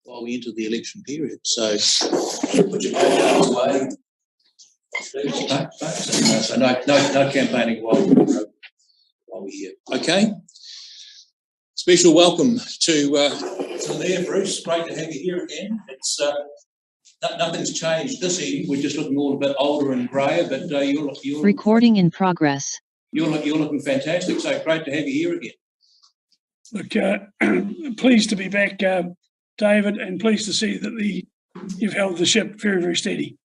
while we enter the election period. So put your cards away. So no campaigning while we're here. Okay. Special welcome to the Mayor, Bruce. Great to have you here again. It's nothing's changed this evening. We're just looking all a bit older and greyer, but you're recording in progress. You're looking fantastic. So great to have you here again. Look, pleased to be back, David, and pleased to see that you've held the ship very, very steady.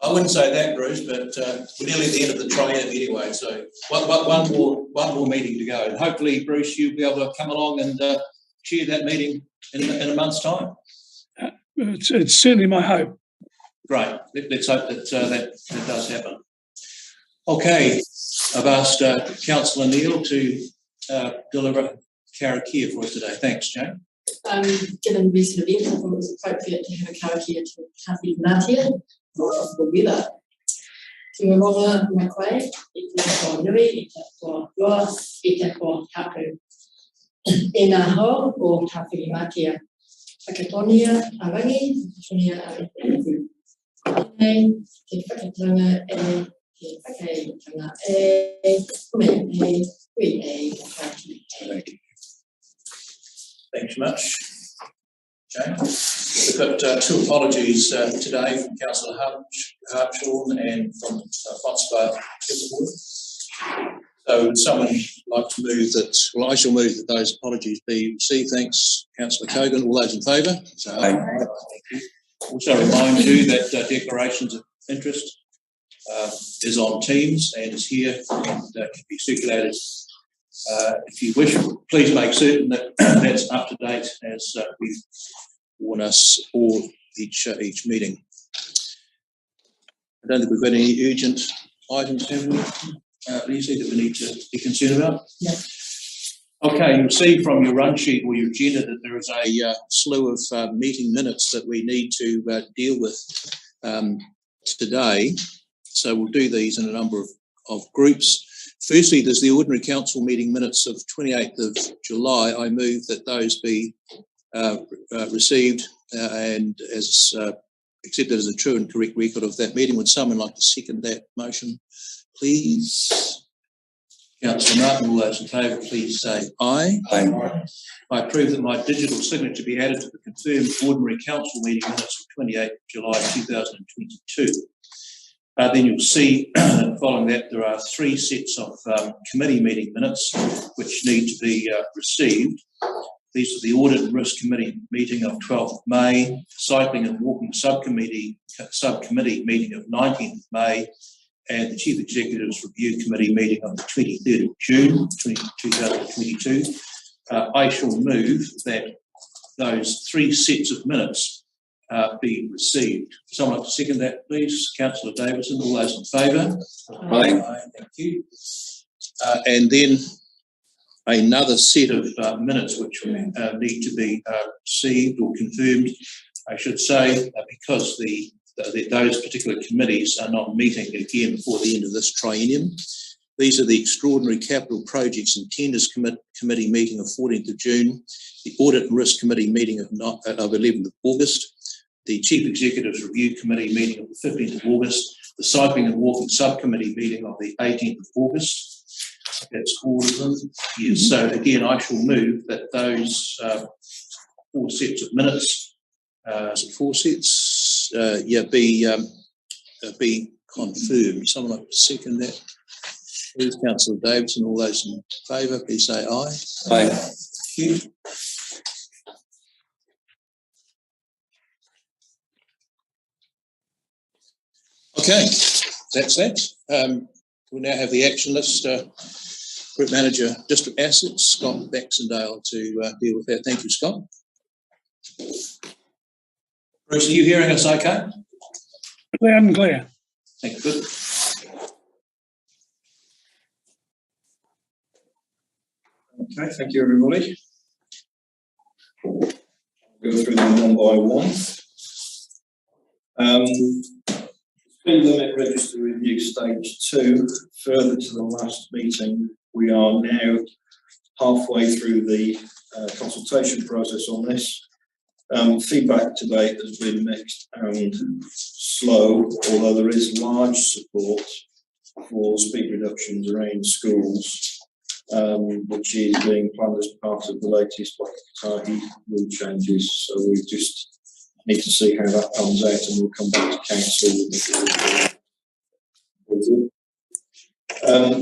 I wouldn't say that, Bruce, but we're nearly at the end of the triad anyway. So one more meeting to go, and hopefully, Bruce, you'll be able to come along and chair that meeting in a month's time. It's certainly my hope. Great. Let's hope that does happen. Okay, I've asked Councillor Neil to deliver karakia for us today. Thanks, Jane. Given recent events, I thought it was appropriate to have a karakia to Kapi Manatia, for Willa. Te ronga mai koe, I te ko nui, I te ko roa, I te ko tapu. E nā ho o Kapi Manatia. Whakatonia arangi, whakatonia arangi. Nei, te whakatanga e, te whakatanga e, kume e, kui e, whakati e. Thanks much, Jane. We've got two apologies today from Councillor Harpshaw and from Foxvale. So would someone like to move that? Well, I shall move that those apologies be received. Thanks, Councillor Cogan. All those in favour? So, also remind you that declarations of interest is on Teams and is here and can be circulated. If you wish, please make certain that that's up to date as we warn us all each meeting. I don't think we've got any urgent items, have we, Lizzie, that we need to be concerned about? No. Okay, you'll see from your run sheet or your agenda that there is a slew of meeting minutes that we need to deal with today. So we'll do these in a number of groups. Firstly, there's the ordinary council meeting minutes of 28th of July. I move that those be received and as accepted as a true and correct record of that meeting. Would someone like to second that motion, please? Councillor Martin, all those in favour, please say aye. Aye. I approve that my digital signature be added to the confirmed ordinary council meeting minutes of 28th July 2022. Then you'll see following that there are three sets of committee meeting minutes which need to be received. These are the Audit and Risk Committee meeting of 12th of May, Cycling and Walking Subcommittee meeting of 19th of May, and the Chief Executive's Review Committee meeting of the 23rd of June 2022. I shall move that those three sets of minutes be received. Someone like to second that, please? Councillor Davidson, all those in favour? Aye. Aye. Thank you. And then another set of minutes which need to be received or confirmed, I should say, because those particular committees are not meeting again before the end of this triennium. These are the Extraordinary Capital Projects and Tenders Committee meeting of 14th of June, the Audit and Risk Committee meeting of 11th of August, the Chief Executive's Review Committee meeting of the 15th of August, the Cycling and Walking Subcommittee meeting of the 18th of August. That's all of them. Yes. So again, I shall move that those four sets of minutes, four sets, be confirmed. Someone like to second that? Please, Councillor Davidson. All those in favour, please say aye. Aye. Thank you. Okay, that's that. We now have the action list. Group Manager, District Assets, Scott Baxendale, to deal with that. Thank you, Scott. Bruce, are you hearing us okay? Loud and clear. Thank you. Good. Okay, thank you, everybody. I'll go through them one by one. Speed limit register review stage 2, further to the last meeting, we are now halfway through the consultation process on this. Feedback to date has been mixed and slow, although there is large support for speed reductions around schools, which is being planned as part of the latest Waikatahi rule changes. So we just need to see how that comes out, and we'll come back to council with it.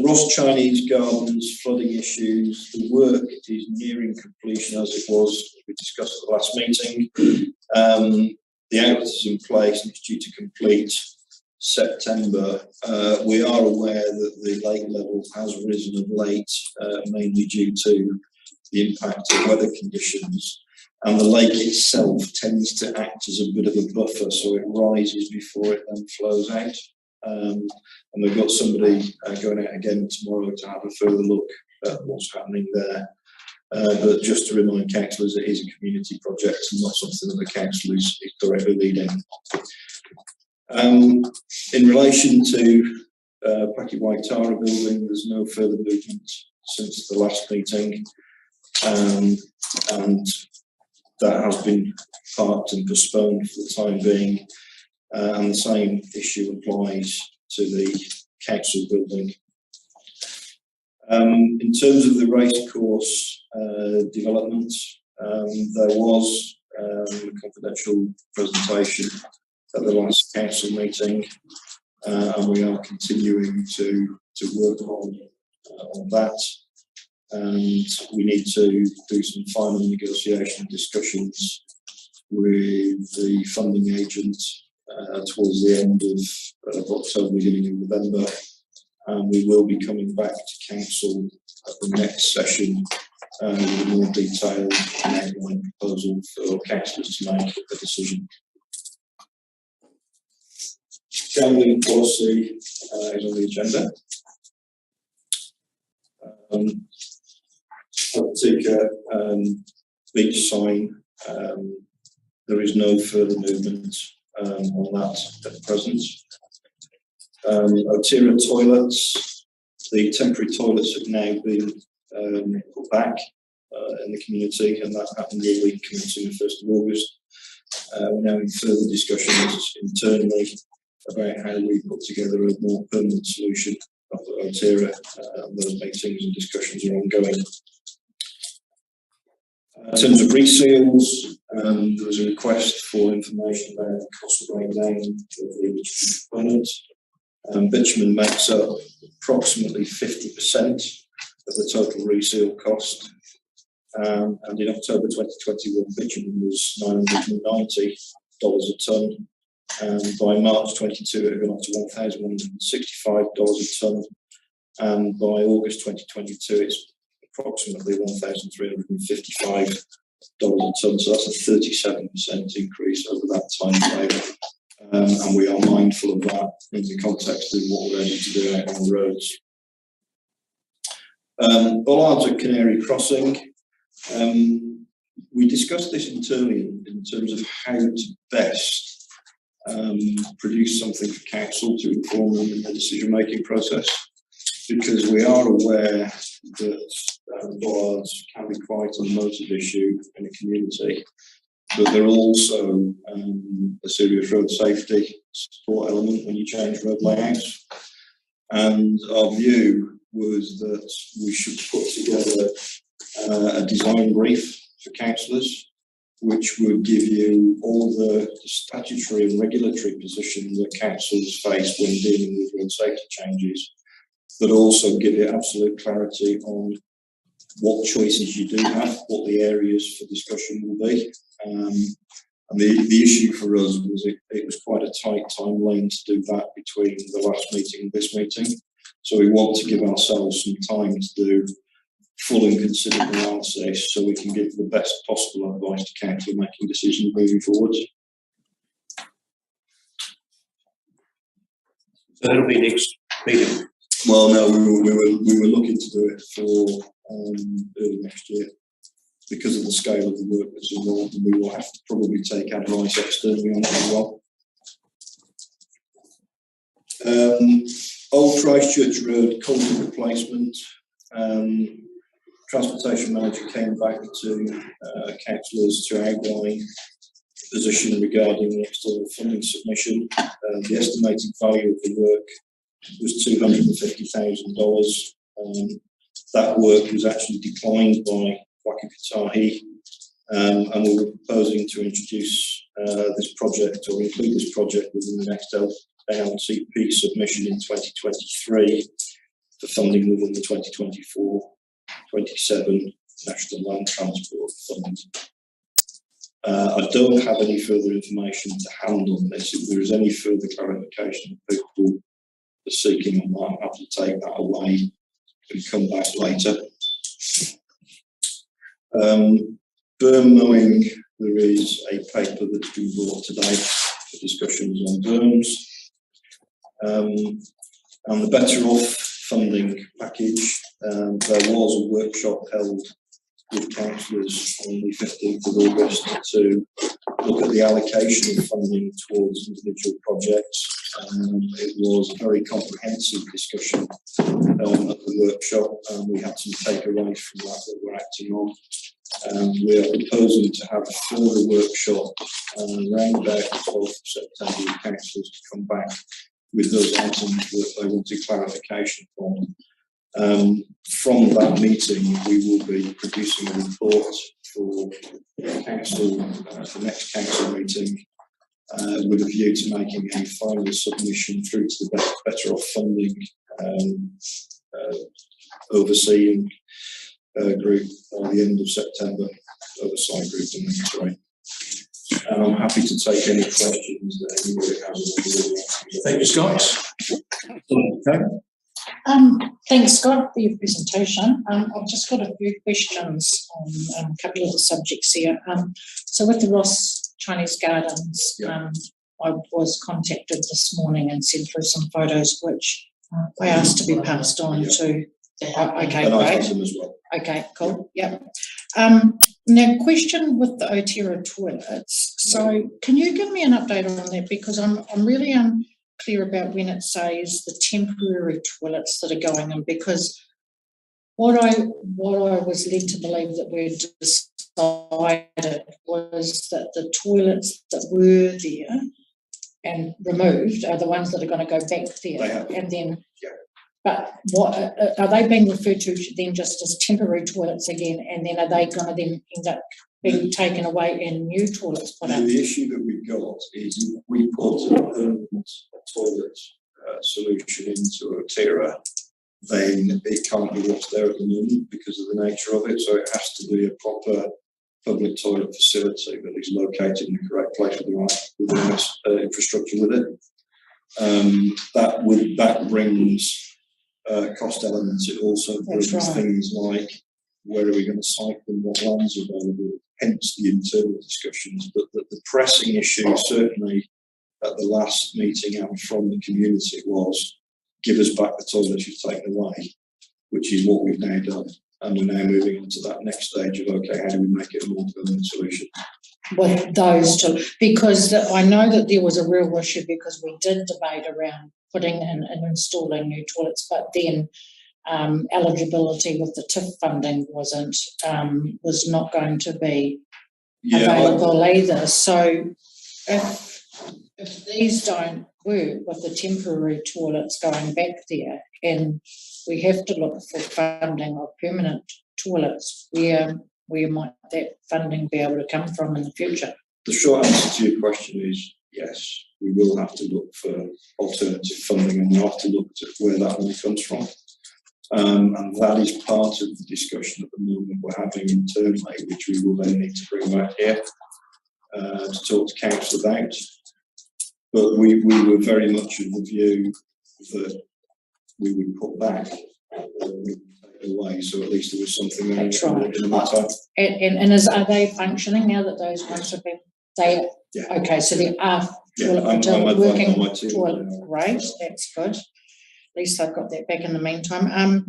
Ross Chinese Gardens flooding issues. The work is nearing completion, as it was we discussed at the last meeting. The outlet is in place and it's due to complete September. We are aware that the lake level has risen of late, mainly due to the impact of weather conditions. And the lake itself tends to act as a bit of a buffer, so it rises before it then flows out. And we've got somebody going out again tomorrow to have a further look at what's happening there. But just to remind councillors, it is a community project and not something that the council is directly leading. In relation to Paki Waitara building, there's no further movement since the last meeting, and that has been parked and postponed for the time being. And the same issue applies to the council building. In terms of the racecourse development, there was a confidential presentation at the last council meeting, and we are continuing to work on that. And we need to do some final negotiation discussions with the funding agent towards the end of October, beginning of November, and we will be coming back to council at the next session with a more detailed and outline proposal for councillors to make a decision. Gambling policy is on the agenda. Beach sign, there is no further movement on that at present. Otira toilets, the temporary toilets have now been put back in the community, and that happened the week commencing the 1st of August. We're now in further discussions internally about how we put together a more permanent solution of Otira. Those meetings and discussions are ongoing. In terms of reseals, there was a request for information about the cost breakdown of the bitumen component. Bitumen makes up approximately 50% of the total reseal cost. And in October 2021, bitumen was $990 a tonne. And by March 22, it had gone up to $1,165 a tonne. And by August 2022, it's approximately $1,355 a tonne, so that's a 37% increase over that time frame. And we are mindful of that in the context of what we're aiming to do out on the roads. Bollards at Canary Crossing. We discussed this internally in terms of how to best produce something for council to inform them in the decision-making process, because we are aware that bollards can be quite an emotive issue in a community, but they're also a serious road safety support element when you change road layouts. And our view was that we should put together a design brief for councillors, which would give you all the statutory and regulatory positions that councils face when dealing with road safety changes, but also give you absolute clarity on what choices you do have, what the areas for discussion will be. And the issue for us was it was quite a tight timeline to do that between the last meeting and this meeting. So we want to give ourselves some time to do full and considered analysis so we can give the best possible advice to council making decisions moving forward. So that'll be next meeting. Well, no, we were looking to do it for early next year because of the scale of the work that's involved, and we will have to probably take advice externally on it as well. Old Christchurch Road culvert replacement. Transportation manager came back to councillors to outline position regarding the external funding submission. The estimated value of the work was $250,000. That work was actually declined by Waka Kotahi, and we were proposing to introduce this project or include this project within the next LTP submission in 2023 for funding within the 2024-27 National Land Transport Fund. I don't have any further information to hand on this. If there is any further clarification that people are seeking on that, I'm happy to take that away and come back later. Berm mowing, there is a paper that's been brought today for discussions on berms. And the Better Off funding package, there was a workshop held with councillors on the 15th of August to look at the allocation of funding towards individual projects. It was a very comprehensive discussion at the workshop, and we had some takeaways from that we're acting on. We are proposing to have a further workshop around about the 12th of September with councillors to come back with those items that they wanted clarification from. From that meeting, we will be producing a report for council, the next council meeting, with a view to making a final submission through to the Better Off funding overseeing group by the end of September, oversight group, and sorry. And I'm happy to take any questions that anybody has. Thank you, Scott. Okay. Thanks, Scott, for your presentation. I've just got a few questions on a couple of the subjects here. So with the Ross Chinese Gardens, I was contacted this morning and sent through some photos which I asked to be passed on to. Okay, And I great. have them as well. Okay, cool. Yep. Now, question with the Otira toilets. So, can you give me an update on that, because I'm really unclear about when it says the temporary toilets that are going in, because what I was led to believe that we'd decided was that the toilets that were there and removed are the ones that are going to go back there, and then. Yeah. But what are they being referred to then just as temporary toilets again, and then are they going to then end up being taken away and new toilets put up? The issue that we've got is if we put a permanent toilet solution into Otira, then it can't be what's there at the moment because of the nature of it. So it has to be a proper public toilet facility that is located in the correct place with the right infrastructure with it. That brings cost elements. It also brings things like where are we going to site them, what lands are available, hence the internal discussions. But the pressing issue, certainly at the last meeting and from the community, was give us back the toilets you've taken away, which is what we've now done. And we're now moving on to that next stage of, okay, how do we make it a more permanent solution? With those two, because I know that there was a real issue because we did debate around putting in and installing new toilets, but then eligibility with the TIF funding was not going to be available either. So if these don't work with the temporary toilets going back there, and we have to look for funding of permanent toilets, where might that funding be able to come from in the future? The short answer to your question is yes, we will have to look for alternative funding, and we'll have to look at where that money comes from. And that is part of the discussion at the moment we're having internally, which we will then need to bring back here to talk to council about. But we were very much of the view that we would put back away, so at least there was something there. That's right. In the meantime. And are they functioning now that those ones have been? Yeah. Okay, so there are I'm working on my team. toilet. Great, that's good. At least I've got that back in the meantime.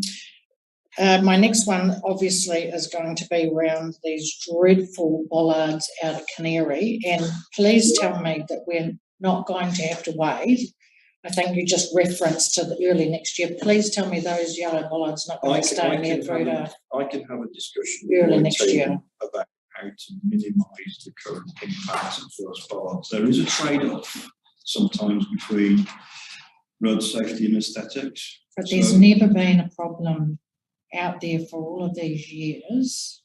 My next one obviously is going to be around these dreadful bollards out of Canary, and please tell me that we're not going to have to wait. I think you just referenced to the early next year. Please tell me those yellow bollards not going to stay in there through to I can have a discussion early next year about how to minimise the current impact of those bollards. There is a trade-off sometimes between road safety and aesthetics. But there's So never been a problem out there for all of these years.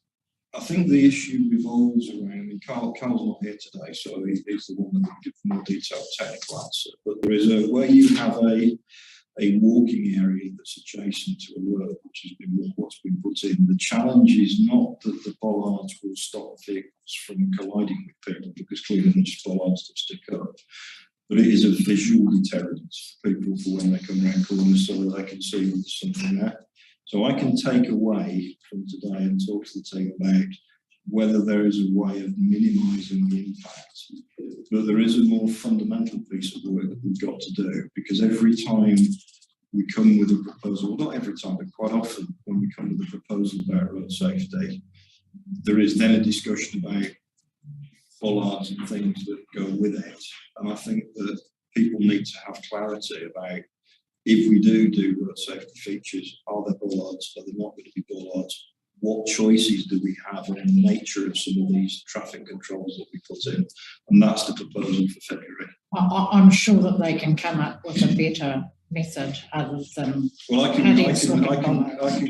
I think the issue revolves around, I mean, Carl's not here today, so he's the one that will give more detailed technical answer. But there is where you have a walking area that's adjacent to a road, which has been what's been put in. The challenge is not that the bollards will stop vehicles from colliding with people, because clearly they're just bollards that stick up. But it is a visual deterrent for people for when they come around corners, so that they can see there's something there. So I can take away from today and talk to the team about whether there is a way of minimising the impact. But there is a more fundamental piece of work that we've got to do, because every time we come with a proposal, well, not every time, but quite often when we come with a proposal about road safety, there is then a discussion about bollards and things that go with it. And I think that people need to have clarity about, if we do road safety features, are there bollards, are there not going to be bollards? What choices do we have on the nature of some of these traffic controls that we put in? And that's the proposal for February. I'm sure that they can come up with a better method other than. Well, I can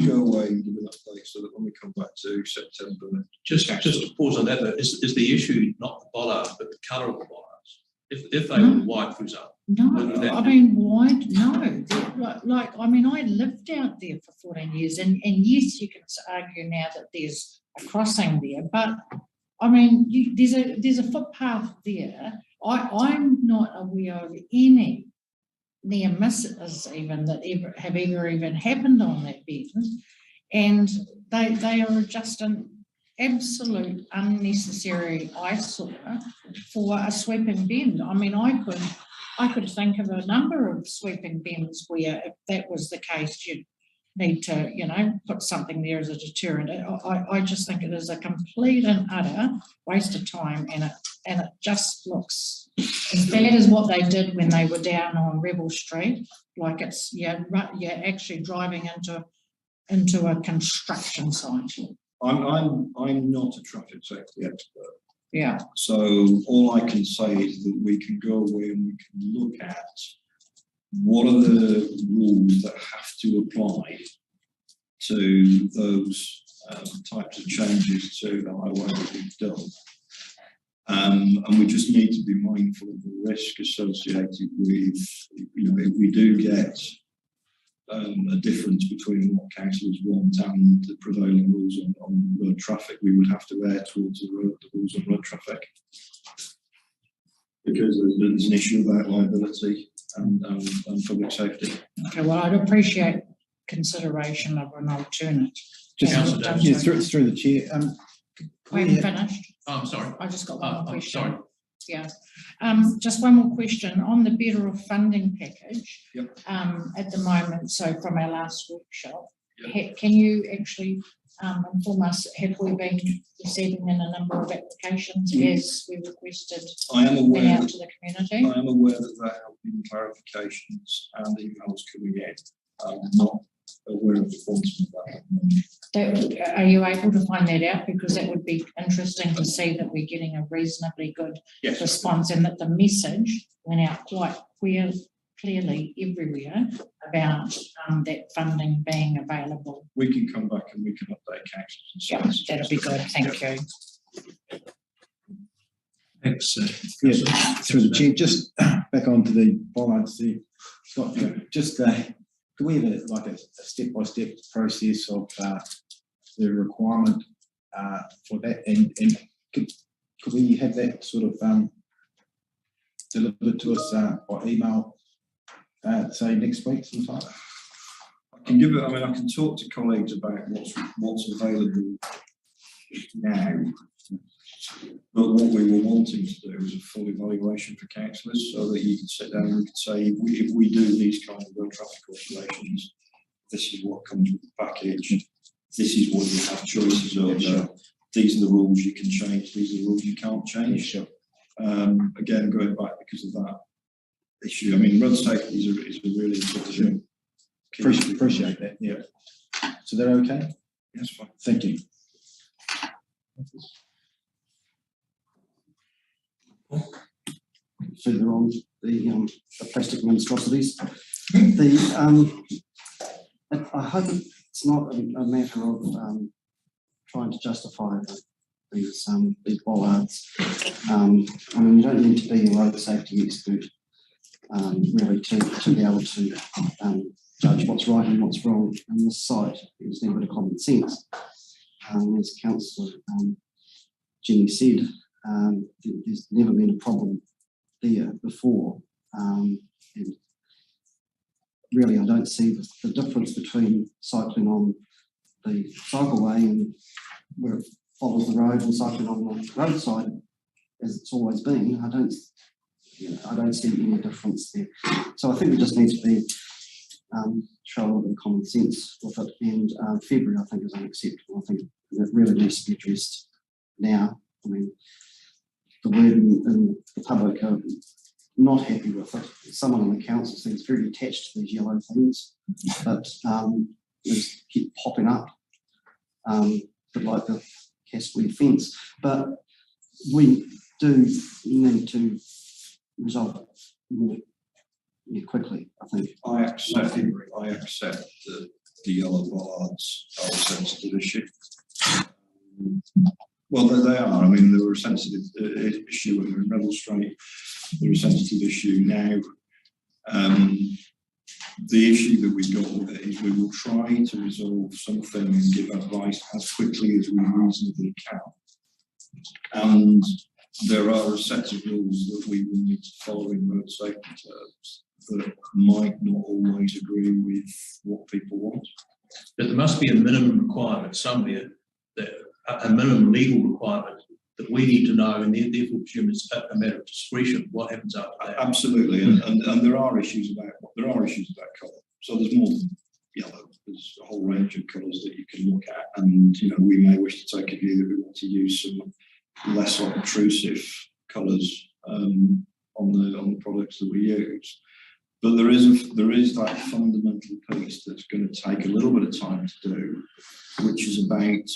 go away and give an update so that when we come back to September. Just to pause on that, though, is the issue not the bollard, but the colour of the bollards? If they were white, for example. No, I mean, why? No, like I mean, I lived out there for 14 years, and yes, you can argue now that there's a crossing there, but I mean, there's a footpath there. I'm not aware of any near misses even that have ever even happened on that bend, and they are just an absolute unnecessary eyesore for a sweeping bend. I mean, I could think of a number of sweeping bends where, if that was the case, you'd need to, put something there as a deterrent. I just think it is a complete and utter waste of time, and it just looks as bad as what they did when they were down on Rebel Street. Like you're actually driving into a construction site. I'm not a traffic safety expert. Yeah. So all I can say is that we can go away and we can look at what are the rules that have to apply to those types of changes to the highway that we've done. And we just need to be mindful of the risk associated with, if we do get a difference between what councillors want and the prevailing rules on road traffic, we would have to err towards the rules on road traffic, because there's an issue about liability and public safety. Okay, well, I'd appreciate consideration of an alternate. Through the chair. I haven't finished. Oh, I'm sorry. I just got one more question. Sorry. Yeah. Just one more question on the better off funding package. Yep. At the moment, so from our last workshop, Yep. can you actually inform us, have we been receiving in a number of applications as we requested I am aware out that to the community? I am aware that there have been clarifications and emails coming in. I'm not aware of the quantum of that. Are you able to find that out? Because that would be interesting to see that we're getting a reasonably good Yes. response, and that the message went out quite clearly everywhere about that funding being available. We can come back and we can update councils. Yeah, that'd be good. Thank you. Thanks. Through the chair, just back onto the bollards there. Scott, could we have a step-by-step process of the requirement for that, and could we have that sort of delivered to us by email, say next week sometime? I can give it. I mean, I can talk to colleagues about what's available now. But what we were wanting to do was a full evaluation for councillors, so that you can sit down and we can say, if we do these kind of road traffic calculations, this is what comes with the package, this is what you have choices over, sure. These are the rules you can change, these are the rules you can't change. Sure. Again, going back because of that issue, I mean, road safety is a really important key. Appreciate that, yeah. So they're okay? That's fine. Thank you. further on the plastic monstrosities. I hope it's not a matter of trying to justify these bollards. I mean, you don't need to be a road safety expert really to be able to judge what's right and what's wrong on this site. There's a bit of common sense. As Councillor Jenny said, there's never been a problem there before. And really, I don't see the difference between cycling on the cycleway and where it follows the road and cycling on the roadside as it's always been. I don't see any difference there. So I think we just need to be show a little bit of common sense with it. And February, I think, is unacceptable. I think it really needs to be addressed now. I mean, the word in the public are not happy with it. Someone on the council seems very attached to these yellow things, but they just keep popping up, a bit like the Casquare fence. But we do need to resolve it more quickly, I think. I accept that the yellow bollards are a sensitive issue. Well, they are. I mean, they were a sensitive issue when we were in Rebel Street. They're a sensitive issue now. The issue that we've got with it is we will try to resolve something and give advice as quickly as we reasonably can. And there are a set of rules that we will need to follow in road safety terms that might not always agree with what people want. But there must be a minimum requirement somewhere, that a minimum legal requirement that we need to know, and therefore presume it's a matter of discretion what happens after that. Absolutely, and there are issues about colour. So there's more than yellow. There's a whole range of colours that you can look at, and we may wish to take a view that we want to use some less obtrusive colours on the products that we use. But there is that fundamental piece that's going to take a little bit of time to do, which is about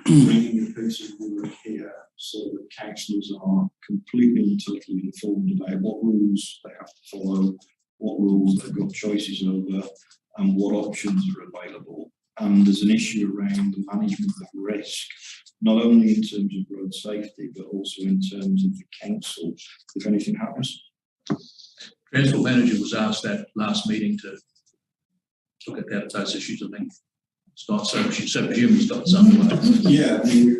bringing a piece of work here so that councillors are completely and totally informed about what rules they have to follow, what rules they've got choices over, and what options are available. And there's an issue around the management of risk, not only in terms of road safety, but also in terms of the council, if anything happens. Transport manager was asked that last meeting to look at those issues. I think it's not so. She so presumed it's got something like that. Yeah, I mean,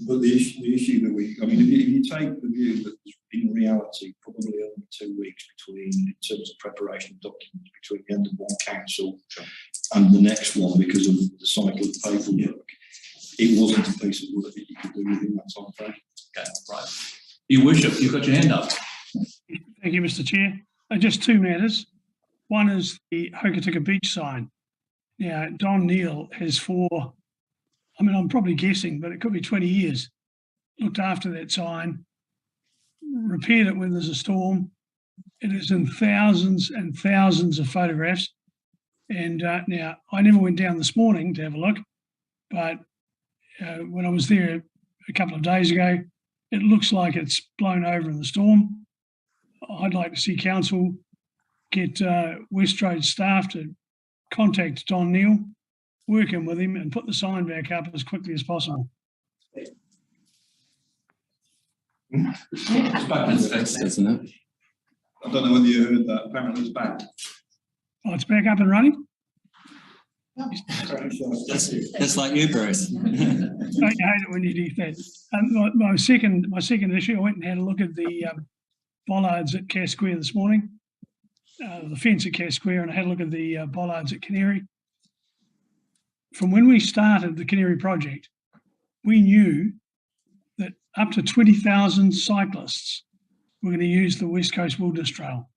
but the issue that if you take the view that in reality probably only 2 weeks in terms of preparation of documents between the end of one council and the next one because of the cycle of paperwork, it wasn't a piece of work that you could do within that time frame. Okay, right. Your Worship, you've got your hand up. Thank you, Mr. Chair. Just two matters. One is the Hokitika Beach sign. Now, Don Neal has I'm probably guessing, but it could be 20 years, looked after that sign, repaired it when there's a storm. It is in thousands and thousands of photographs. And now, I never went down this morning to have a look, but when I was there a couple of days ago, it looks like it's blown over in the storm. I'd like to see council get Westroad staff to contact Don Neal, work in with him and put the sign back up as quickly as possible. It's back, isn't it? I don't know whether you heard that. Apparently it's back. Oh, it's back up and running? That's like you, Bruce. I hate it when you do that. My second issue, I went and had a look at the bollards at Casquare this morning, the fence at Casquare, and I had a look at the bollards at Canary. From when we started the Canary project, we knew that up to 20,000 cyclists were going to use the West Coast Wilderness Trail.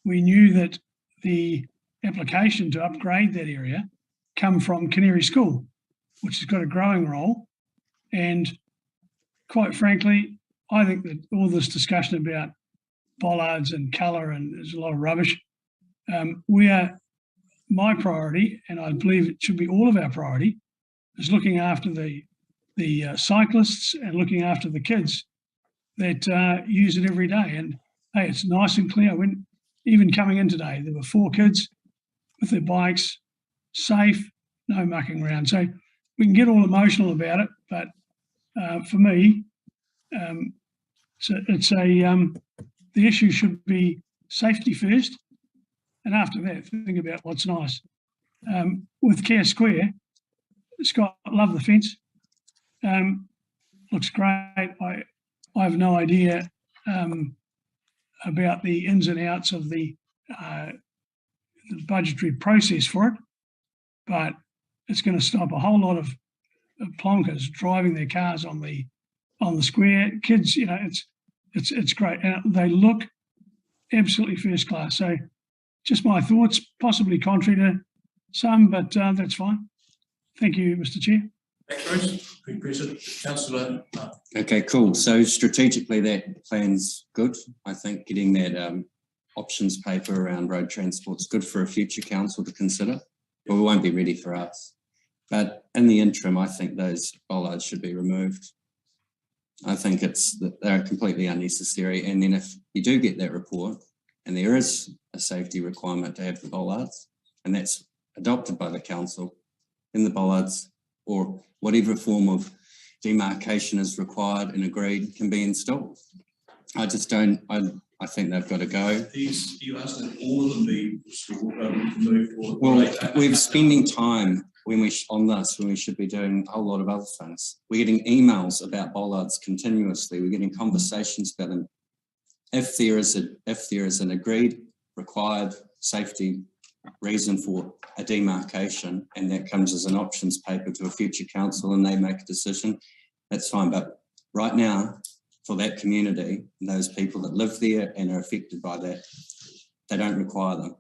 We knew that the application to upgrade that area come from Canary School, which has got a growing role. And quite frankly, I think that all this discussion about bollards and colour and there's a lot of rubbish. My priority, and I believe it should be all of our priority, is looking after the cyclists and looking after the kids that use it every day. And hey, it's nice and clear. When even coming in today, there were 4 kids with their bikes, safe, no mucking around. So we can get all emotional about it, but for me, the issue should be safety first, and after that, think about what's nice. With Care Square, Scott, love the fence. Looks great. I have no idea about the ins and outs of the budgetary process for it, but it's going to stop a whole lot of plonkers driving their cars on the square. Kids, you know, it's great, and they look absolutely first class. So, just my thoughts, possibly contrary to some, but that's fine. Thank you, Mr. Chair. Thanks, Bruce. Councillor. Okay, cool. So strategically, that plan's good. I think getting that options paper around road transport is good for a future council to consider, but we won't be ready for us. But in the interim, I think those bollards should be removed. I think they're completely unnecessary. And then if you do get that report and there is a safety requirement to have the bollards, and that's adopted by the council, then the bollards or whatever form of demarcation is required and agreed can be installed. I just don't, I think they've got to go. You asked that all of them be restored, removed, or well, we're spending time when we should be doing a whole lot of other things. We're getting emails about bollards continuously. We're getting conversations about them. If there is an agreed, required safety reason for a demarcation, and that comes as an options paper to a future council and they make a decision, that's fine. But right now, for that community, and those people that live there and are affected by that, they don't require them.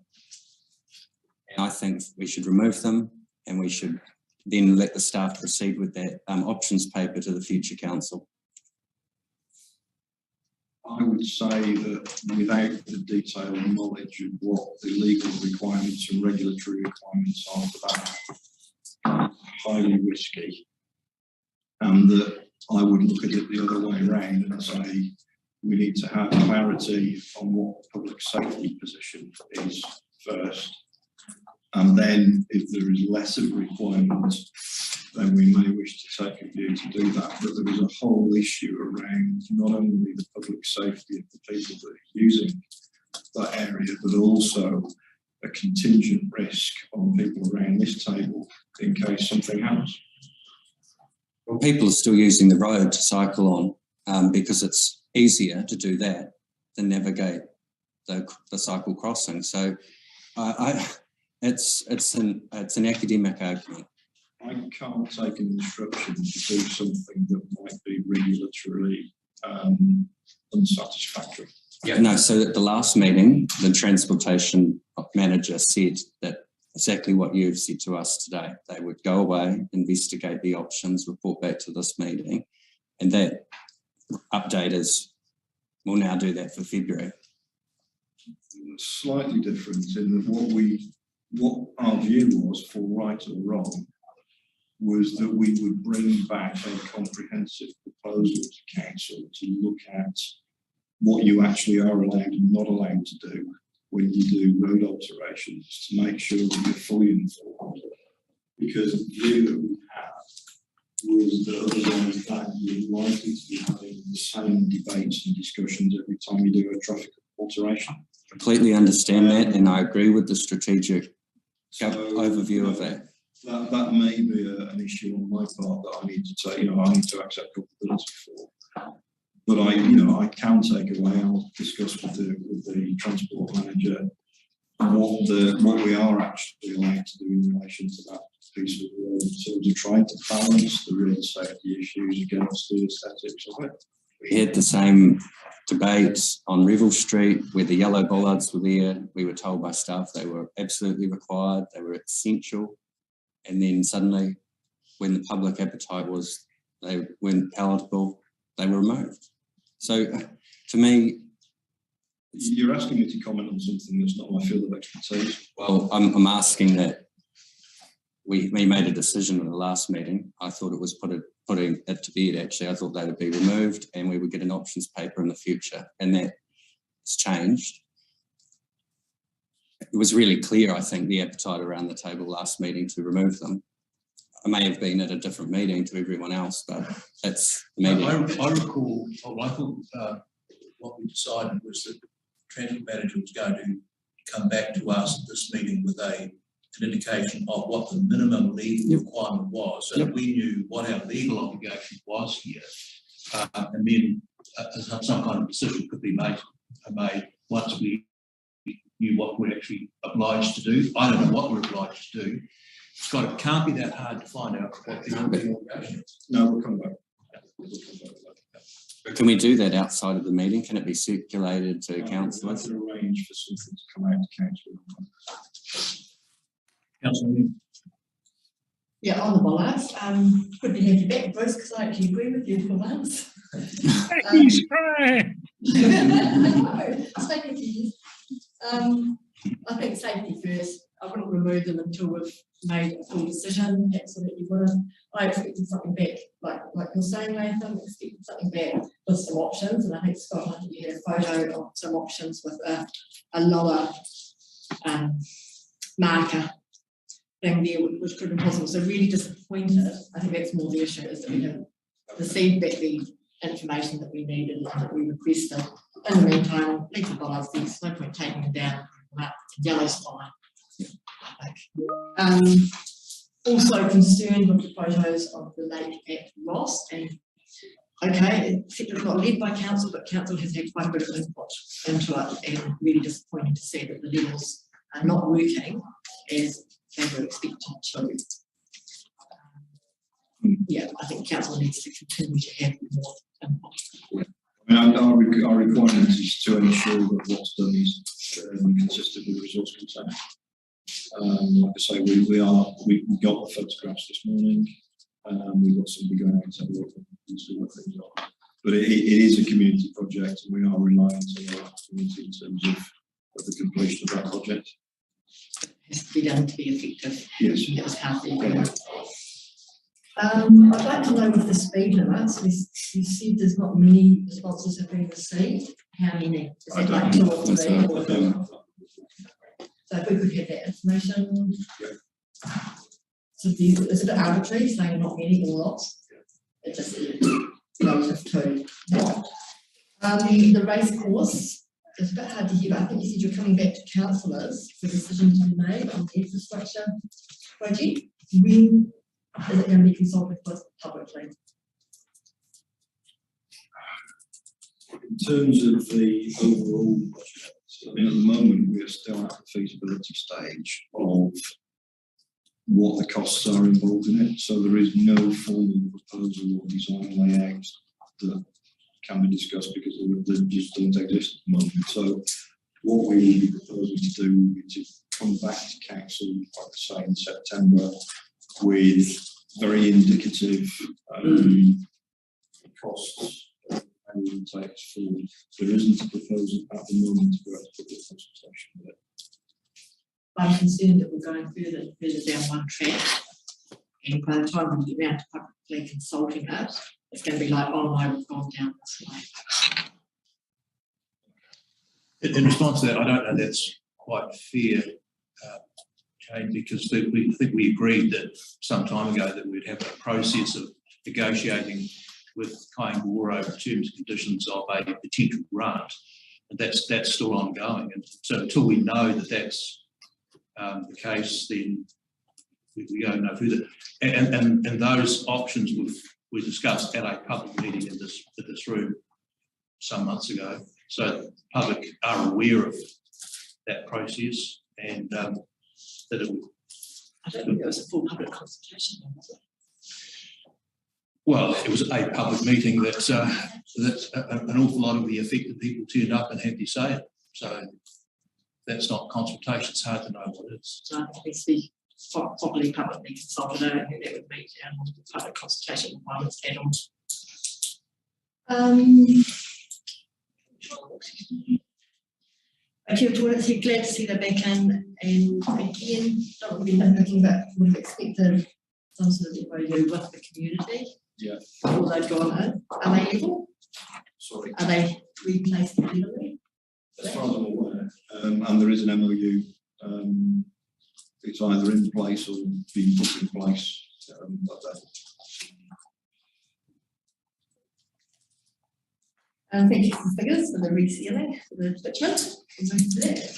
And I think we should remove them, and we should then let the staff proceed with that options paper to the future council. I would say that without the detailed knowledge of what the legal requirements and regulatory requirements are for that, highly risky, and that I would look at it the other way around and say we need to have clarity on what the public safety position is first, and then if there is less of a requirement, then we may wish to take a view to do that. But there is a whole issue around not only the public safety of the people that are using that area, but also a contingent risk on people around this table in case something happens. Well, people are still using the road to cycle on because it's easier to do that than navigate the cycle crossing. So it's an academic argument. I can't take an instruction to do something that might be regulatorily unsatisfactory. Yeah, no, so at the last meeting, the transportation manager said that exactly what you've said to us today. They would go away, investigate the options, report back to this meeting, and that update is, we'll now do that for February. Slightly different in that what our view was, for right or wrong, was that we would bring back a comprehensive proposal to council to look at what you actually are allowed and not allowed to do when you do road alterations, to make sure that you're fully informed. Because the view that we had was that otherwise that you're likely to be having the same debates and discussions every time you do a traffic alteration. Completely understand that, and I agree with the strategic overview of that. That may be an issue on my part that I need to take, I need to accept culpability for. But I can take away. I'll discuss with the transport manager what we are actually allowed to do in relation to that piece of the road, in terms of trying to balance the road safety issues against the aesthetics of it. We had the same debate on Revel Street where the yellow bollards were there. We were told by staff they were absolutely required, they were essential. And then suddenly, when the public appetite was, they weren't palatable, they were removed. So to me, you're asking me to comment on something that's not my field of expertise. Well, I'm asking that we made a decision in the last meeting. I thought it was put putting it to bed, actually. I thought they would be removed and we would get an options paper in the future, and that's changed. It was really clear, I think, the appetite around the table last meeting to remove them. I may have been at a different meeting to everyone else, but that's the meeting. I recall, I thought what we decided was that the transit manager was going to come back to us at this meeting with an indication of what the minimum legal requirement was, so that we knew what our legal obligation was here, and then some kind of decision could be made once we knew what we're actually obliged to do. I don't know what we're obliged to do. It can't be that hard to find out what the obligation is. No, we'll come back. Can we do that outside of the meeting? Can it be circulated to councillors? We'll arrange for something to come out to council. Councillor, Yeah, on the bollards, good to have you back, Bruce, because I actually agree with you for once. Becky Spray! It's taken a few years. I think safety first. I wouldn't remove them until we've made a full decision. Absolutely wouldn't. I expected something back, like you're saying, Nathan, expected something back with some options. And I think, Scott, I think you had a photo of some options with a lower marker thing there, which could have been possible. So really disappointed. I think that's more the issue, is that we haven't received back the information that we needed and that we requested. In the meantime, leave the bollards, there's no point taking them down. Yellow's fine. Also concerned with the photos of the lake at Ross, and okay, it's not led by council, but council has had quite a bit of input into it, and really disappointed to see that the levels are not working as they were expected to. Yeah, I think council needs to continue to have more input. Our requirement is to ensure that what's done is consistent with resource consent. Like I say, we got the photographs this morning. We've got somebody going out to have a look and see what things are. But it is a community project, and we are reliant on our community in terms of the completion of that project. It has to be done to be effective. Yes. That was how they do it. I'd like to know with the speed limits, you said there's not many responses have been received. How many? Is it like 2 or 3? So if we could have that information. So is it arbitrary, saying not many or lots? It just relative to. The race course, it's a bit hard to hear, but I think you said you're coming back to councillors for decisions to be made on the infrastructure project. When is it going to be consulted with publicly? In terms of the overall project, I mean, at the moment we are still at the feasibility stage of what the costs are involved in it. So there is no formal proposal or design layout that can be discussed because they just don't exist at the moment. So what we will be proposing to do is to come back to council, like I say, in September with very indicative costs and intakes forward. There isn't a proposal at the moment to go out to public consultation yet. I'm concerned that we're going further down one track, and by the time we get around to publicly consulting it, it's going to be like, oh no, we've gone down this way. in response to that, I don't know that's quite fair, Jane, because I think we agreed that some time ago that we'd have a process of negotiating with Kāinga over terms and conditions of a potential grant, and that's still ongoing. And so until we know that that's the case, then we go no further. And those options we discussed at a public meeting in this room some months ago. So the public are aware of that process, and that it would. I don't think there was a full public consultation, was it? Well, it was a public meeting that an awful lot of the affected people turned up and had to say it. So that's not consultation. It's hard to know what it is. So I think it needs to be properly publicly consulted. I don't think that would meet public consultation requirements at all. Okay, toilets, you're glad to see they're back in, and again, not really nitpicking, but would have expected some sort of MOU with the community Yeah. All they've gone in, are they level? Sorry. Are they replaced legally? As far as I'm aware, and there is an MOU, it's either in place or being put in place. Thank you for the figures for the resealing, for the bitumen.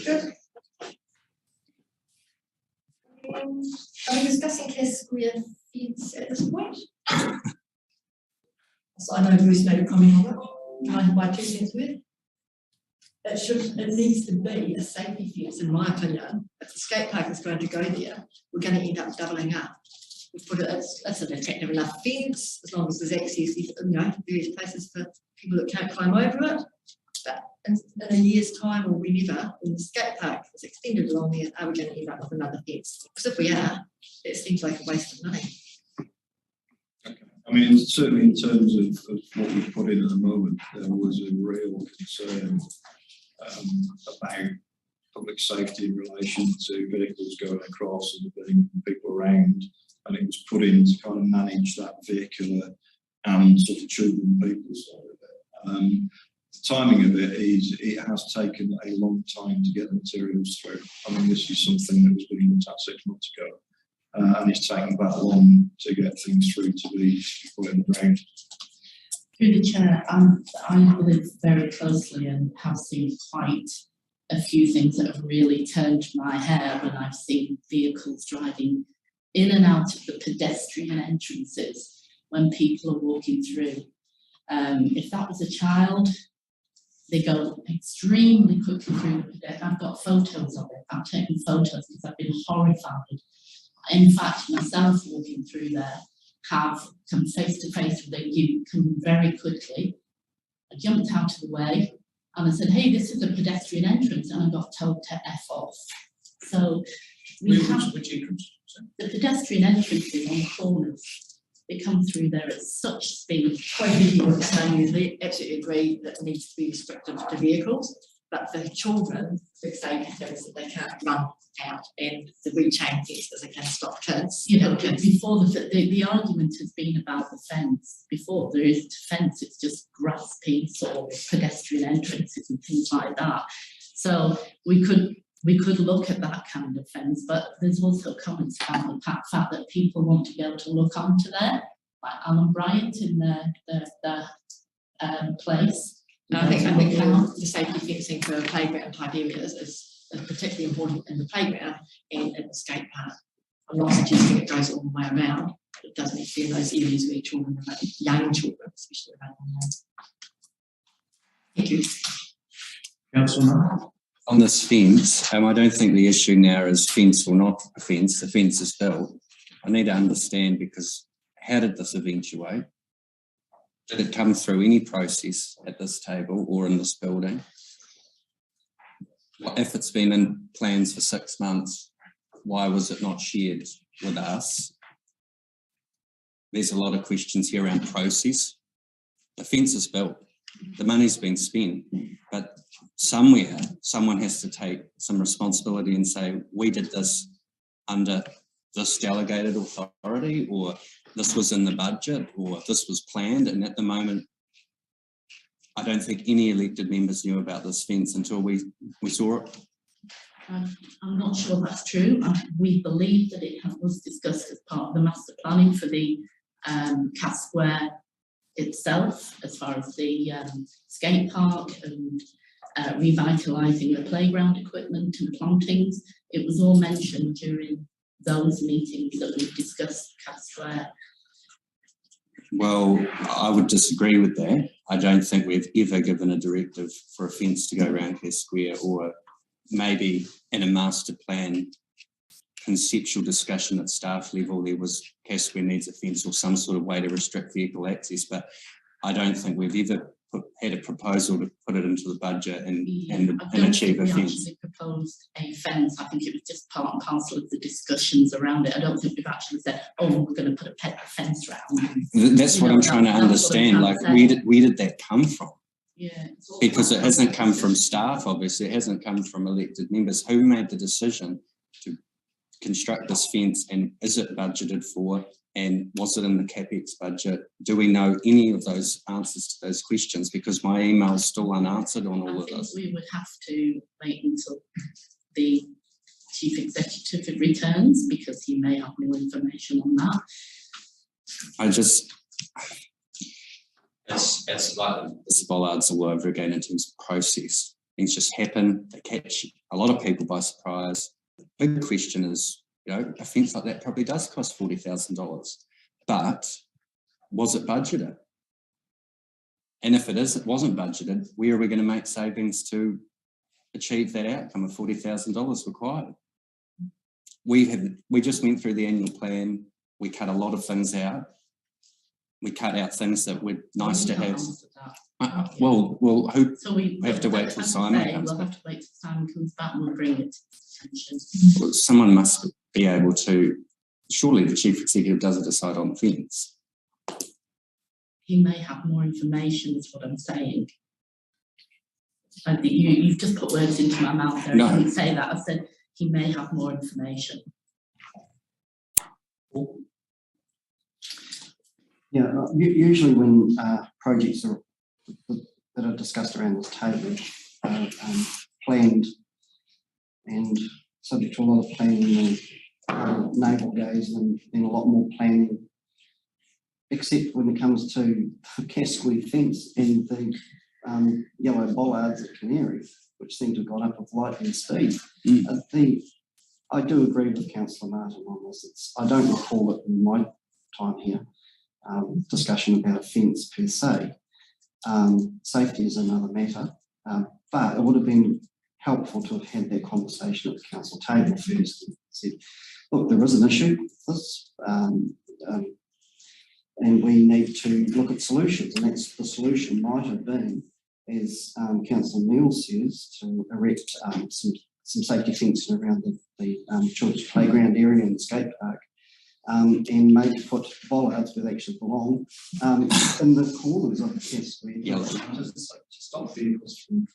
Good. Are we discussing Care Square fence at this point? So I know Bruce made a comment on it. Can I buy 2 cents worth? It needs to be a safety fence, in my opinion. If the skate park is going to go there, we're going to end up doubling up. We put it, it's an attractive enough fence, as long as there's access, various places for people that can't climb over it. But in a year's time or whenever, when the skate park is extended along there, are we going to end up with another fence? Because if we are, it seems like a waste of money. Okay. I mean, certainly in terms of what we've put in at the moment, there was a real concern about public safety in relation to vehicles going across and being people around, and it was put in to kind of manage that vehicular and sort of children people side of it. The timing of it is, it has taken a long time to get the materials through. I mean, this is something that was being looked at 6 months ago, and it's taken that long to get things through to be put in the ground. Through the chair, I live very closely and have seen quite a few things that have really turned my hair when I've seen vehicles driving in and out of the pedestrian entrances when people are walking through. If that was a child, they go extremely quickly through the pedestrian. I've got photos of it. I've taken photos because I've been horrified. In fact, myself walking through there, have come face to face with a youth coming very quickly. I jumped out of the way and I said, hey, this is a pedestrian entrance, and I got told to F off. So we have which entrance? the pedestrian entrances on the corners. They come through there at such speed. Quite easy what you're saying is they absolutely agree that it needs to be restricted to vehicles, but for children, the safety things that they can't run out, and the rechain fence that they can stop kids. You know, before the argument has been about the fence. Before there is a fence, it's just grass piece or pedestrian entrances and things like that. So we could look at that kind of fence, but there's also comments about the fact that people want to be able to look onto there, like Alan Bryant in their place. And I think the safety fencing for playground type areas is particularly important in the playground and in the skate park. I'm not suggesting it goes all the way around, but it does need to be in those areas where children are young children, especially around. Thank you. Councillor. On this fence, I don't think the issue now is fence or not a fence. The fence is built. I need to understand, because how did this eventuate? Did it come through any process at this table or in this building? If it's been in plans for 6 months, why was it not shared with us? There's a lot of questions here around process. The fence is built, the money's been spent, but somewhere someone has to take some responsibility and say, we did this under this delegated authority, or this was in the budget, or this was planned. And at the moment, I don't think any elected members knew about this fence until we saw it. I'm not sure that's true. We believe that it was discussed as part of the master planning for the Cass Square itself, as far as the skate park and revitalising the playground equipment and plantings. It was all mentioned during those meetings that we've discussed Cass Square. Well, I would disagree with that. I don't think we've ever given a directive for a fence to go around Cass Square, or maybe in a master plan conceptual discussion at staff level, there was Cass Square needs a fence or some sort of way to restrict vehicle access, but I don't think we've ever had a proposal to put it into the budget and achieve a fence. We actually proposed a fence. I think it was just part and parcel of the discussions around it. I don't think we've actually said, oh, we're going to put a fence around. That's what I'm trying to understand. Like, where did that come from? Yeah, because it hasn't come from staff, obviously. It hasn't come from elected members. Who made the decision construct this fence, and is it budgeted for? And was it in the CapEx budget? Do we know any of those answers to those questions? Because my email's still unanswered on all I of think this. we would have to wait until the chief executive returns, because he may have more information on that. I just, it's like the bollards all over again in terms of process. Things just happen, they catch a lot of people by surprise. The big question is, you know, a fence like that probably does cost $40,000, but was it budgeted? And if it wasn't budgeted, where are we going to make savings to achieve that outcome of $40,000 required? We just went through the annual plan. We cut a lot of things out. We cut out things that were nice to have. Well, who So we have to wait till Simon comes We'll back. have to wait till Simon comes back and we'll bring it to attention. Well, someone must be able to, surely the chief executive doesn't decide on the fence. He may have more information, is what I'm saying. I think you've just put words into my mouth there. No. I didn't say that. I said he may have more information. Yeah, usually when projects are that are discussed around this table are planned and subject to a lot of planning and naval gaze, and then a lot more planning, except when it comes to the Casquet fence and the yellow bollards at Canary, which seem to have gone up with lightning speed. I do agree with Councillor Martin on this. I don't recall it in my time here, discussion about a fence per se. Safety is another matter, but it would have been helpful to have had that conversation at the council table first and said, look, there is an issue with this, and we need to look at solutions, and that's the solution might have been, as Councillor Neil says, to erect some safety fencing around the children's playground area and the skate park, and maybe put bollards where they actually belong, in the corners of the Casquet, to stop vehicles from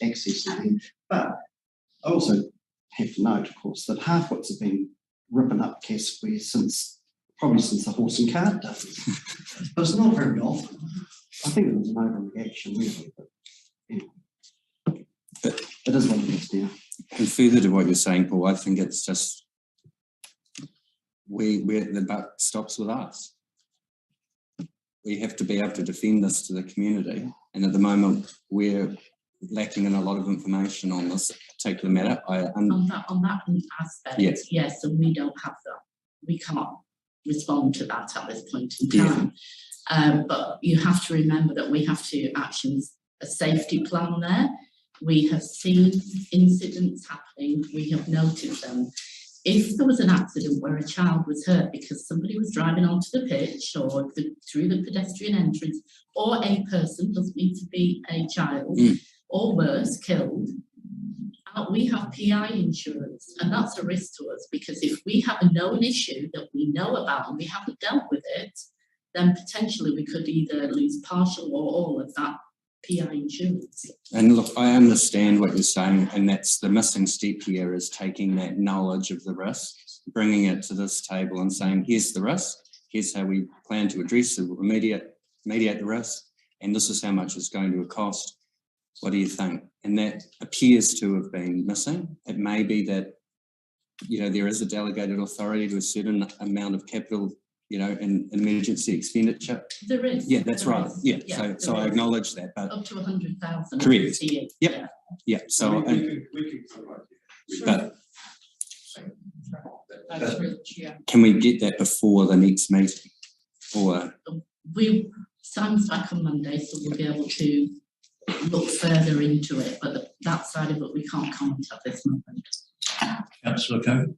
accessing them. But I also have to note, of course, that half-wits have been ripping up Casquet probably since the horse and cart days. But it's not very often. I think it was an overreaction, really, but anyway. It is what it is now. And further to what you're saying, Paul, I think it's just the buck stops with us. We have to be able to defend this to the community, and at the moment we're lacking in a lot of information on this particular matter. On that aspect, yes, and we don't have that. We can't respond to that at this point in time. But you have to remember that we have to action a safety plan there. We have seen incidents happening, we have noted them. If there was an accident where a child was hurt because somebody was driving onto the pitch or through the pedestrian entrance, or a person, doesn't need to be a child, or worse, killed, we have PI insurance, and that's a risk to us, because if we have a known issue that we know about and we haven't dealt with it, then potentially we could either lose partial or all of that PI insurance. And look, I understand what you're saying, and that's the missing step here, is taking that knowledge of the risk, bringing it to this table and saying, here's the risk, here's how we plan to address the mediate the risk, and this is how much it's going to cost. What do you think? And that appears to have been missing. It may be that, you know, there is a delegated authority to a certain amount of capital, you know, in emergency expenditure. There is. Yeah, that's there right. is. Yeah, so I acknowledge that, but up to 100,000. correct. Yep. Yeah. So, we can provide you. but Yeah. can we get that before the next meeting? Or Simon's back on Monday, so we'll be able to look further into it, but that side of it we can't comment at this moment. Councillor Coe.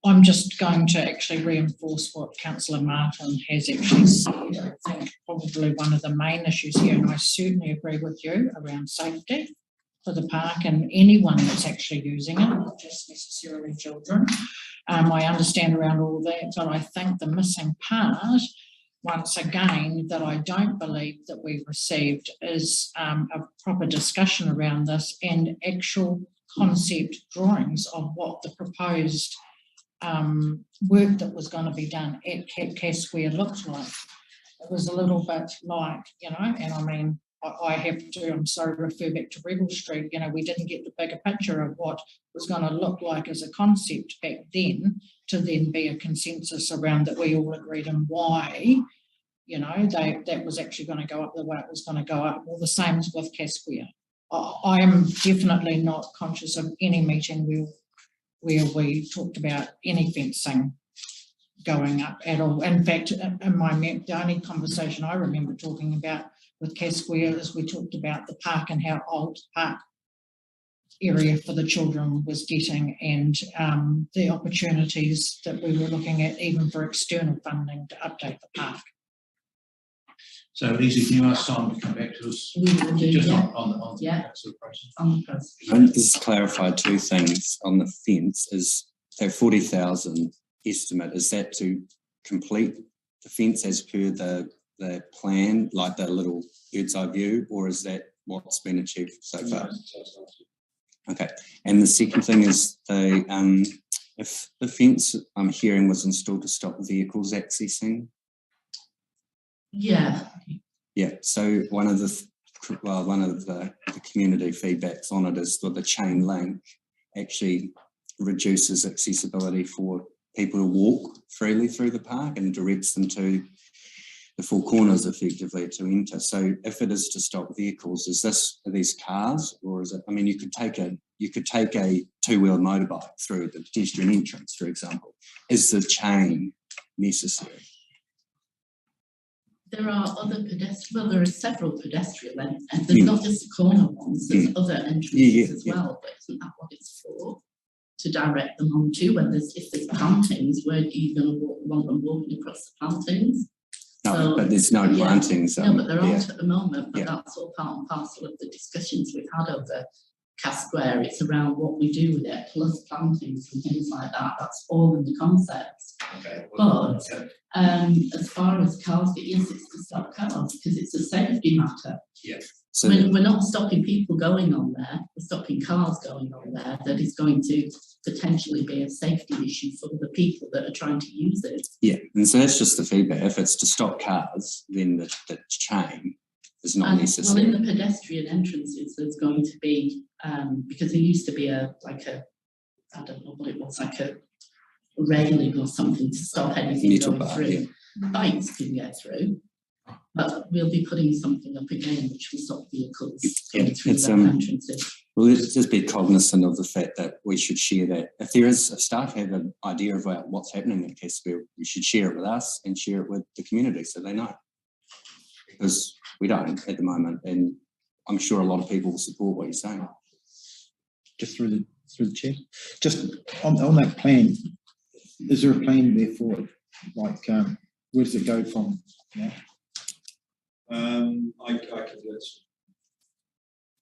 I'm just going to actually reinforce what Councillor Martin has actually said. I think probably one of the main issues here, and I certainly agree with you, around safety for the park and anyone that's actually using it, not just necessarily children. I understand around all that, but I think the missing part, once again, that I don't believe that we've received is a proper discussion around this and actual concept drawings of what the proposed work that was going to be done at Cass Square looked like. It was a little bit like, you know, and I mean, I have to, I'm sorry, refer back to Rebel Street. You know, we didn't get the bigger picture of what was going to look like as a concept back then, to then be a consensus around that we all agreed on why, you know, that was actually going to go up the way it was going to go up. Well, the same as with Cass Square. I am definitely not conscious of any meeting where we talked about any fencing going up at all. In fact, in my map, the only conversation I remember talking about with Cass Square is we talked about the park and how old park area for the children was getting, and the opportunities that we were looking at even for external funding to update the park. So Lisa, can you ask Simon to come back to us? We will do, Just yeah. on Yeah. that sort of process. On the process. And just clarify two things on the fence. Is that 40,000 estimate, is that to complete the fence as per the plan, like the little bird's eye view, or is that what's been achieved so far? Okay. And the second thing is if the fence I'm hearing was installed to stop vehicles accessing. Yeah. Yeah. So one of the community feedbacks on it is that the chain link actually reduces accessibility for people to walk freely through the park and directs them to the four corners effectively to enter. So if it is to stop vehicles, are these cars, or is it, I mean, you could take a two-wheel motorbike through the pedestrian entrance, for example. Is the chain necessary? There are other there are several pedestrian and there's not just the corner ones, there's other entrances as well, but isn't that what it's for? To direct them onto, if there's plantings, where are you going to want them walking across the plantings? No, So, but there's no plantings. No, but there aren't at the moment, but that's all part and parcel of the discussions we've had over Cass Square. It's around what we do with it, plus plantings and things like that. That's all in the concepts. Okay. But as far as cars, yes, it's to stop cars because it's a safety matter. Yeah. So we're not stopping people going on there, we're stopping cars going on there. That is going to potentially be a safety issue for the people that are trying to use it. yeah, and so that's just the feedback. If it's to stop cars, then the chain is not necessary. Well, in the pedestrian entrances, there's going to be because there used to be I don't know what it was, like a railing or something to stop anything going through. Yeah. Bikes can get through. But we'll be putting something up again which will stop vehicles going through those entrances. Well, let's just be cognizant of the fact that we should share that. If staff have an idea about what's happening at Cass Square, we should share it with us and share it with the community so they know. Because we don't at the moment, and I'm sure a lot of people will support what you're saying. Just through the chair. Just on that plan, is there a plan there for it? Like, where does it go from now? I can let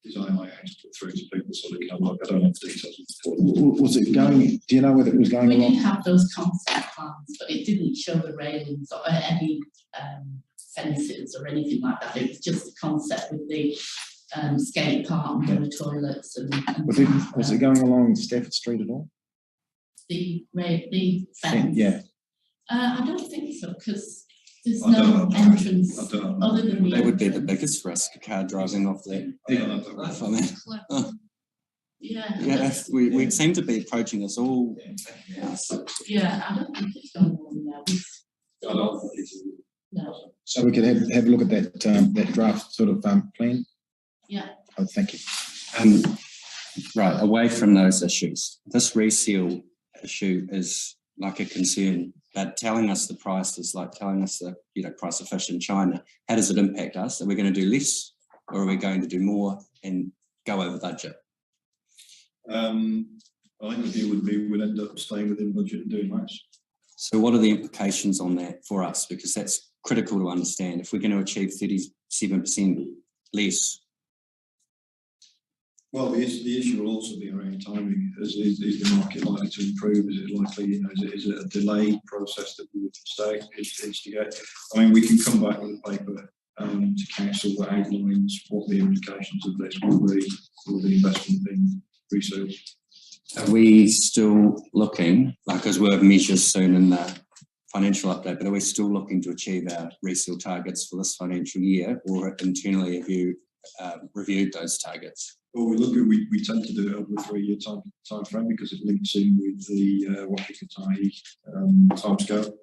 design my hands put through to people so they can have a look. I don't have the details. Was it going, do you know whether it was going We along? did have those concept plans, but it didn't show the railings or any fences or anything like that. It was just a concept with the skate park and the toilets and Was it going along Stafford Street at all? the fence? Yeah. I don't think so because there's no entrance other than the That would be the biggest risk, a car driving off that. Yeah, we seem to be approaching this all. Yeah, I don't think it's going on now. No. So we could have a look at that draft sort of plan? Yeah. Oh, thank you. Right, away from those issues, this reseal issue is like a concern, but telling us the price is like telling us the price of fish in China. How does it impact us? Are we going to do less or are we going to do more and go over budget? I think the view would be we'll end up staying within budget and doing less. So what are the implications on that for us? Because that's critical to understand. If we're going to achieve 37% less. Well, the issue will also be around timing. Is the market likely to improve? Is it likely, is it a delayed process that we would stay instigate? I mean, we can come back with a paper to council that outlines what the implications of this will be for the investment in resale. Are we still looking, like, because we'll have measures soon in the financial update, but are we still looking to achieve our reseal targets for this financial year, or internally have you reviewed those targets? Well, we tend to do it over a 3-year time frame because it links in with the Whakatahi timescale.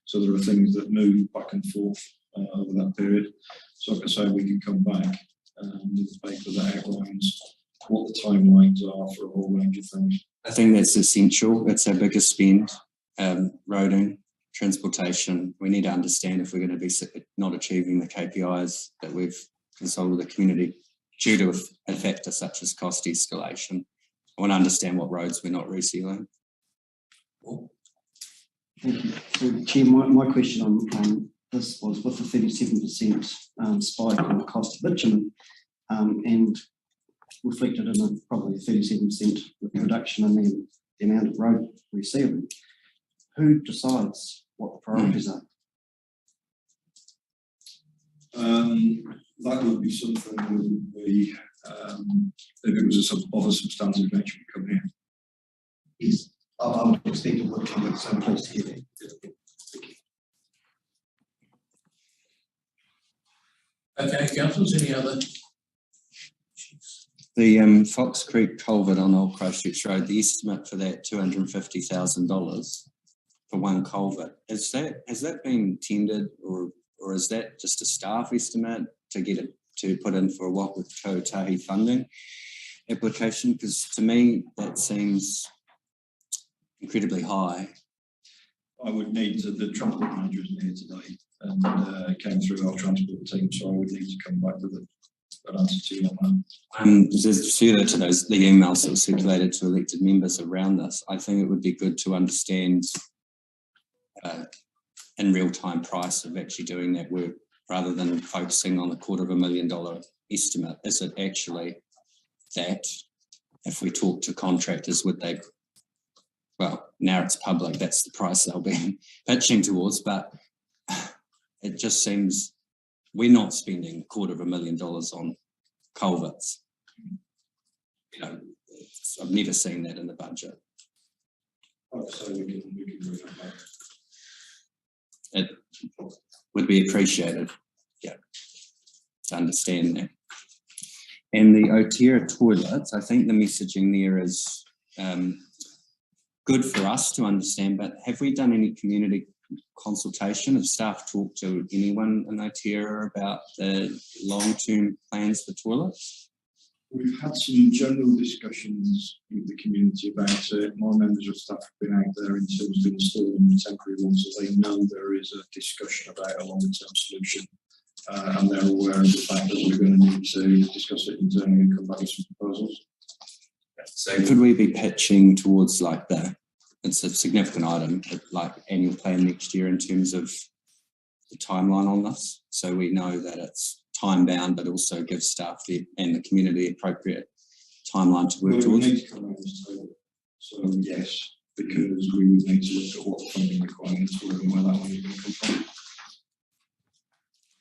So there are things that move back and forth over that period. So like I say, we can come back with a paper that outlines what the timelines are for a whole range of things. I think that's essential. It's our biggest spend, roading, transportation. We need to understand if we're going to be not achieving the KPIs that we've consulted with the community due to a factor such as cost escalation. I want to understand what roads we're not resealing. Thank you. So, Chair, my question on this was with the 37% spike in the cost of bitumen and reflected in probably 37% reduction in the amount of road resealing. Who decides what the priorities are? That would be something that would be, if it was of a substantive nature, would come here. Yes, I would expect it would come with some place to hear that. Okay, councillors, any other? The Fox Creek culvert on Old Christchurch Road, the estimate for that $250,000 for one culvert, has that been tendered, or is that just a staff estimate to get it to put in for a Waka Kotahi funding application? Because to me that seems incredibly high. I would need to, the transport manager isn't here today and came through our transport team, so I would need to come back with an answer to you on that. There's further to the emails that were circulated to elected members around this. I think it would be good to understand in real time price of actually doing that work rather than focusing on the $250,000 estimate. Is it actually that? If we talk to contractors, would they, well, now it's public, that's the price they'll be pitching towards, but it just seems we're not spending $250,000 on culverts. You know, I've never seen that in the budget. So we can bring that back. It would be appreciated, yeah, to understand that. And the Otira toilets, I think the messaging there is good for us to understand, but have we done any community consultation? Have staff talked to anyone in Otira about the long-term plans for toilets? We've had some general discussions with the community about it. My members of staff have been out there in terms of installing the temporary ones, so they know there is a discussion about a longer-term solution, and they're aware of the fact that we're going to need to discuss it internally and come back with some proposals. So could we be pitching towards like it's a significant item, like annual plan next year in terms of the timeline on this, so we know that it's time bound, but also gives staff and the community appropriate timeline to work towards? We need to come out this table. So yes, because we would need to look at what funding requirements were and where that money is going to come from.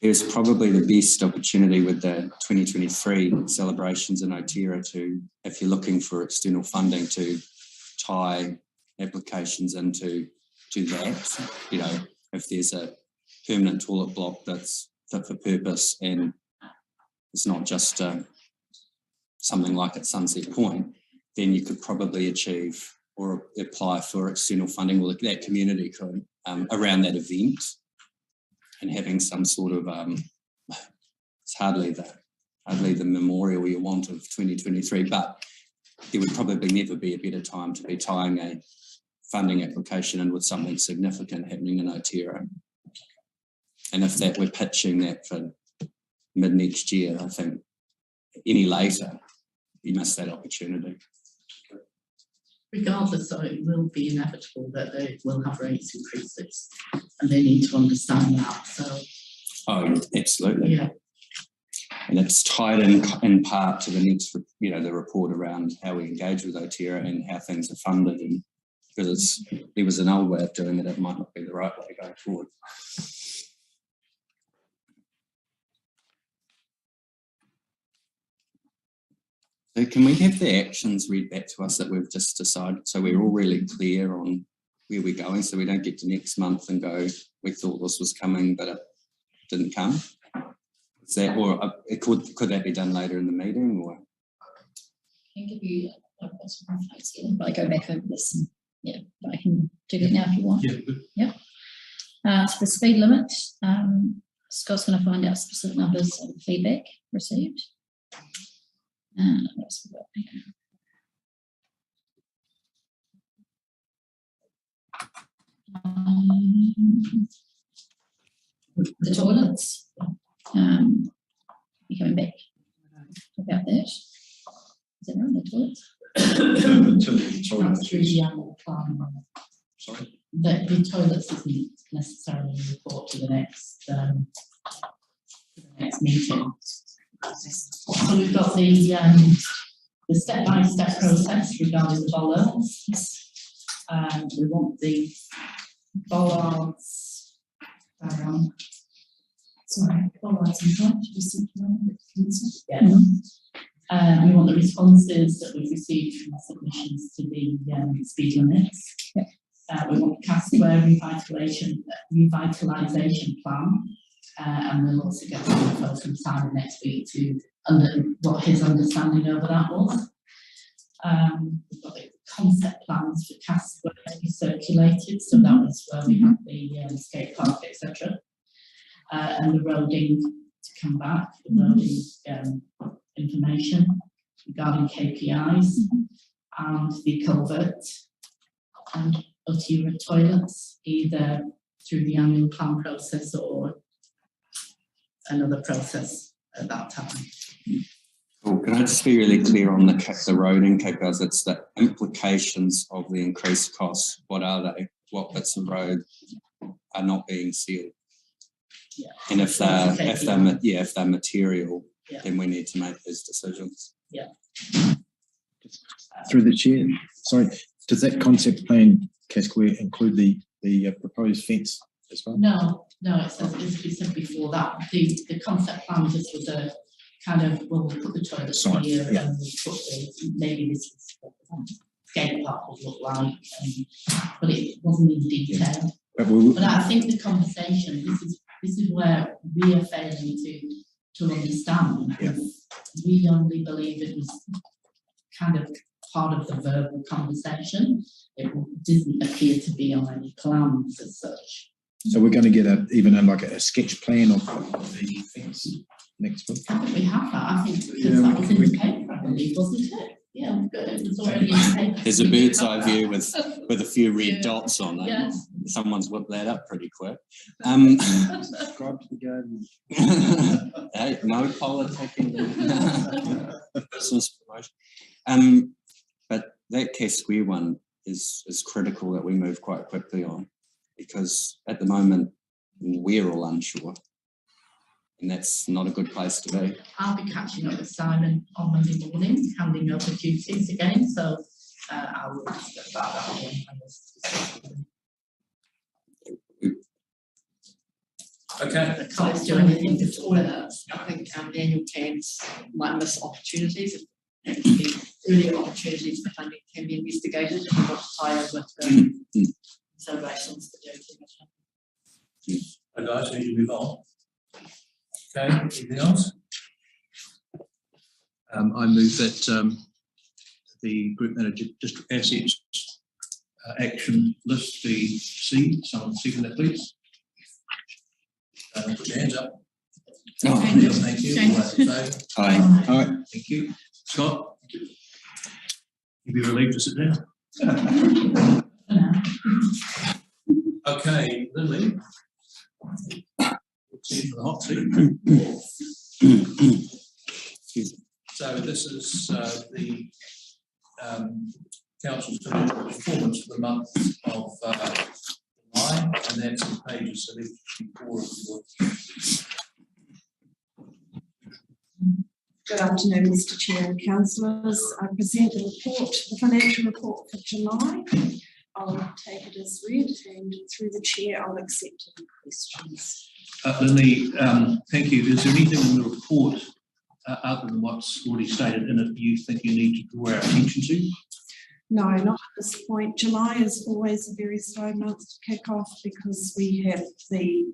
It was probably the best opportunity with the 2023 celebrations in Otira to, if you're looking for external funding, to tie applications into that. You know, if there's a permanent toilet block that's fit for purpose and it's not just something like at Sunset Point, then you could probably achieve or apply for external funding, or that community could, around that event, and having some sort of it's hardly the memorial you want of 2023, but there would probably never be a better time to be tying a funding application in with something significant happening in Otira. And if that we're pitching that for mid next year, I think any later you miss that opportunity. Regardless, though, it will be inevitable that they will have rates increases, and they need to understand that. So, oh, absolutely, yeah. And it's tied in part to the next, you know, the report around how we engage with Otira and how things are funded, and because there was an old way of doing it, it might not be the right way going forward. So can we have the actions read back to us that we've just decided, so we're all really clear on where we're going, so we don't get to next month and go, we thought this was coming, but it didn't come? Is that, or could that be done later in the meeting, or? Can give you, I've got some rough notes here, but I go back over this and yeah, but I can do that now if you want. Yeah, good. Yep. So the speed limit, Scott's going to find out specific numbers of feedback received. What else we got here? The toilets, you coming back about that? Is that right, the toilets? That's through the annual plan. Sorry? The toilets isn't necessarily a report to the next meeting. So we've got the step-by-step process regarding the bollards. We want the bollards. Sorry, bollards in front. Yeah. We want the responses that we've received from the submissions to the speed limits. Yep. We want the Casquare revitalisation plan, and we'll also get some info from Simon next week to what his understanding over that was. We've got the concept plans for Casquare to be circulated, so that was where we have the skate park, etc. And the roading to come back, the roading information regarding KPIs and the culvert and ulterior toilets, either through the annual plan process or another process at that time. Well, can I just be really clear on the roading KPIs? It's the implications of the increased costs. What are they? What bits of road are not being sealed? Yeah. And if they're material, yeah, then we need to make those decisions. Yeah. Through the chair, sorry, does that concept plan, Casquare, include the proposed fence as well? No, it says, as we said before, that the concept plan just was a kind of, well, we'll put the toilets here and we'll put maybe this is what the skate park would look like, but it wasn't in detail. But I think the conversation, this is where we are failing to understand. Yeah. We only believe it was kind of part of the verbal conversation. It didn't appear to be on any plans as such. So we're going to get a sketch plan of the fence next week. I think we have that. I think because that was in the paper, I believe, wasn't it? Yeah, it was already in the paper. There's a bird's eye view with a few red dots on it. Yes. Someone's whipped that up pretty quick. Subscribe to the garden. Hey, no politicking. Business promotion. But that Casquare one is critical that we move quite quickly on, because at the moment we're all unsure, and that's not a good place to be. I'll be catching up with Simon on Monday morning, handing over duties again, so I will discuss that again. Okay. I can't do anything to before that. I think the annual plans might miss opportunities. The earlier opportunities for funding can be investigated if we want to tie in with the celebrations that do. Okay, guys, we need to move on. Okay, anything else? I move that the group manager district assets action list be seen. Someone second that, please. Put your hands up. Oh. Neil, thank you. All right, so, Aye. All right. thank you. Scott? You'll be relieved to sit down. Okay, Lily. See for the hot seat. So this is the council's financial performance for the month of July, and that's on pages 74 of your. Good afternoon, Mr. Chair and councillors. I present the report, the financial report for July. I'll take it as read, and through the chair, I'll accept any questions. Lily, thank you. Is there anything in the report other than what's already stated in it, you think you need to draw our attention to? No, not at this point. July is always a very slow month to kick off because we have the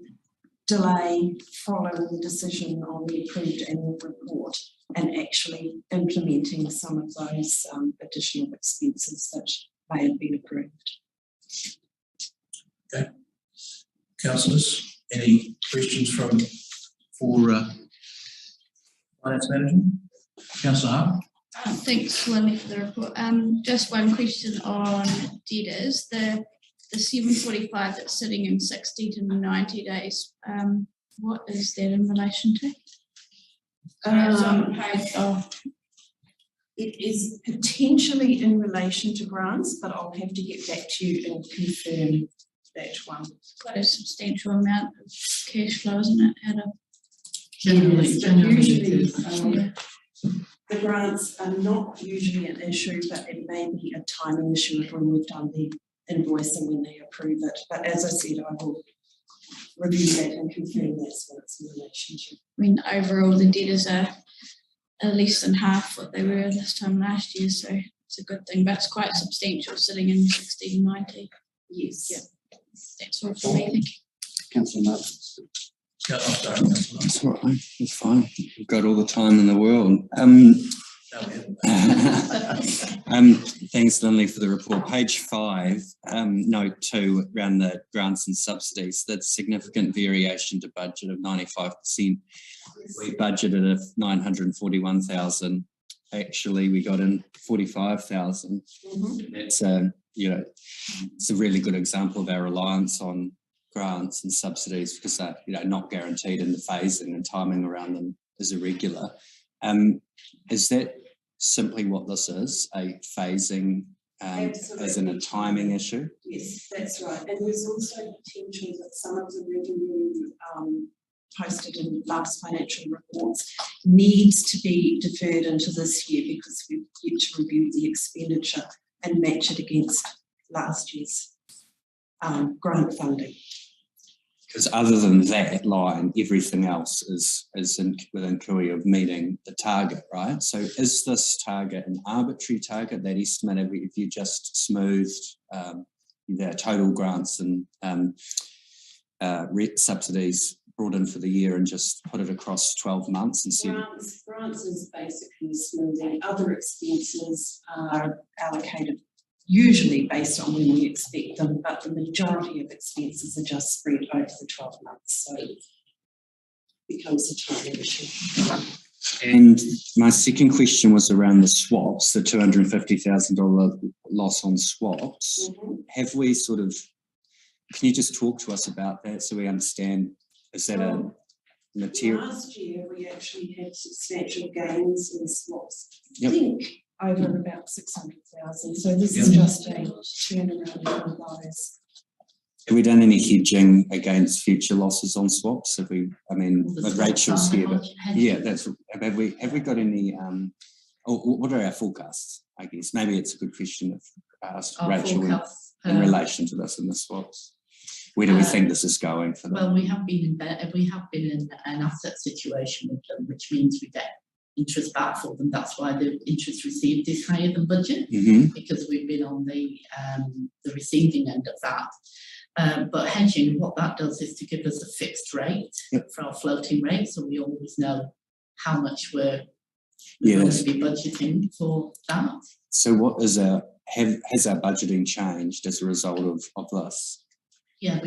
delay following the decision on the approved annual report and actually implementing some of those additional expenses that may have been approved. Okay. Councillors, any questions for Finance Management? Councillor Hart? Thanks, Lynley, for the report. Just one question on debtors. The 745 that's sitting in 60 to 90 days. What is that in relation to? It is potentially in relation to grants, but I'll have to get back to you and confirm that one. Quite a substantial amount of cash flow, isn't it? Generally, Yes, but generally it usually, is. the grants are not usually an issue, but it may be a timing issue of when we've done the invoice and when they approve it. But as I said, I will review that and confirm that's what it's in relation to. I mean, overall, the debtors are less than half what they were this time last year, so it's a good thing, but it's quite substantial, sitting in 60 to 90. Yes. Yeah. That's all for me, thank you. Councillor Martin. That's all right, it's fine. We've got all the time in the world. Thanks, Lynley, for the report. Page 5, note 2, around the grants and subsidies. That's significant variation to budget of 95%. We budgeted of 941,000. Actually, we got in 45,000. That's it's a really good example of our reliance on grants and subsidies because they're not guaranteed, and the phasing and timing around them is irregular. Is that simply what this is, a phasing as in a timing issue? Yes, that's right. And there's also potential that some of the revenue posted in last financial reports needs to be deferred into this year because we've yet to review the expenditure and match it against last year's grant funding. Because other than that line, everything else is within Kui of meeting the target, right? So is this target an arbitrary target, that estimate, if you just smoothed the total grants and subsidies brought in for the year and just put it across 12 months and said... Grants is basically smoothing. Other expenses are allocated usually based on when we expect them, but the majority of expenses are just spread over the 12 months, so it becomes a timing issue. And my second question was around the swaps, the $250,000 loss on swaps. Have we can you just talk to us about that so we understand, is that a material? Last year we actually had substantial gains in swaps. Yep. I think over about 600,000. So this is just a turnaround of those. Have we done any hedging against future losses on swaps? Have we? I mean, with Rachel's here, but yeah, that's. Have we got any? What are our forecasts? I guess maybe it's a good question if asked Rachel in relation to this and the swaps. Where do we think this is going for them? Well, we have been in an asset situation with them, which means we get interest back for them. That's why the interest received is higher than budget, because we've been on the receiving end of that. But hedging, what that does is to give us a fixed rate for our floating rate, so we always know how much we're going to be budgeting for that. So what is has our budgeting changed as a result of this? Yeah,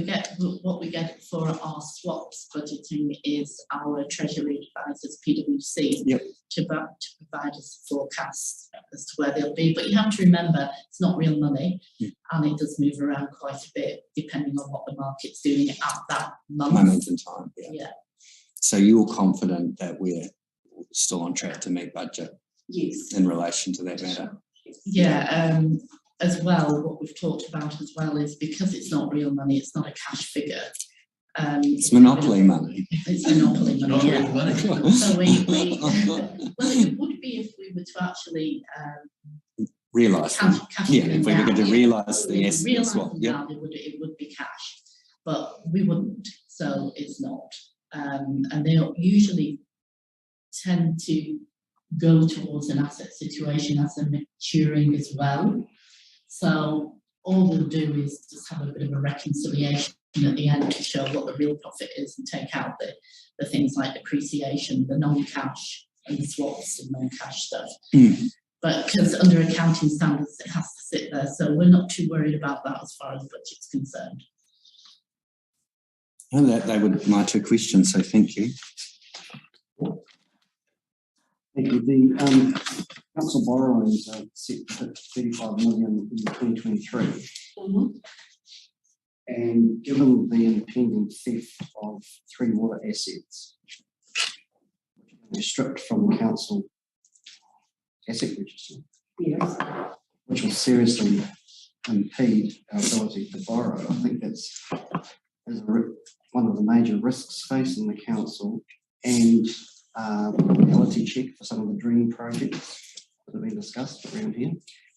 what we get for our swaps budgeting is our Treasury advisors, PwC, to provide us a forecast as to where they'll be. But you have to remember, it's not real money, and it does move around quite a bit depending on what the market's doing at that moment in time. Yeah. So you're confident that we're still on track to meet budget? Yes. In relation to that matter? Yeah. As well, what we've talked about as well is because it's not real money, it's not a cash figure. It's monopoly money. It's monopoly money. So well, it would be if we were to actually realise. If we were going to realise the asset swap. It would be cash, but we wouldn't. So it's not. And they're usually tend to go towards an asset situation as they're maturing as well. So all we'll do is just have a bit of a reconciliation at the end to show what the real profit is and take out the things like depreciation, the non-cash and the swaps and non-cash stuff. But because under accounting standards, it has to sit there. So we're not too worried about that as far as the budget's concerned. Well, they were my two questions, so thank you. Thank you. The council borrowings are set to hit 35 million in 2023. And given the impending theft of 3 water assets, which are stripped from the council asset register, which will seriously impede our ability to borrow, I think that's one of the major risks facing the council, and reality check for some of the dream projects that have been discussed around here.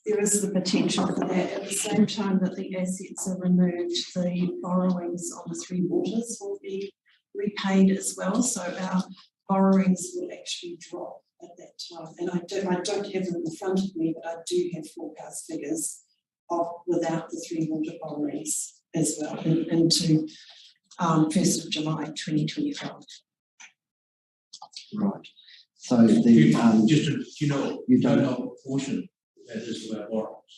There is the potential for that. At the same time that the assets are removed, the borrowings on the 3 waters will be repaid as well. So our borrowings will actually drop at that time. And I don't have them in front of me, but I do have forecast figures of without the 3 water borrowings as well into 1st of July 2025. Right. So the you don't know what portion that is of our borrowings.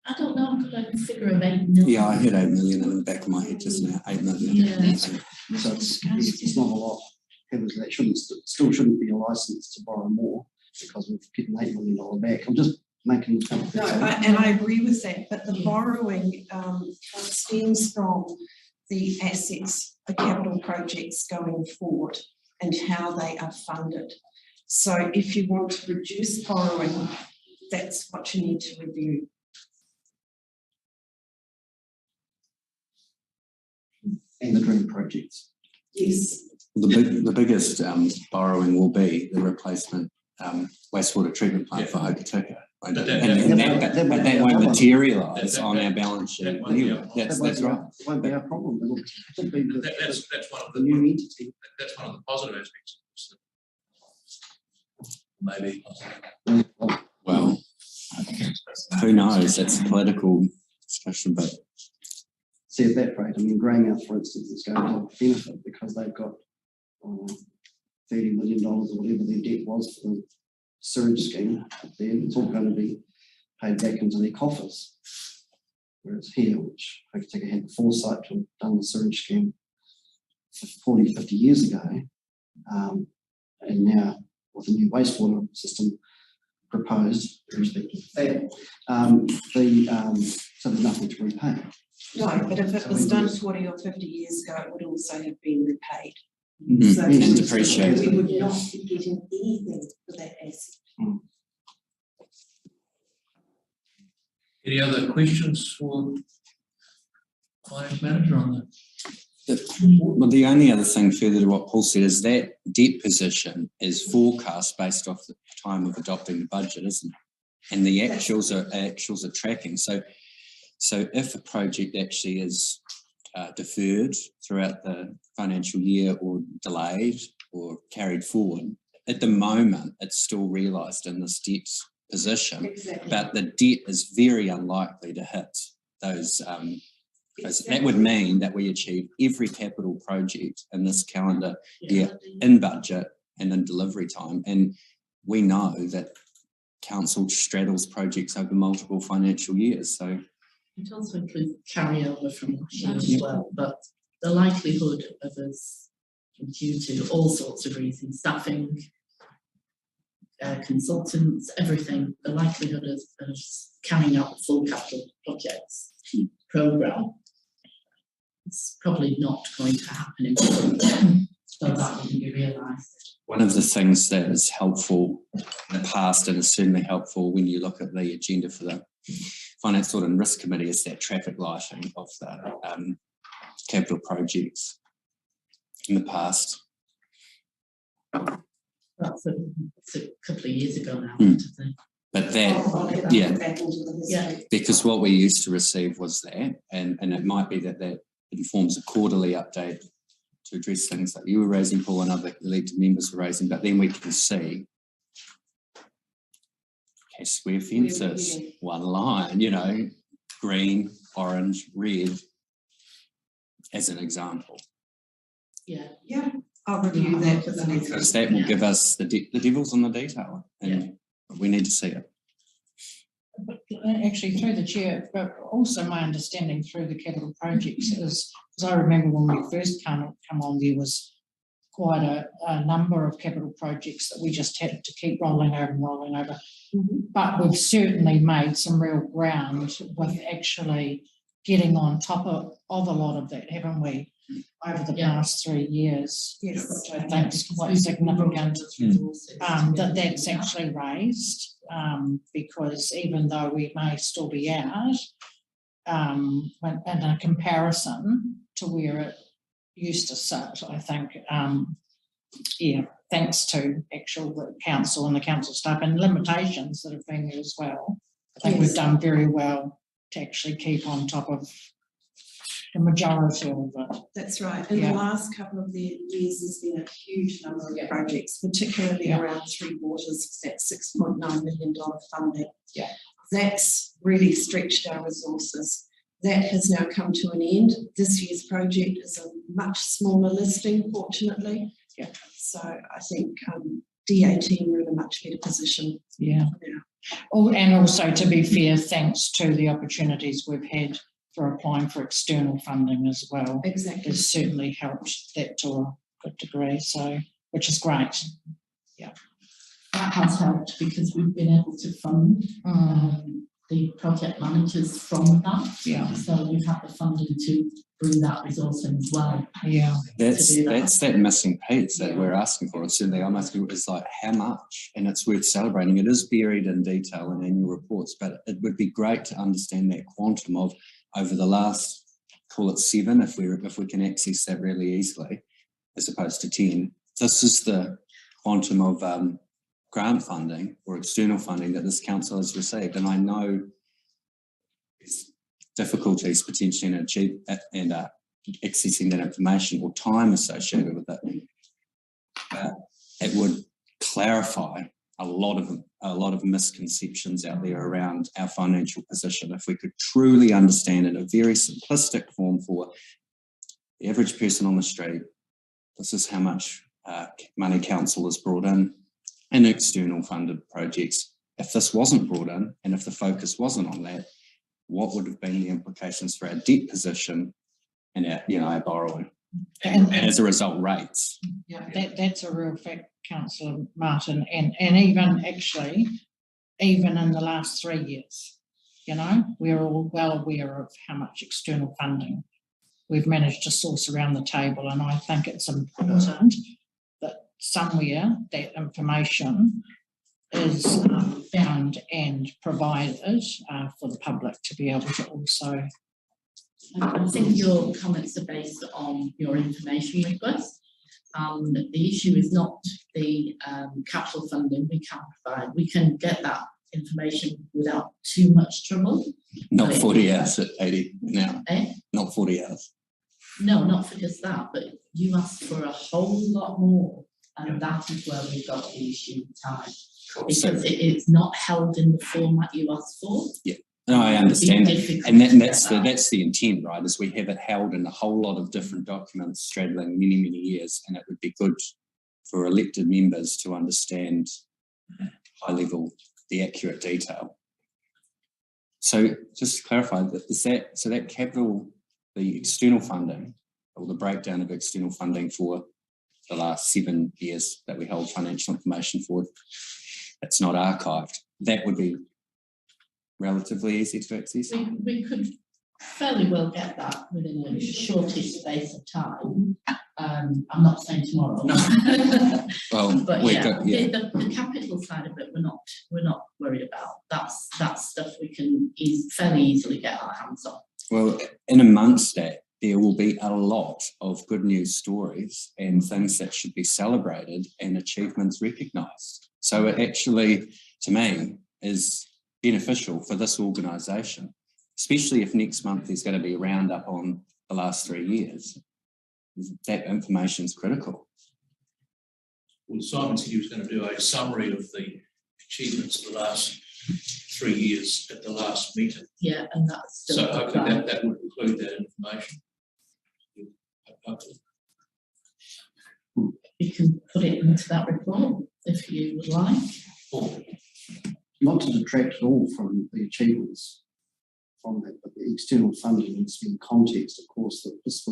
I don't know, I've got a figure of 8 million. Yeah, I heard 8 million in the back of my head just now. 8 million. Yeah. So it's not a lot. That still shouldn't be a license to borrow more because we've given $8 million back. I'm just making the point. No, I agree with that, but the borrowing stems from the assets, the capital projects going forward and how they are funded. So if you want to reduce borrowing, that's what you need to review. And the dream projects. Yes. The biggest borrowing will be the replacement wastewater treatment plant for Hokitika. But that won't materialise on our balance sheet. Anyway, that's right. It won't be our problem. That's one of the new entity. That's one of the positive aspects. Maybe. Well, who knows? That's a political discussion, but see at that rate, I mean, Greymouth, for instance, is going to benefit because they've got $30 million or whatever their debt was for the sewage scheme up there. It's all going to be paid back into their coffers. Whereas here, which Hokitika had the foresight to have done the sewage scheme 40, 50 years ago, and now with a new wastewater system proposed, irrespective of that, so there's nothing to repay. No, but if it was done 40 or 50 years ago, it would also have been repaid. And So depreciated. we would not be getting anything for that asset. Any other questions for finance manager on that? Well, the only other thing further to what Paul said is that debt position is forecast based off the time of adopting the budget, isn't it? And the actuals are tracking. So if a project actually is deferred throughout the financial year or delayed or carried forward, at the moment it's still realised in this debt position. Exactly. But the debt is very unlikely to hit those. That would mean that we achieve every capital project in this calendar year in budget and in delivery time. And we know that council straddles projects over multiple financial years. So it also includes carryover from last year as well, but the likelihood of us, due to all sorts of reasons, staffing, consultants, everything, the likelihood of carrying out the full capital projects programme is probably not going to happen in so that wouldn't be realised. one of the things that is helpful in the past and is certainly helpful when you look at the agenda for the Finance Audit and Risk Committee is that traffic lighting of the capital projects in the past. That's a couple of years ago now. But that, because what we used to receive was that, and it might be that informs a quarterly update to address things like you were raising, Paul, and other elected members were raising, but then we can see square fences, one line, you know, green, orange, red, as an example. Yeah. Yeah, I'll review that for the next. Because that will give us the devil's in the detail, and we need to see it. But actually, through the chair, but also my understanding through the capital projects is, because I remember when we first come on, there was quite a number of capital projects that we just had to keep rolling over and rolling over. But we've certainly made some real ground with actually getting on top of a lot of that, haven't we, over the past 3 years? Yes. Which I think is quite significant, that's actually raised, because even though we may still be out, when in a comparison to where it used to sit, I think, thanks to the council and the council staff and limitations that have been there as well. I think we've done very well to actually keep on top of the majority of it. That's right. In the last couple of years, there's been a huge number of projects, particularly around Three Waters, that $6.9 million funding. That's really stretched our resources. That has now come to an end. This year's project is a much smaller listing, fortunately. So I think DA team are in a much better position. Oh, and also, to be fair, thanks to the opportunities we've had for applying for external funding as well. Exactly. It's certainly helped that to a good degree, so, which is great. That has helped because we've been able to fund the project managers from that. So we've had the funding to bring that resource in as well. That's that missing piece that we're asking for. It's certainly I'm asking is like how much, and it's worth celebrating. It is buried in detail in annual reports, but it would be great to understand that quantum of over the last, call it 7, if we can access that really easily, as opposed to 10. This is the quantum of grant funding or external funding that this council has received, and I know there's difficulties potentially in accessing that information or time associated with it. But it would clarify a lot of misconceptions out there around our financial position if we could truly understand in a very simplistic form for the average person on the street. This is how much money council has brought in external funded projects. If this wasn't brought in and if the focus wasn't on that, what would have been the implications for our debt position and our borrowing and as a result rates? That's a real fact, Councillor Martin, and even actually even in the last 3 years, we're all well aware of how much external funding we've managed to source around the table, and I think it's important that somewhere that information is found and provided for the public to be able to also. I think your comments are based on your information request. The issue is not the capital funding we can provide. We can get that information without too much trouble. Not 40 hours at 80 now. Not 40 hours. No, not for just that, but you asked for a whole lot more, and that is where we've got the issue with time. Because it's not held in the format you asked for. No, I understand that. And that's the intent, right, is we have it held in a whole lot of different documents straddling many, many years, and it would be good for elected members to understand high level, the accurate detail. So just to clarify, that capital, the external funding, or the breakdown of external funding for the last 7 years that we hold financial information for, it's not archived. That would be relatively easy to access. We could fairly well get that within a shortish space of time. I'm not saying tomorrow. No. Well, but the capital side of it, we're not worried about. That's stuff we can fairly easily get our hands on. Well, in amongst that, there will be a lot of good news stories and things that should be celebrated and achievements recognised. So it actually, to me, is beneficial for this organisation, especially if next month there's going to be a roundup on the last 3 years. that information is critical. Well, Simon said he was going to do a summary of the achievements of the last 3 years at the last meeting. Yeah, and that's still. So hopefully that would include that information. You can put it into that report if you would like. Not to detract at all from the achievements from that, but the external funding needs to be in context, of course, that this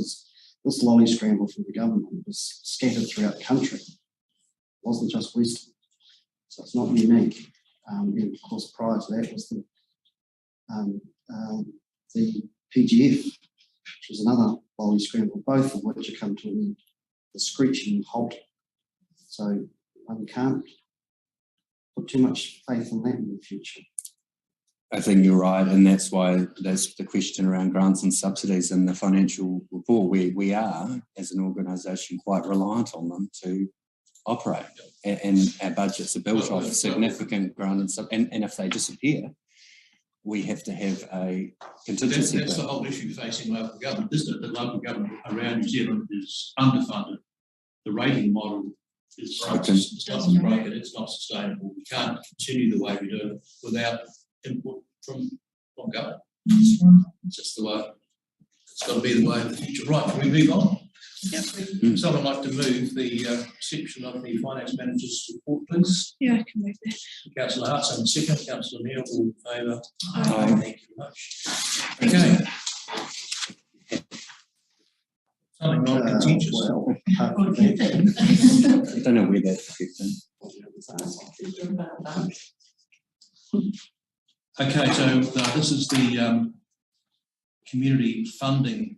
lolly scramble from the government was scattered throughout the country. It wasn't just Western, so it's not unique. And of course, prior to that was the PGF, which was another lolly scramble, both of which have come to the screeching halt. So one can't put too much faith in that in the future. I think you're right, and that's why there's the question around grants and subsidies in the financial report. We are, as an organisation, quite reliant on them to operate, and our budgets are built off significant grant and if they disappear, we have to have a contingency. That's the whole issue facing local government, isn't it? The local government around New Zealand is underfunded. The rating model is doesn't break it. It's not sustainable. We can't continue the way we do it without input from government. It's just the way. It's got to be the way of the future. Right, can we move on? Yep. Someone like to move the section of the finance manager's report, please. Yeah, I can move that. Councillor Hart, and second. Councillor Neal, all in favour? Aye. Thank you very much. Okay. Something non-contentious. I don't know where that fits in. Okay, so this is the community funding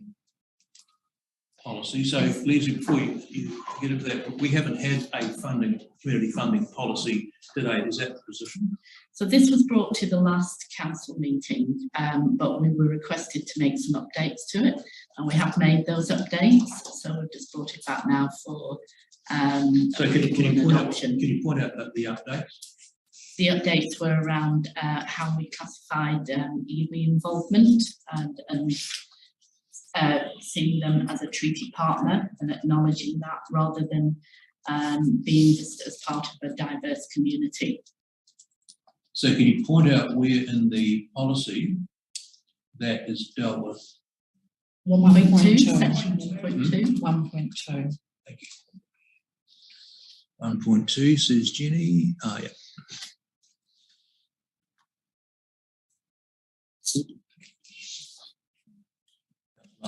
policy. So, Leslie, before you get into that, we haven't had a community funding policy today. Is that the position? So this was brought to the last council meeting, but we were requested to make some updates to it, and we have made those updates. So we've just brought it back now for so can you point out the updates? The updates were around how we classified EV involvement and seeing them as a treaty partner and acknowledging that rather than being just as part of a diverse community. So can you point out where in the policy that is dealt with? 1.2, section 1.2. 1.2. Thank you. 1.2 says Jenny. Ah, yeah.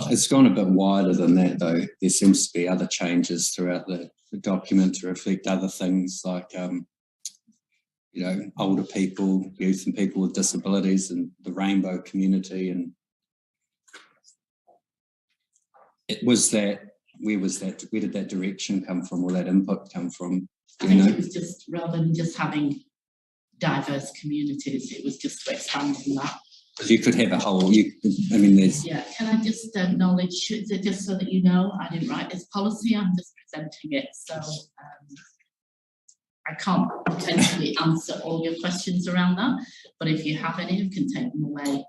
It's gone a bit wider than that, though. There seems to be other changes throughout the document to reflect other things like, you know, older people, youth and people with disabilities and the rainbow community. And it was that, where did that direction come from or that input come from? I think it was just, rather than just having diverse communities, it was just to expand on that. You could have a whole, I mean, there's... Yeah, can I just acknowledge, just so that you know, I didn't write this policy, I'm just presenting it, so I can't potentially answer all your questions around that, but if you have any, you can take them away.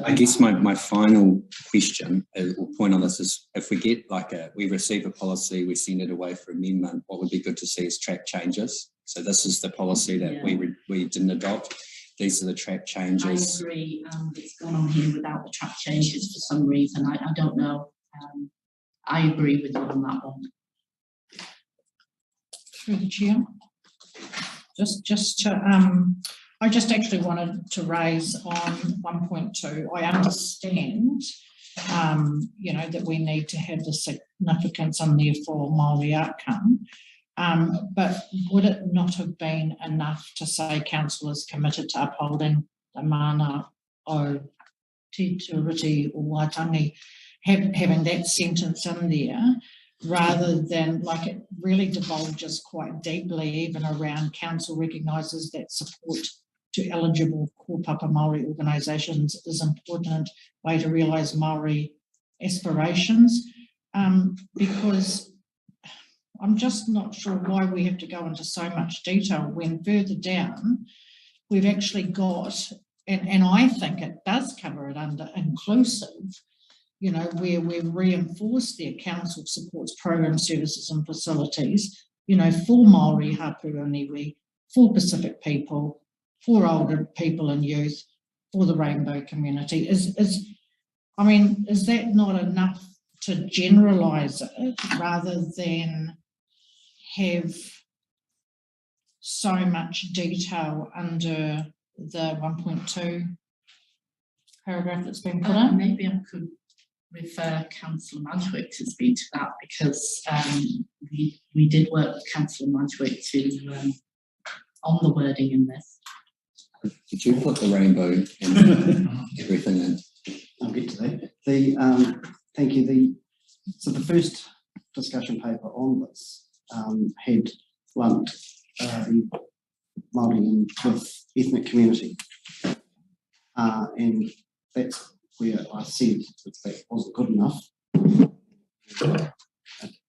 I guess my final question or point on this is, if we get we receive a policy, we send it away for amendment, what would be good to see is track changes. So this is the policy that we didn't adopt. These are the track changes. I agree. It's gone on here without the track changes for some reason. I don't know. I agree with you on that one. Through the chair. Just to I just actually wanted to raise on 1.2. I understand, you know, that we need to have the significance and therefore Māori outcome. But would it not have been enough to say council is committed to upholding the mana o te tiriti or Waitangi, having that sentence in there, rather than, like, it really divulges quite deeply even around council recognises that support to eligible kōpapa Māori organisations is an important way to realise Māori aspirations, because I'm just not sure why we have to go into so much detail when further down we've actually got, and I think it does cover it under inclusive, you know, where we reinforce their council supports program services and facilities, you know, for Māori, Hapu and Iwi, for Pacific people, for older people and youth, for the rainbow community. Is that not enough to generalise it rather than have so much detail under the 1.2 paragraph that's been put in? Maybe I could refer Councillor Madgwick to speak to that, because we did work with Councillor Madgwick to on the wording in this. Did you put the rainbow in everything in? I'll get to that. Thank you. So the first discussion paper on this had lumped the Māori in with ethnic community, and that's where I said that wasn't good enough.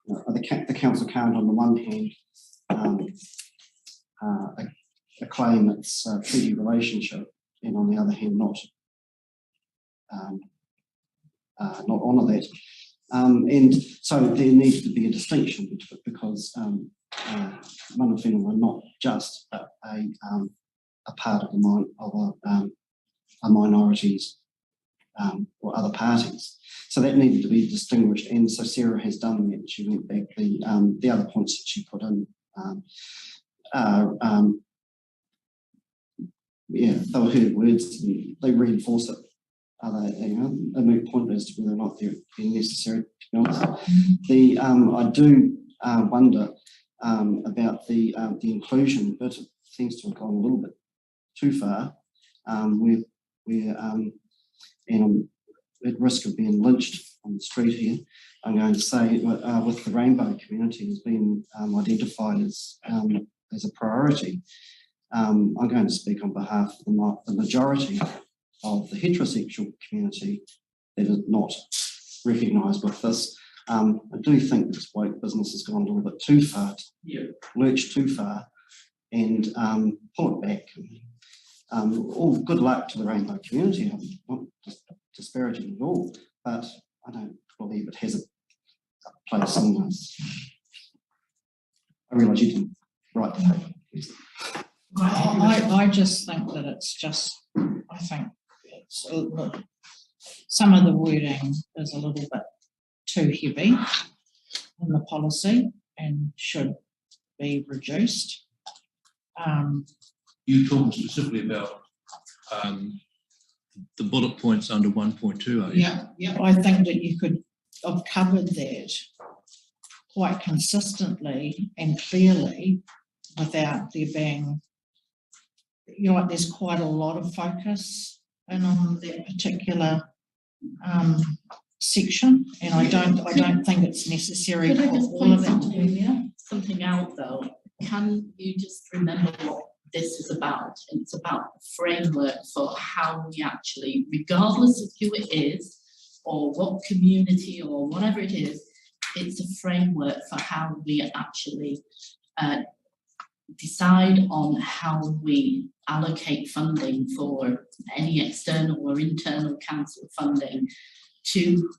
The council can't, on the one hand, claim it's a treaty relationship, and on the other hand, not honour that. And so there needs to be a distinction because mana whenua are not just a part of a minority's or other parties. So that needed to be distinguished, and so Sarah has done that. She went back, the other points that she put in they were her words, and they reinforce it. A moot point as to whether or not they're necessary, to be honest. I do wonder about the inclusion bit. It seems to have gone a little bit too far, where and I'm at risk of being lynched on the street here. I'm going to say with the rainbow community has been identified as a priority. I'm going to speak on behalf of the majority of the heterosexual community that is not recognised with this. I do think this woke business has gone a little bit too far, lurched too far, and pull it back. All good luck to the rainbow community. I'm not disparaging at all, but I don't believe it has a place in this. I realise you didn't write the paper. I just think that it's just, I think it's, some of the wording is a little bit too heavy in the policy and should be reduced. You talking specifically about the bullet points under 1.2, are you? Yeah, I think that you could have covered that quite consistently and clearly without there being, you know, like there's quite a lot of focus in on that particular section, and I don't think it's necessary Could for I just all point of it. something out though? Can you just remember what this is about? It's about the framework for how we actually, regardless of who it is or what community or whatever it is, it's a framework for how we actually decide on how we allocate funding for any external or internal council funding to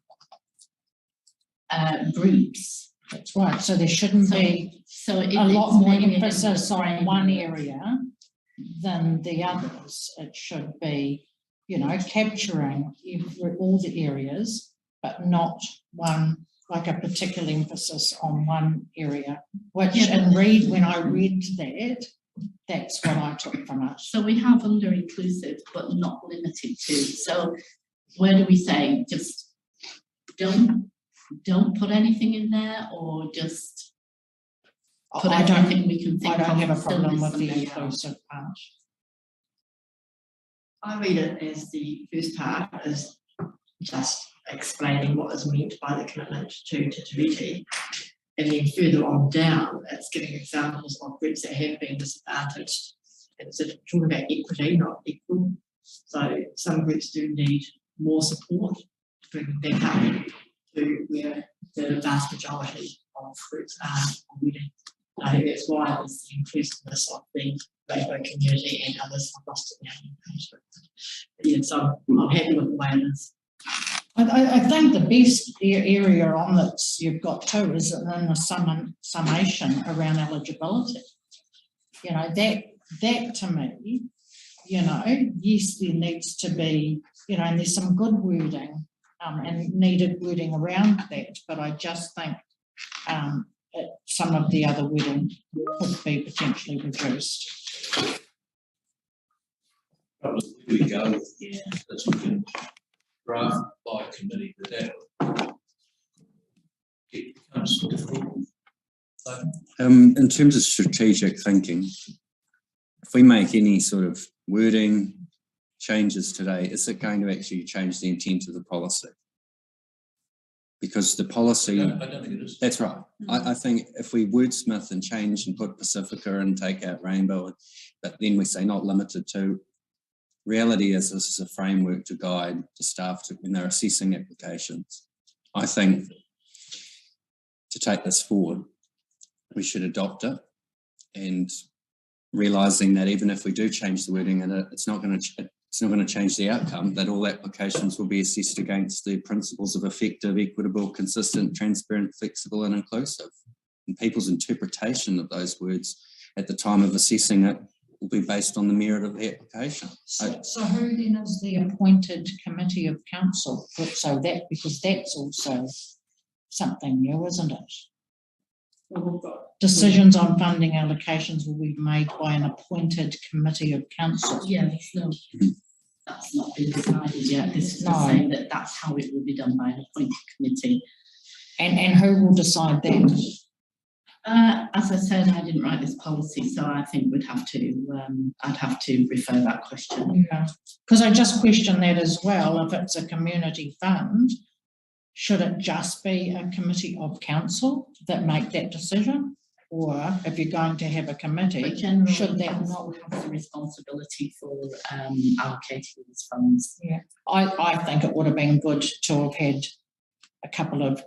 groups. That's right. So there shouldn't be a lot more emphasis on one area than the others. It should be, you know, capturing all the areas, but not one, like a particular emphasis on one area, which when I read that, that's what I took from it. So we have under inclusive, but not limited to. So where do we say just don't put anything in there, or just put everything we can think of? I don't have a problem with the inclusive part. I read it as the first part is just explaining what is meant by the commitment to Te Tiriti. And then further on down, it's giving examples of groups that have been disadvantaged. And it's talking about equity, not equal. So some groups do need more support to bring them back up to where the vast majority of groups are already. I think that's why there's the inclusiveness of the rainbow community and others. I've lost it now. But yeah, so I'm happy with the way it is. I think the best area on that you've got too is in the summation around eligibility. You know, that to me, you know, yes, there needs to be, you know, and there's some good wording and needed wording around that, but I just think some of the other wording could be potentially reduced. Probably we go with, yeah, that's we can draft by committee, but that it becomes difficult. So, In terms of strategic thinking, if we make any sort of wording changes today, is it going to actually change the intent of the policy? Because the policy, I don't think it is. that's right. I think if we wordsmith and change and put Pacifica and take out Rainbow, but then we say not limited to, reality is this is a framework to guide the staff to, when they're assessing applications. I think to take this forward, we should adopt it, and realising that even if we do change the wording in it, it's not going to change the outcome, that all applications will be assessed against the principles of effective, equitable, consistent, transparent, flexible and inclusive. And people's interpretation of those words at the time of assessing it will be based on the merit of the application. So who then is the appointed committee of council? So that, because that's also something new, isn't it? Well, we've got Decisions on funding allocations will be made by an appointed committee of council. Yeah, that's not been decided yet. This is just saying that that's how it will be done by an appointed committee. And who will decide that? As I said, I didn't write this policy, so I think we'd have to, I'd have to refer that question. Yeah, because I just question that as well. If it's a community fund, should it just be a committee of council that make that decision? Or if you're going to have a committee, should that not have the responsibility for allocating these funds? Yeah, I think it would have been good to have had a couple of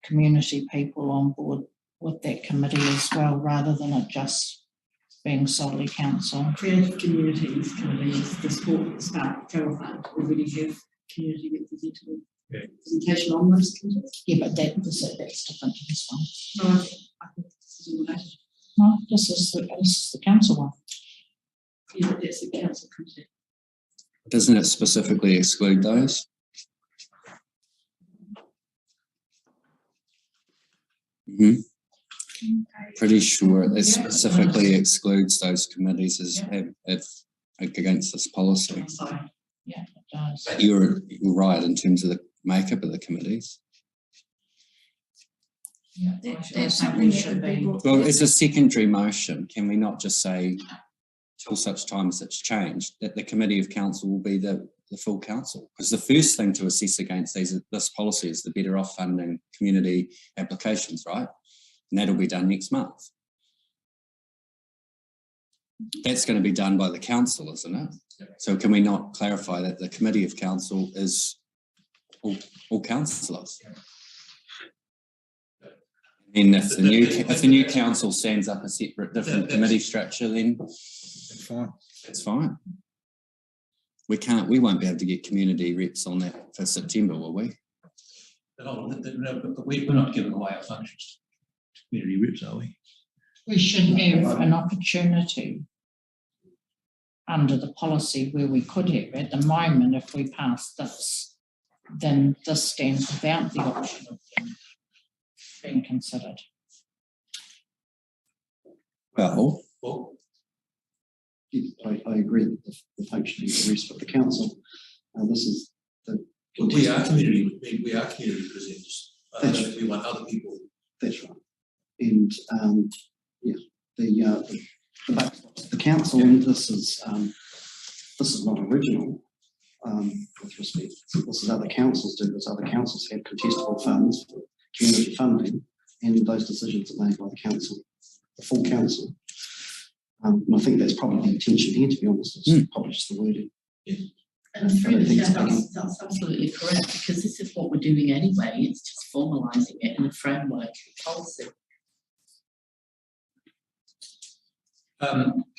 community people on board with that committee as well, rather than it just being solely council. Creative communities committees, the sport staff travel fund already have community representation on those committees. Yeah, but that's different to this one. No, I think this is all related. No, this is the council one. Yeah, but that's the council committee. Doesn't it specifically exclude those? Pretty sure it specifically excludes those committees as if against this policy. Yeah, it does. But you're right in terms of the makeup of the committees. Yeah, that's something that should be. Well, it's a secondary motion. Can we not just say, till such time as it's changed, that the committee of council will be the full council? Because the first thing to assess against this policy is the Better Off funding community applications, right? And that'll be done next month. That's going to be done by the council, isn't it? So can we not clarify that the committee of council is all councillors? And if the new council stands up a separate, different committee structure, then it's fine. We won't be able to get community reps on that for September, will we? No, but we're not giving away our functions to community reps, are we? We should have an opportunity under the policy where we could have. At the moment, if we pass this, then this stands without the option of them being considered. Well, I agree that the functioning of the rest of the council. This is the. We are community presenters. I don't think we want other people. That's right. And yeah, the council, and this is not original with respect. This is other councils do this. Other councils have contestable funds for community funding, and those decisions are made by the council, the full council. And I think that's probably the intention here, to be honest. It's probably just the wording. Yeah. And that's absolutely correct, because this is what we're doing anyway. It's just formalising it in a framework policy.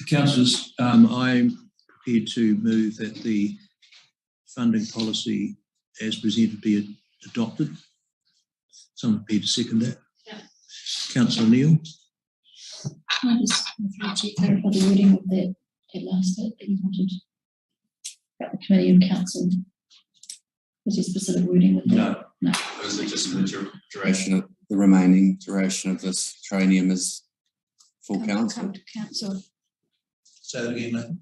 Councillors, I'm prepared to move that the funding policy as presented be adopted. Someone prepared to second that? Yeah. Councillor Neil? Can I just clarify the wording of that last bit that you wanted about the committee and council? Was there specific wording with that? No. Or is it just the duration of the remaining duration of this training is full council? Come to council. Say that again, Nathan.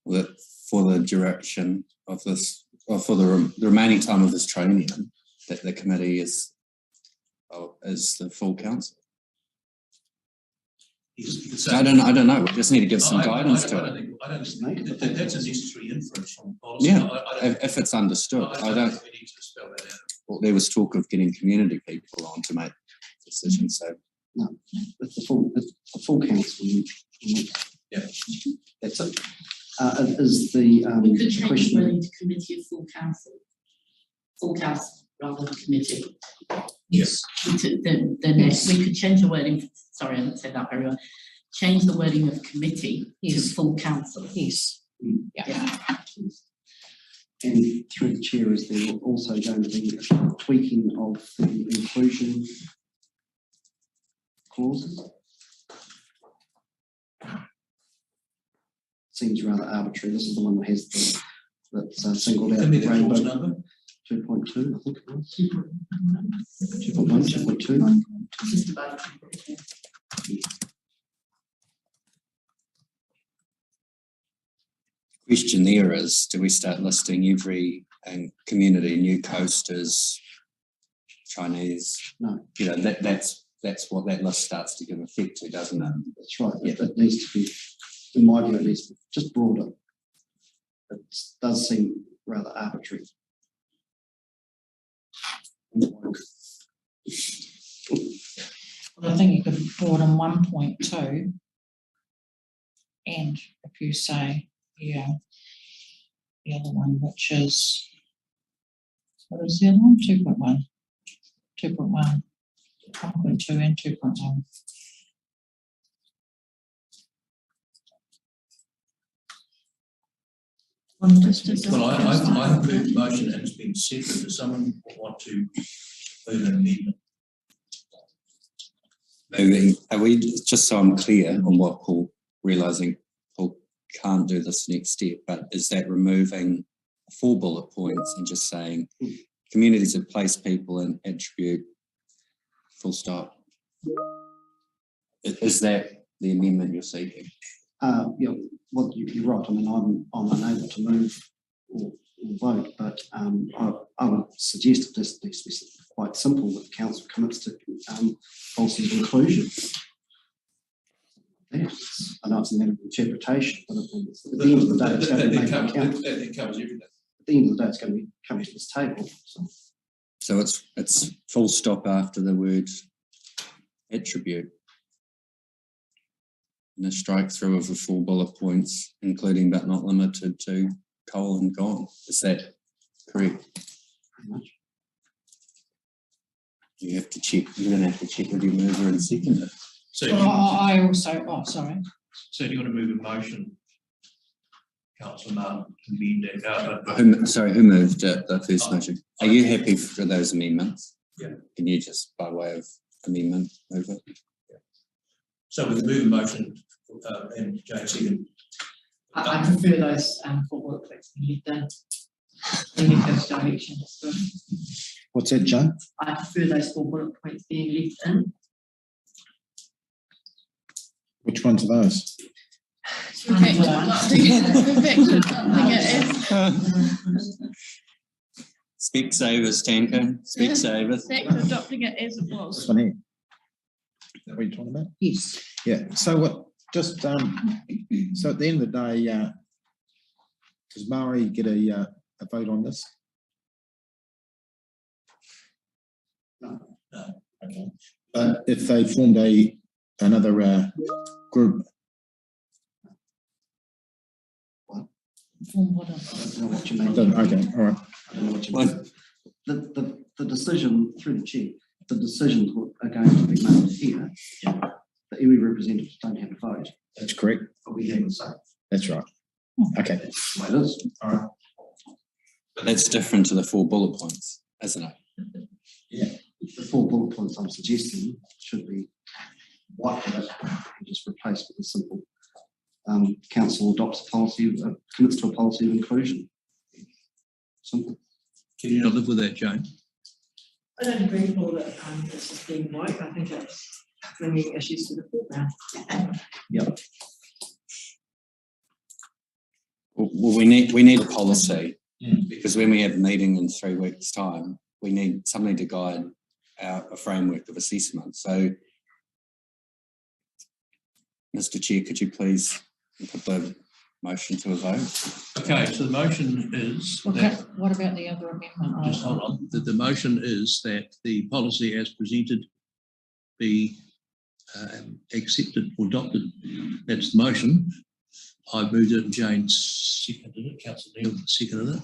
That for the duration of this, or for the remaining time of this training, that the committee is the full council. I don't know. We just need to give some guidance to it. I don't think that's a necessary inference from policy. Yeah, if it's understood, I don't. We need to spell that out. Well, there was talk of getting community people on to make decisions. So No, it's the full council. Yeah. That's it. Is the We could change question? wording to committee of full council rather than committee. Yes. We could, we could change the wording, sorry, I didn't say that very well. Change the wording of committee to full council. Yes. Yeah. And through the chair, is there also going to be a tweaking of the inclusion clauses? Seems rather arbitrary. This is the one that has the that's singled out Give me the clause rainbow. number. 2.2, I think it was. 2.1, 2.2. Just about. question there is, do we start listing every community, new coasters, Chinese? No. You know, that's what that list starts to give effect to, doesn't it? That's right. Yeah. It needs to be, in my view, at least, just broader. It does seem rather arbitrary. Well, I think you could broaden 1.2, and if you say, yeah, the other one, which is, what is the other one? 2.1, 2.1, 1.2 and 2.1. Well, I moved the motion and it's been seconded. Does someone want to move an amendment? Moving, are we, just so I'm clear on what Paul, realising Paul can't do this next step, but is that removing 4 bullet points and just saying communities that place people and attribute, full stop? Is that the amendment you're seeking? Yeah, well, you're right. I mean, I'm unable to move or vote, but I would suggest that this needs to be quite simple, that the council commits to policy of inclusion. Yeah, I know it's a matter of interpretation, but at the end of the day, it's going to be making council. That covers everything. At the end of the day, it's going to be coming to this table. So it's full stop after the word attribute. And a strike through of the 4 bullet points, including but not limited to, colon, gone. Is that correct? Pretty much. You have to check, you're going to have to check with your mover and seconder. So, Well, I also, sorry. so do you want to move a motion? Councillor Martin, amend that. Who moved the first motion? Are you happy for those amendments? Yeah. Can you just, by way of amendment, move it? So we can move a motion and Jane second. I prefer those 4 bullet points being left in those directions. So What's that, Joe? I prefer those 4 bullet points being left in. Which ones are those? Specsavers, Tanko. Specsavers. Back to adopting it as it was. This one here. Is that what you're talking about? Yes. Yeah, so what, just, so at the end of the day, does Maori get a vote on this? No. No. Okay. But if they formed another group, Form what I don't know what you mean. okay, all right. I don't know what you mean. The decision through the chair, the decisions are going to be made here. The iwi representatives don't have a vote, That's correct. but we have a say. That's right. Okay. That's the way it is. All right. But that's different to the 4 bullet points, isn't it? The 4 bullet points I'm suggesting should be wiped out and just replaced with a simple council adopts a policy, commits to a policy of inclusion. Simple. Can you not live with that, Jane? I don't agree, Paul, that this is being wiped. I think it's bringing issues to the foreground. Well, we need a policy because when we have a meeting in 3 weeks' time, we need something to guide a framework of assessment. So, Mr. Chair, could you please put the motion to a vote? Okay, so the motion is that, What about the other amendment? just hold on, the motion is that the policy as presented be accepted or adopted. That's the motion. I moved it and Jane seconded it, Councillor Neil seconded it.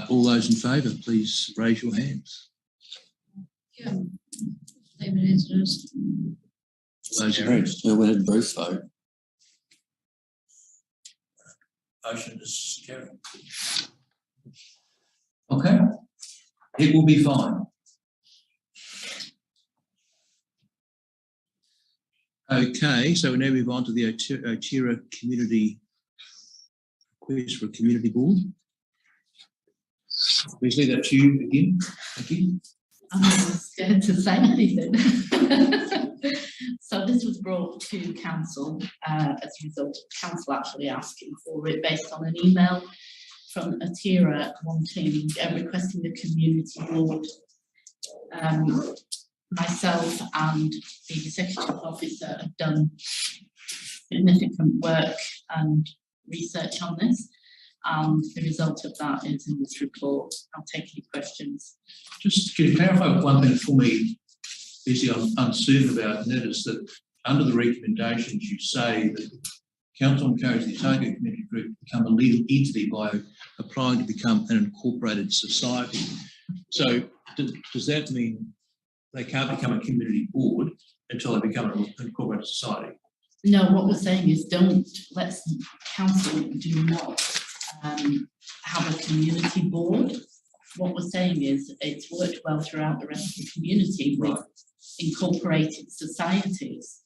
All those in favour, please raise your hands. Yeah. Leave it as it is. Those against. Where did Bruce vote? Motion is carried. Okay, it will be fine. Okay, so we now move on to the Otira community request for a community board. Wesley, that's you again. Thank you. I'm scared to say anything. So this was brought to council as a result of council actually asking for it based on an email from Otira wanting, requesting the community board. Myself and the executive officer have done significant work and research on this. And the result of that is in this report. I'll take any questions. Just to clarify one thing for me, Bessie, I'm uncertain about, and that is that under the recommendations you say that council encourage the Otago Community Group to become a legal entity by applying to become an incorporated society. So does that mean they can't become a community board until they become an incorporated society? No, what we're saying is let's council do not have a community board. What we're saying is it's worked well throughout the rest of the community with incorporated societies.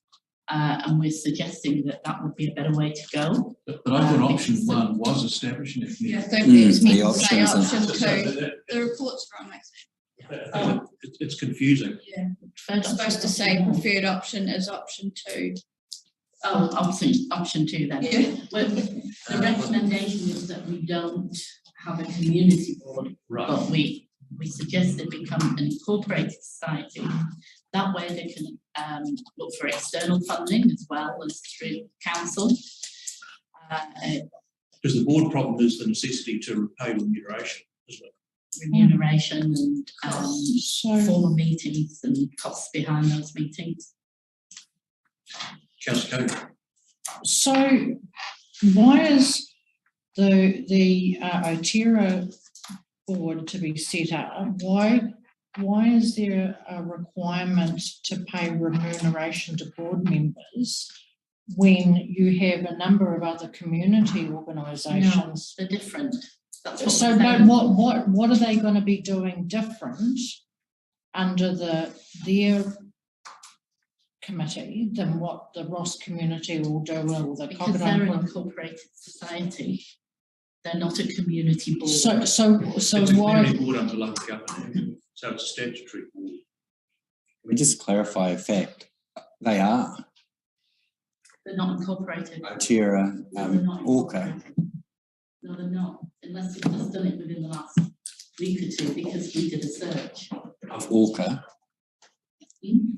And we're suggesting that that would be a better way to go. But I thought option 1 was establishing a community. Yeah, so it's meant the to say options option 2. The report's wrong, actually. It's confusing. Yeah. It's supposed to say preferred option is option 2. Oh, option 2 then. Yeah. Well, the recommendation is that we don't have a community board, Right. but we suggest they become an incorporated society. That way they can look for external funding as well as through council. Because the board problem is the necessity to pay remuneration, isn't it? Remuneration and formal meetings and costs behind those meetings. Councillor Cody. So why is the Otira board to be set up? Why is there a requirement to pay remuneration to board members when you have a number of other community organisations? No, they're different. That's what So, we're but saying. what are they going to be doing different under their committee than what the Ross community will do or the Because they're an Cockatoo? incorporated society. They're not a community board. So It's a why? community board under local government, so it's a statutory board. Let me just clarify a fact. They are. They're not incorporated. Otira, No, they're not Orca. incorporated. No, they're not, unless they've just done it within the last week or two, because we did a search. Of Orca.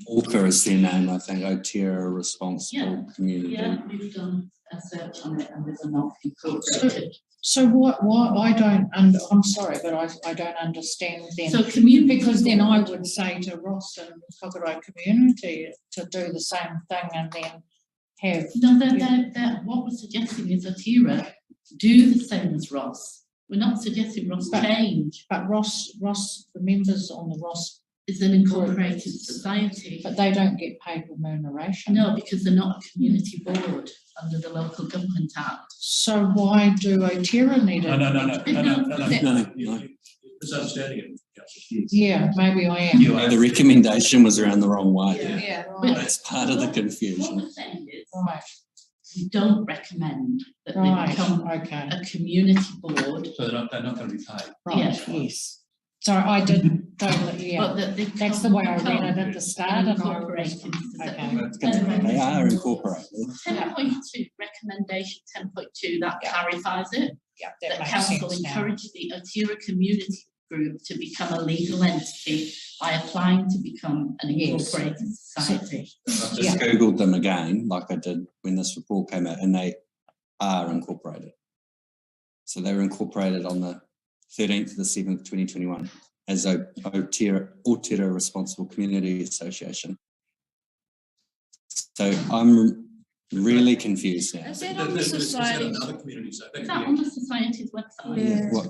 Orca is their name, I think. Otira Responsible Community. Yeah, we've done a search on it and they're not incorporated. So why I don't, and I'm sorry, but I don't understand then. So community. Because then I would say to Ross and Cockatoo community to do the same thing and then have. No, they're, what we're suggesting is Otira do the same as Ross. We're not suggesting Ross change. But Ross, the members on the Ross is an incorporated society. But they don't get paid remuneration. No, because they're not a community board under the Local Government Act. So why do Otira need it? No. Misunderstanding it, Councillor. Yeah, maybe I am. The recommendation was around the wrong way. Yeah, But That's part of the confusion. what I'm saying is, right, we don't recommend that they right, become okay, a community board. So they're not going to be paid. right, Yeah. yes. So I didn't totally, yeah, But that they that's the way I read it at the start and I was, Incorporated. okay. They are incorporated. 10.2, recommendation 10.2, that clarifies it. Yeah, That that makes council sense now. encourage the Otira Community Group to become a legal entity by applying to become an Yes. incorporated society. Just Yeah. Googled them again, like I did when this report came out, and they are incorporated. So they were incorporated on the 13th of the 7th, 2021 as a Otira Responsible Community Association. So I'm really confused now. Is that on the society? Another community, so Is that on the society's website? Yeah. What,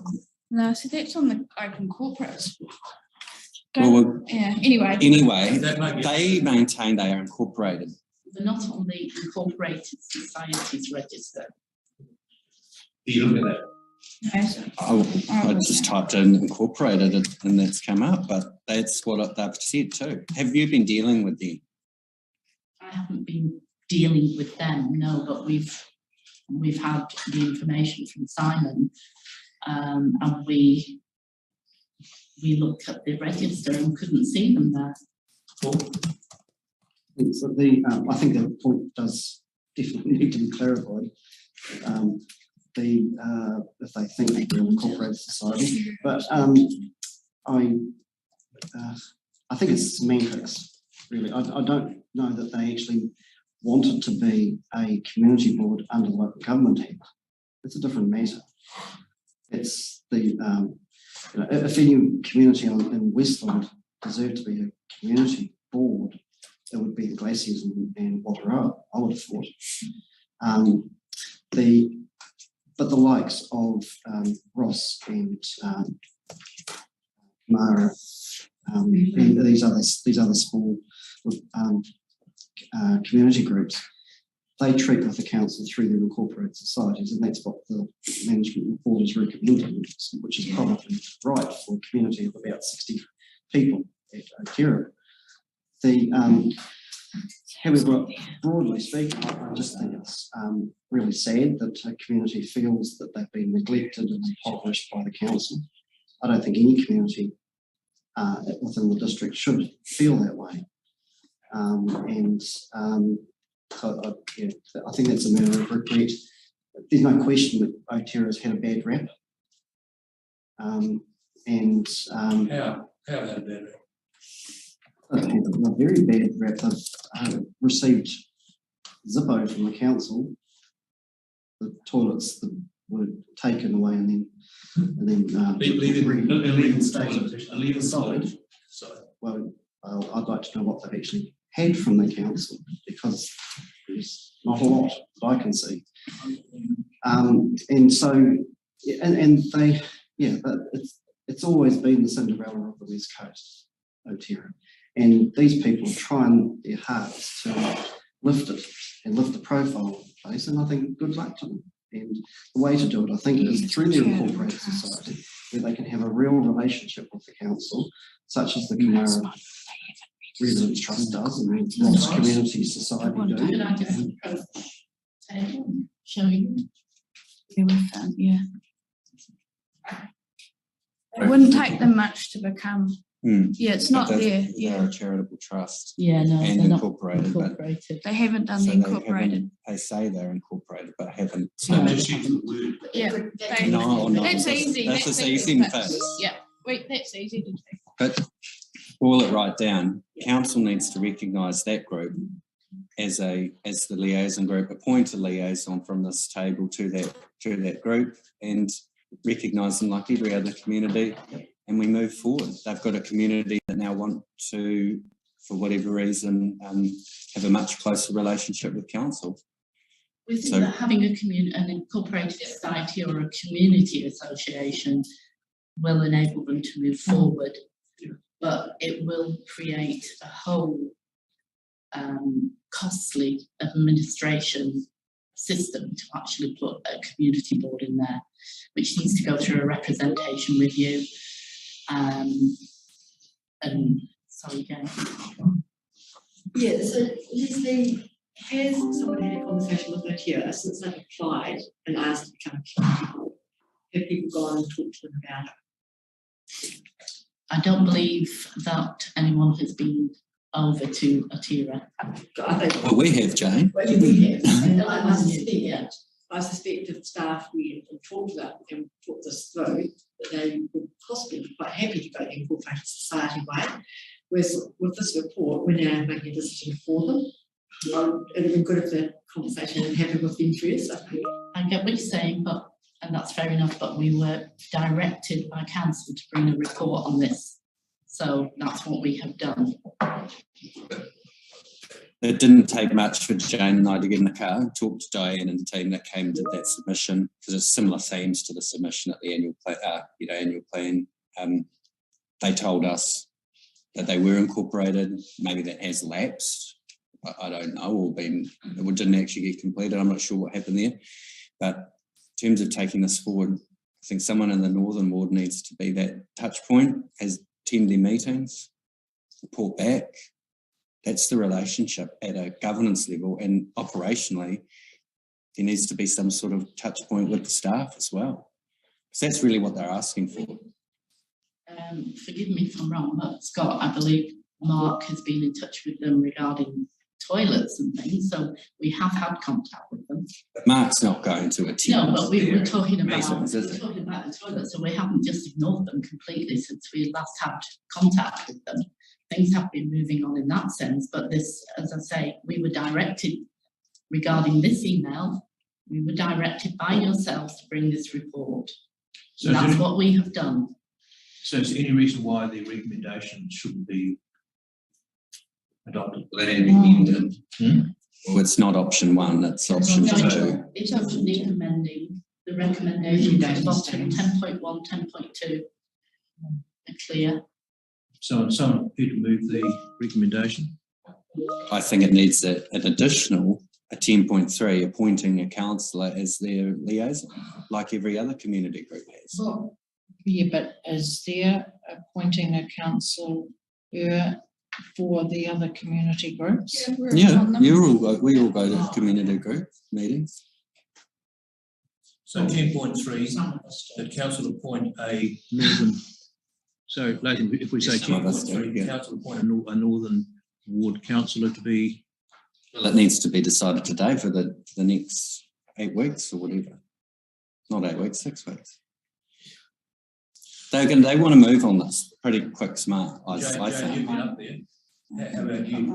No, so that's on the open corporates. well, Yeah, anyway. anyway, That might be- they maintain they are incorporated. They're not on the Incorporated Societies Register. You look at that. Okay, so I just typed in incorporated and that's come up, but that's what they've said too. Have you been dealing with them? I haven't been dealing with them, no, but we've had the information from Simon, and we looked at the register and couldn't see them there. So I think the point does definitely need to be clarified. If they think they're an incorporated society, but I think it's semantics, really. I don't know that they actually wanted to be a community board under the Local Government Act. It's a different matter. It's the if any community in Westland deserved to be a community board, it would be the Glaciers and Wataroa, I would have thought. But the likes of Ross and Mara, these other small community groups, they treat with the council through their incorporated societies, and that's what the management report is recommending, which is probably right for a community of about 60 people at Otira. However, broadly speaking, I just think it's really sad that a community feels that they've been neglected and impoverished by the council. I don't think any community within the district should feel that way. So I think that's a matter of regret. There's no question that Otira's had a bad rap. How about a bad rap? A very bad rap. I've received Zippo from the council. The toilets that were taken away and then Illegal side. Well, I'd like to know what they've actually had from the council, because there's not a lot that I can see. And so, and they, yeah, but it's always been the Cinderella of the West Coast, Otira. And these people are trying their hardest to lift it and lift the profile of the place, and I think good luck to them. And the way to do it, I think, is through the incorporated society, where they can have a real relationship with the council, such as the Kumara Residents Trust does, and the Ross Community Society do. Could I just table and show you? Yeah. It wouldn't take them much to become, yeah, it's not But there, They're yeah. a charitable trust Yeah, no, and they're not incorporated, but incorporated. They haven't done so the they incorporated, haven't- They say they're incorporated, but haven't. So just use the word. yeah. They- No, no, That's easy. That's that's an easy fix. fix. Yeah, wait, that's easy to do. But boil it right down, council needs to recognise that group as the liaison group, appoint a liaison from this table to that group and recognise them like every other community, and we move forward. They've got a community that now want to, for whatever reason, have a much closer relationship with council. We think So- that having an incorporated society or a community association will enable them to move forward but it will create a whole costly administration system to actually put a community board in there, which needs to go through a representation review. And sorry, Jane. Yeah, so Leslie, has someone had a conversation with Notia since they've applied and asked to become a community board? Have people gone and talked to them about it? I don't believe that anyone has been over to Atira. Well, we have, Jane. Well, we have, and I suspect if staff we talked to them and put this through, that they would possibly be quite happy to go the incorporated society way. Whereas with this report, we're now making a decision for them. It would be good if the conversation had happened with them first. I get what you're saying, and that's fair enough, but we were directed by council to bring a report on this. So that's what we have done. It didn't take much for Jane and I to get in the car and talk to Diane and the team that came to that submission, because it's similar themes to the submission at the annual plan. They told us that they were incorporated. Maybe that has lapsed. I don't know, or it didn't actually get completed. I'm not sure what happened there. But in terms of taking this forward, I think someone in the Northern Ward needs to be that touch point, attend their meetings, report back. That's the relationship at a governance level, and operationally, there needs to be some sort of touch point with the staff as well. So that's really what they're asking for. Forgive me if I'm wrong, but Scott, I believe Mark has been in touch with them regarding toilets and things, so we have had contact with them. But Mark's not going to attend. No, but we're talking about meetings, the toilets, so we haven't just ignored them completely since we last had contact with them. Things have been moving on in that sense, but this, as I say, we were directed regarding this email, we were directed by yourselves to bring this report. So that's what we have done. So is there any reason why the recommendation shouldn't be adopted? Well, it's not option one, it's option two. It's actually amending the recommendation to bottom 10.1, 10.2. Clear. So someone appeared to move the recommendation. I think it needs an additional, a 10.3, appointing a councillor as their liaison, like every other community group has. Well, yeah, but is there appointing a councillor for the other community groups? Yeah, we all go to community group meetings. So 10.3, that council appoint a Northern. So, Leighton, if we say 10.3, council appoint a Northern Ward councillor to be. Well, it needs to be decided today for the next 8 weeks or whatever. Not 8 weeks, 6 weeks. They want to move on this pretty quick, smart. I think. You've been up there. How about you?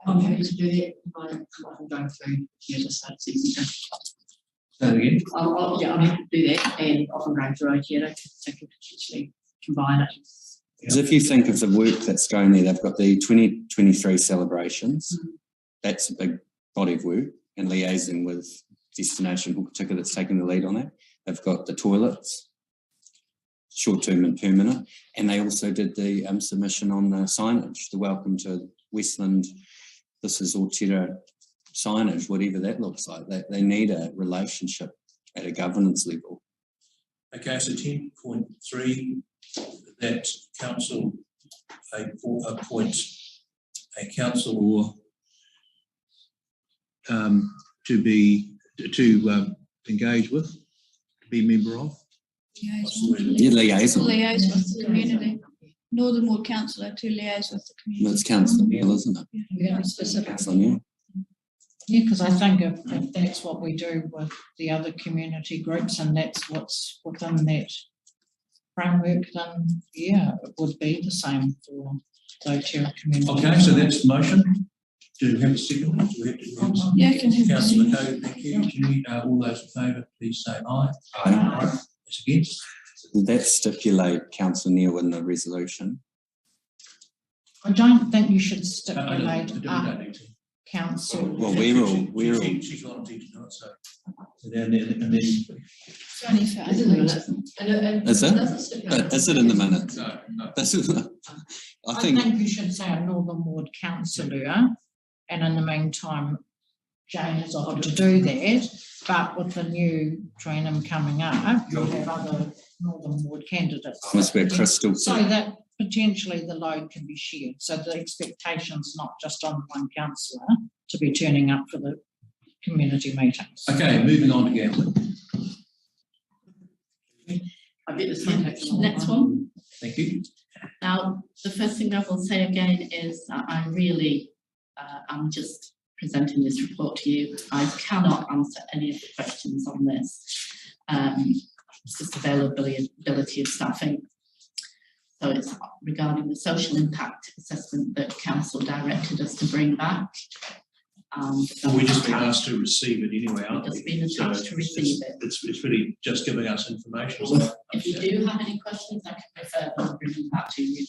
I'm happy to do that. I'm going through here just so it's easy to. Say that again. Yeah, I'm happy to do that, and often going through OTERA to potentially combine it. Because if you think of the work that's going there, they've got the 2023 celebrations. That's a big body of work, and liaising with Destination Hokitika that's taking the lead on that. They've got the toilets, short-term and permanent, and they also did the submission on the signage, the welcome to Westland, this is Aotearoa signage, whatever that looks like. They need a relationship at a governance level. Okay, so 10.3, that council appoints a council to engage with, to be a member of. Liaison. Liaise with the community. Northern Ward councillor to liaise with the community. That's Councillor Neil, isn't it? Yeah, specific. Councillor Neil. Yeah, because I think if that's what we do with the other community groups and that's what's within that framework, then yeah, it would be the same for the Aotearoa community. Okay, so that's the motion. Do we have a second? Do we have to? Yeah, I can have a Councillor second. Cody, thank you. Julie, all those in favour, please say aye. Aye. Those against? Did that stipulate Councillor Neil in the resolution? I don't think you should I stipulate don't need to. council. Well, we're all. She's volunteered to do it, so. And then It's only for It's in the eight minutes. weeks. Is it? doesn't stipulate- But is it in the minutes? no. This is, I I think, think you should say a Northern Ward councillor, and in the meantime, Jane has offered to do that, but with the new Tranum coming up, you'll have other Northern Ward candidates. must be a crystal. So that potentially the load can be shared, so the expectation's not just on one councillor to be turning up for the community meetings. Okay, moving on to gambling. I bet this one takes a long Next one. Thank you. Now, the first thing I will say again is that I really, I'm just presenting this report to you. I cannot answer any of the questions on this. It's just availability of staffing. So it's regarding the social impact assessment that council directed us to bring back. We've just been asked to receive it anyway, aren't we? Just been asked to receive it. It's really just giving us information. If you do have any questions, I can refer them and bring them back to you.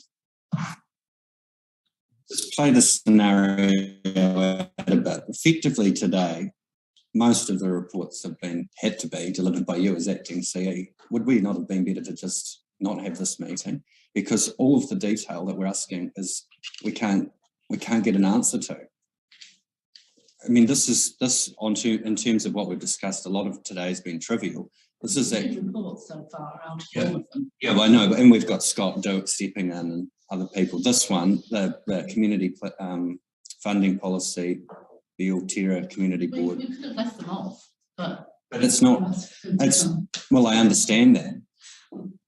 Let's play the scenario out a bit. Effectively today, most of the reports have had to be delivered by you as acting CE. Would we not have been better to just not have this meeting? Because all of the detail that we're asking is we can't get an answer to. I mean, in terms of what we've discussed, a lot of today has been trivial. This is a reports so far out of all of them. Yeah, well, I know, and we've got Scott Doak stepping in and other people. This one, the community funding policy, the Aotearoa Community Board. We could have left them off, but it's not. Well, I understand that,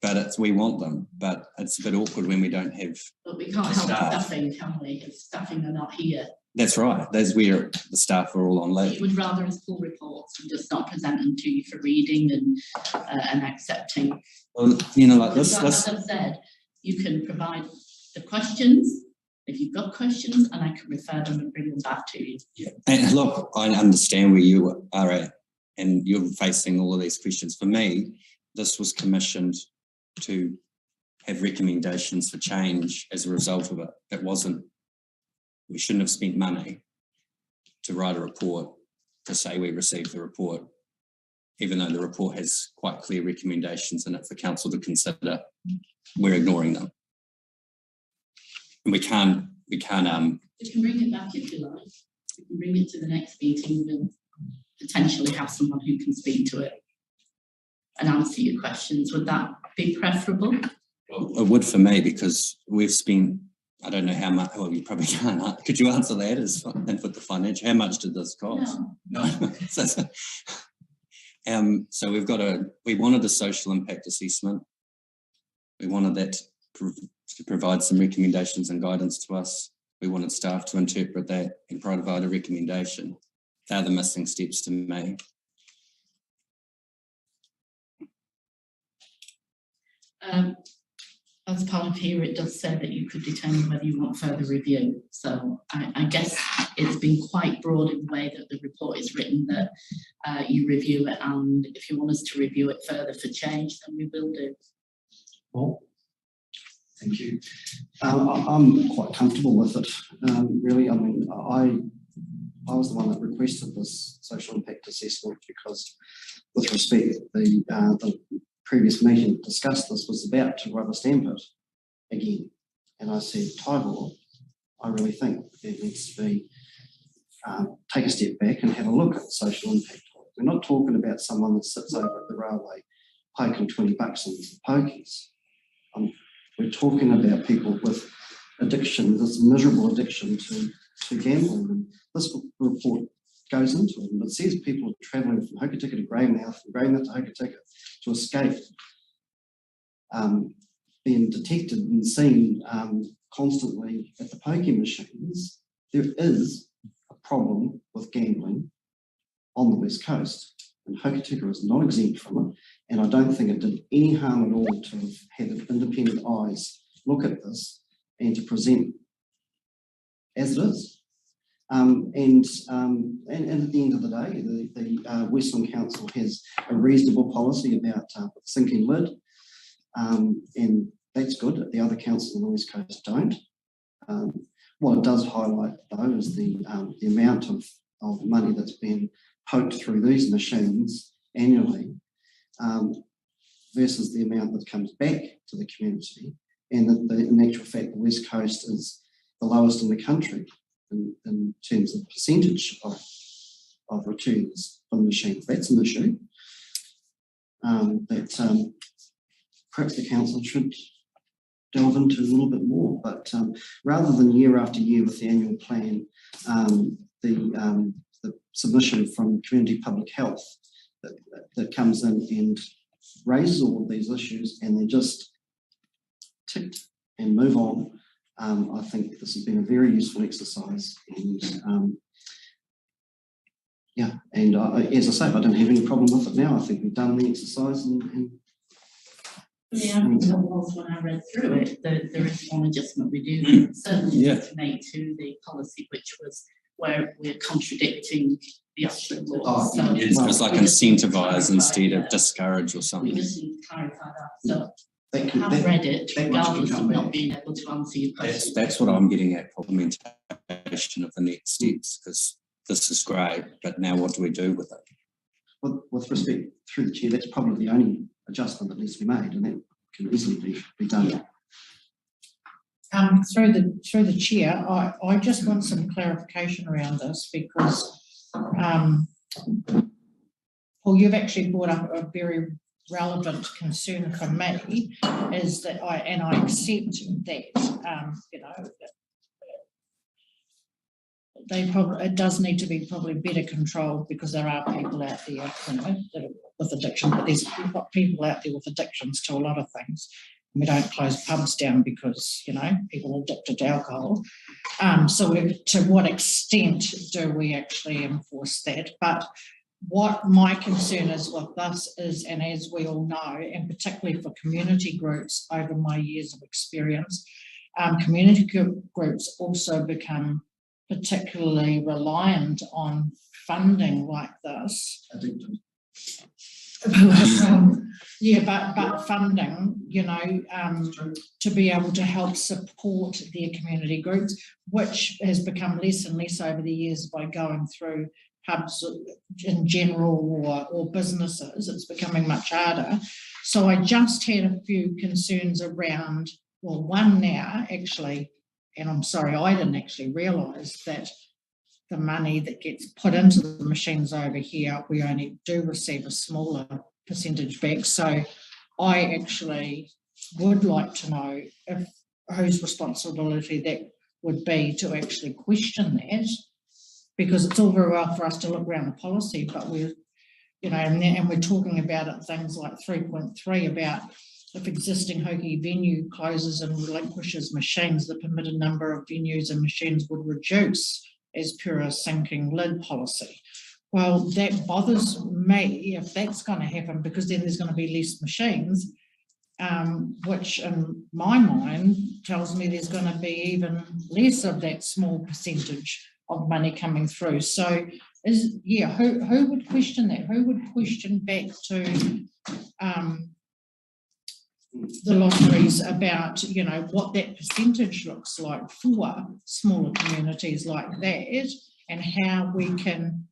but we want them. But it's a bit awkward when we don't have. But we can't help staffing, can we? If staffing are not here. That's right. That's where the staff are all on leave. You would rather us pull reports and just not present them to you for reading and accepting. Well, you know, like this. As I've said, you can provide the questions if you've got questions, and I can refer them and bring them back to you. Yeah. And look, I understand where you are at, and you're facing all of these questions. For me, this was commissioned to have recommendations for change as a result of it. It wasn't. We shouldn't have spent money to write a report to say we received the report, even though the report has quite clear recommendations in it for council to consider. We're ignoring them. And we can't. You can bring it back if you like. You can bring it to the next meeting and potentially have someone who can speak to it and answer your questions. Would that be preferable? Well, it would for me, because we've spent, I don't know how much, well, you probably can't. Could you answer that and put the financial, how much did this cost? No. So we wanted a social impact assessment. We wanted that to provide some recommendations and guidance to us. We wanted staff to interpret that and provide a recommendation. They're the missing steps to me. As part of here, it does say that you could determine whether you want further review. So I guess it's been quite broad in the way that the report is written, that you review it, and if you want us to review it further for change, then we will do. Paul? Thank you. I'm quite comfortable with it, really. I mean, I was the one that requested this social impact assessment because, with respect, the previous meeting discussed this was about to rubber stamp it again. And I said, Tybor, I really think there needs to be, take a step back and have a look at social impact. We're not talking about someone that sits over at the railway poking 20 bucks into the pokies. We're talking about people with addiction, this miserable addiction to gambling. And this report goes into it, and it says people are travelling from Hokitika to Greymouth, from Greymouth to Hokitika to escape being detected and seen constantly at the pokie machines. There is a problem with gambling on the West Coast, and Hokitika is not exempt from it. And I don't think it did any harm at all to have had independent eyes look at this and to present as it is. And at the end of the day, the Westland Council has a reasonable policy about sinking lid, and that's good. The other councils on the West Coast don't. What it does highlight, though, is the amount of money that's been poked through these machines annually, versus the amount that comes back to the community, and that in actual fact the West Coast is the lowest in the country in terms of percentage of returns from the machines. That's an issue that perhaps the council should delve into a little bit more. But rather than year after year with the annual plan, the submission from Community Public Health that comes in and raises all of these issues, and they're just ticked and move on. I think this has been a very useful exercise, and yeah, and as I say, I don't have any problem with it now. I think we've done the exercise, and yeah, I think that was when I read through it, there is one adjustment we do certainly need to make to the policy, which was where we're contradicting the actual law. So It's like incentivise instead of discourage or we something. just need to clarify that. So that I have read it, that much can regardless come of back. not being able to answer your question. That's what I'm getting at, implementation of the next steps, because this is great, but now what do we do with it? with respect, through the chair, that's probably the only adjustment that needs to be made, and that can easily be done. Yeah. Through the chair, I just want some clarification around this, because Paul, you've actually brought up a very relevant concern for me, is that I accept that it does need to be probably better controlled, because there are people out there, that are with addiction, but we've got people out there with addictions to a lot of things. We don't close pubs down because, people are addicted to alcohol. So to what extent do we actually enforce that? But what my concern is with this is, and as we all know, and particularly for community groups over my years of experience, community groups also become particularly reliant on funding like this. Addicted. But funding, to be able to help support their community groups, which has become less and less over the years by going through pubs in general or businesses. It's becoming much harder. So I just had a few concerns around, well, one now actually, and I'm sorry, I didn't actually realise that the money that gets put into the machines over here, we only do receive a smaller percentage back. So I actually would like to know whose responsibility that would be to actually question that, because it's all very well for us to look around the policy, but we're, and we're talking about it, things like 3.3 about if existing hockey venue closes and relinquishes machines, the permitted number of venues and machines would reduce as per a sinking lid policy. Well, that bothers me if that's going to happen, because then there's going to be less machines, which in my mind tells me there's going to be even less of that small percentage of money coming through. So who would question that? Who would question back to the lotteries about, what that percentage looks like for smaller communities like that, and how we can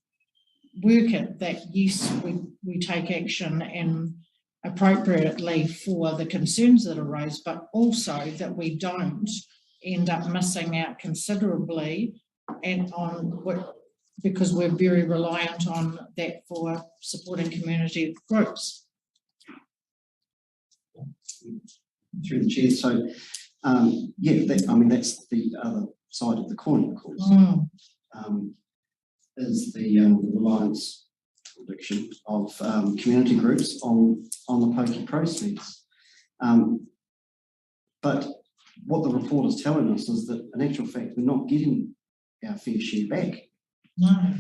work it that, yes, we take action and appropriately for the concerns that arose, but also that we don't end up missing out considerably and because we're very reliant on that for supporting community groups. Through the chair, so that's the other side of the coin, of course. Is the reliance prediction of community groups on the pokey proceeds. But what the report is telling us is that in actual fact we're not getting our fair share back. No.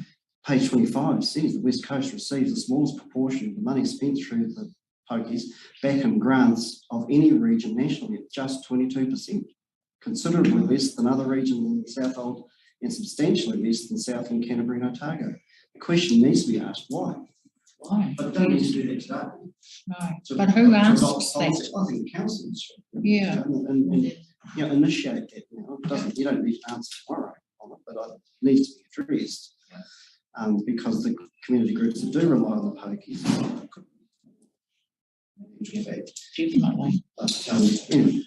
Page 25 says the West Coast receives the smallest proportion of the money spent through the pokies back in grants of any region nationally at just 22%, considerably less than other regions in the Southhold and substantially less than Southland, Canterbury and Otago. The question needs to be asked, why? Why? But don't need to do that today. No, So, but who asks I that? think the council should. Yeah. And initiate that now. You don't need to answer tomorrow on it, but it needs to be addressed. because the community groups that do rely on the pokies. Definitely. But, anyway,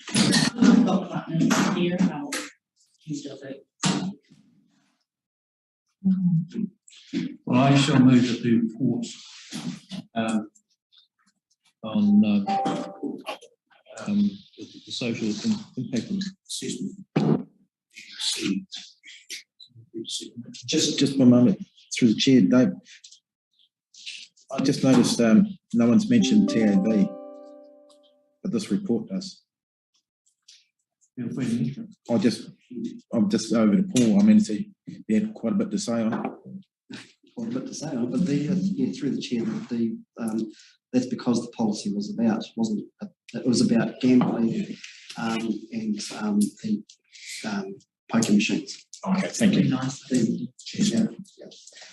I've got partners here, I'll use it. Well, I shall move that the report on the social impact assessment. Just one moment through the chair, Dave. I just noticed no one's mentioned TAB, but this report does. I'm just over to Paul. I mean, he had quite a bit to say on it. quite a bit to say on it, but through the chair, that's because the policy was about, it was about gambling and the poker machines. Okay, thank you.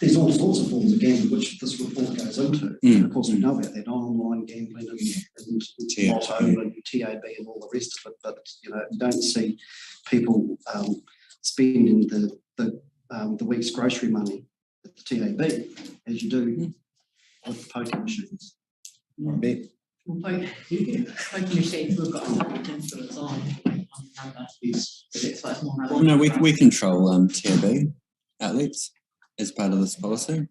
There's all sorts of forms of gambling which this report goes into. Of course, we know about that online gambling and lotto and TAB and all the rest of it, but you don't see people spending the week's grocery money at the TAB as you do with poker machines. I bet. Well, poker machines, we've got a influence on number. Well, no, we control TAB outlets as part of this policy.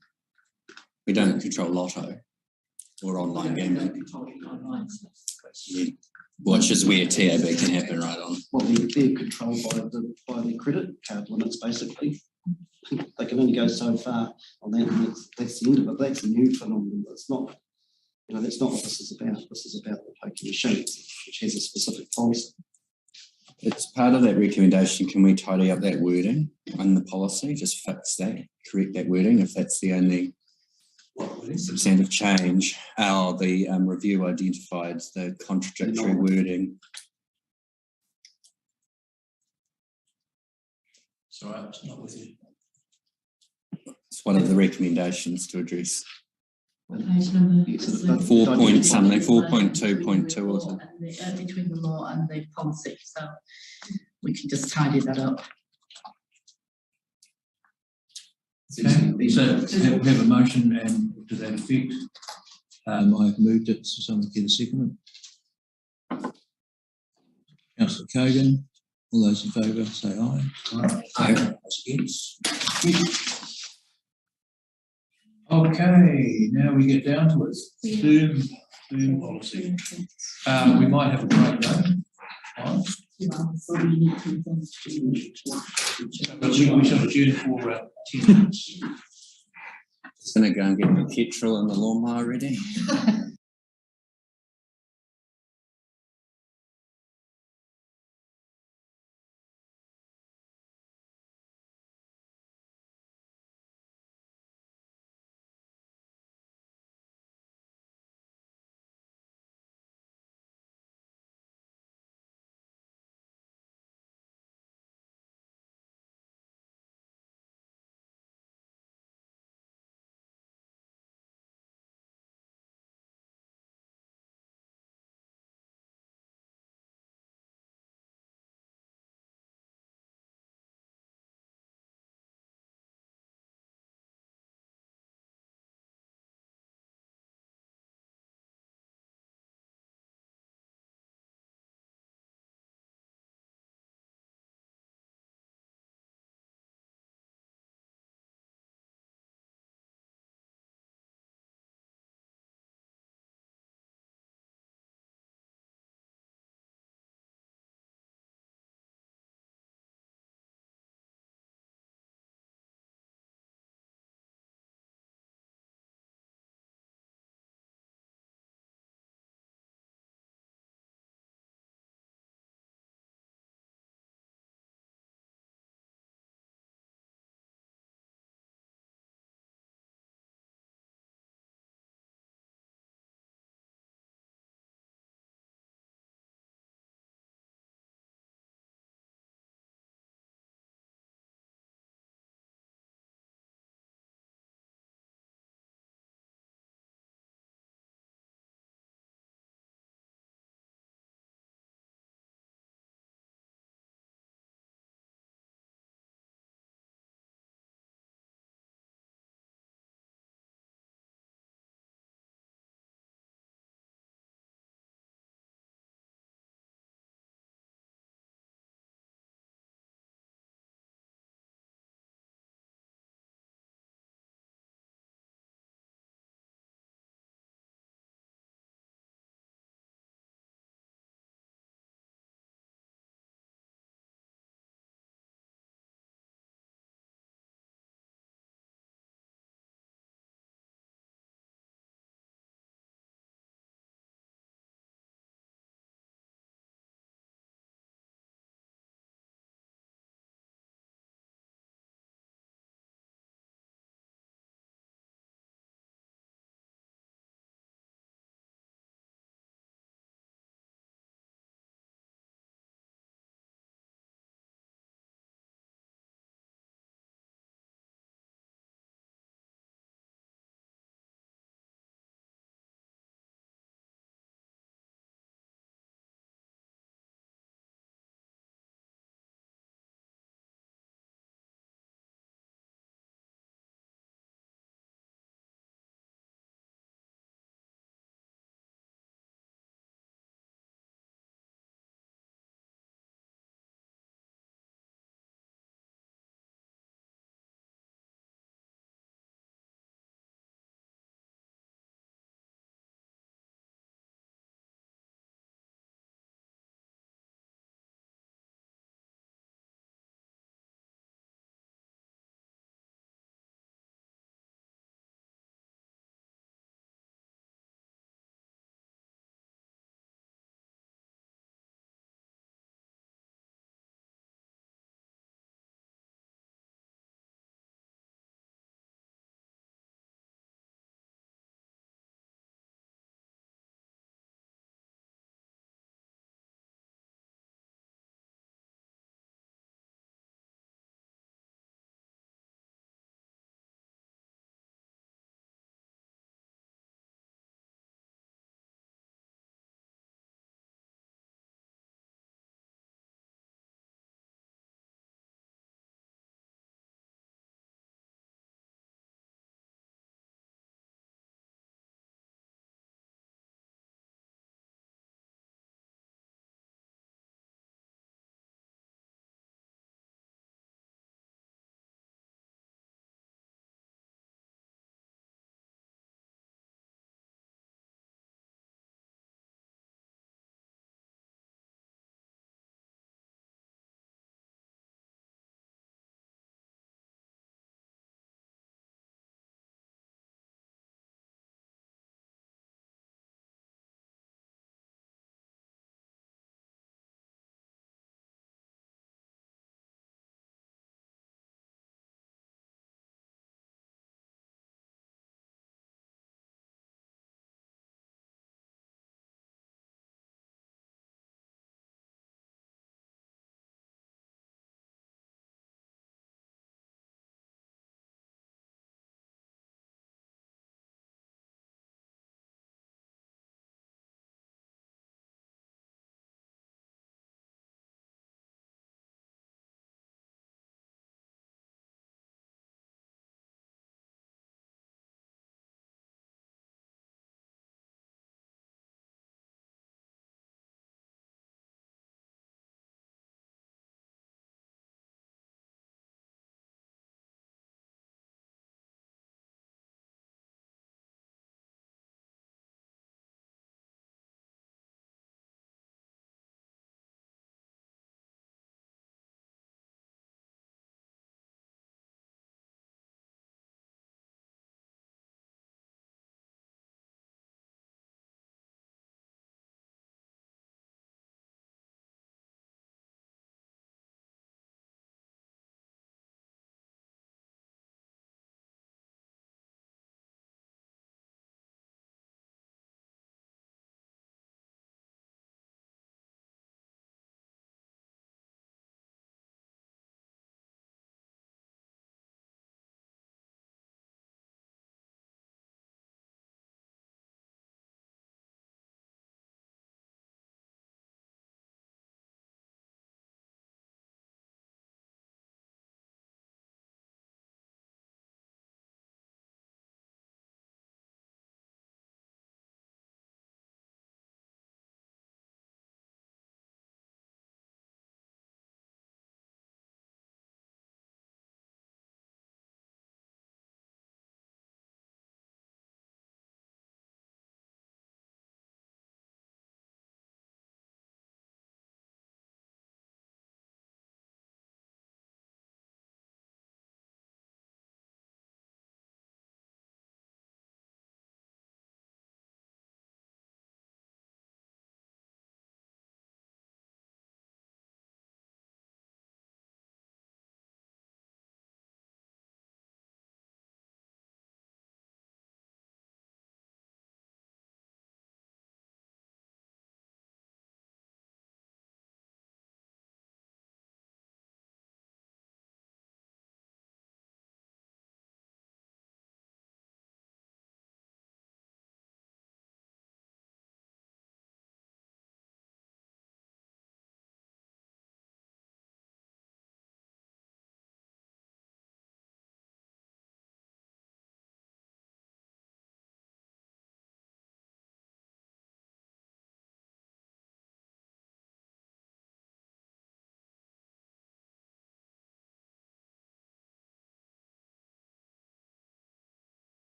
We don't control lotto or online gambling. Yeah. Which is where TAB can happen right on. Well, they're controlled by the credit card limits, basically. They can only go so far on that, and that's the end of it. That's a new phenomenon. It's not, that's not what this is about. This is about the poker machines, which has a specific policy. It's part of that recommendation. Can we tidy up that wording in the policy? Just fix that, correct that wording if that's the only substantive change. The review identified the contradictory wording. Sorry, it's not with you. It's one of the recommendations to address. Page number 4 point something, 4.2.2 or something. Between the law and the policy, so we can just tidy that up. Okay, so we have a motion and to that effect. I've moved it, so someone get a second. Councillor Kogan, all those in favour say aye. Aye. Those against. Okay, now we get down to it. Zoom policy. We might have a break though. Right. We shall adjourn for 10 minutes. Just going to go and get the petrol and the lawnmower ready.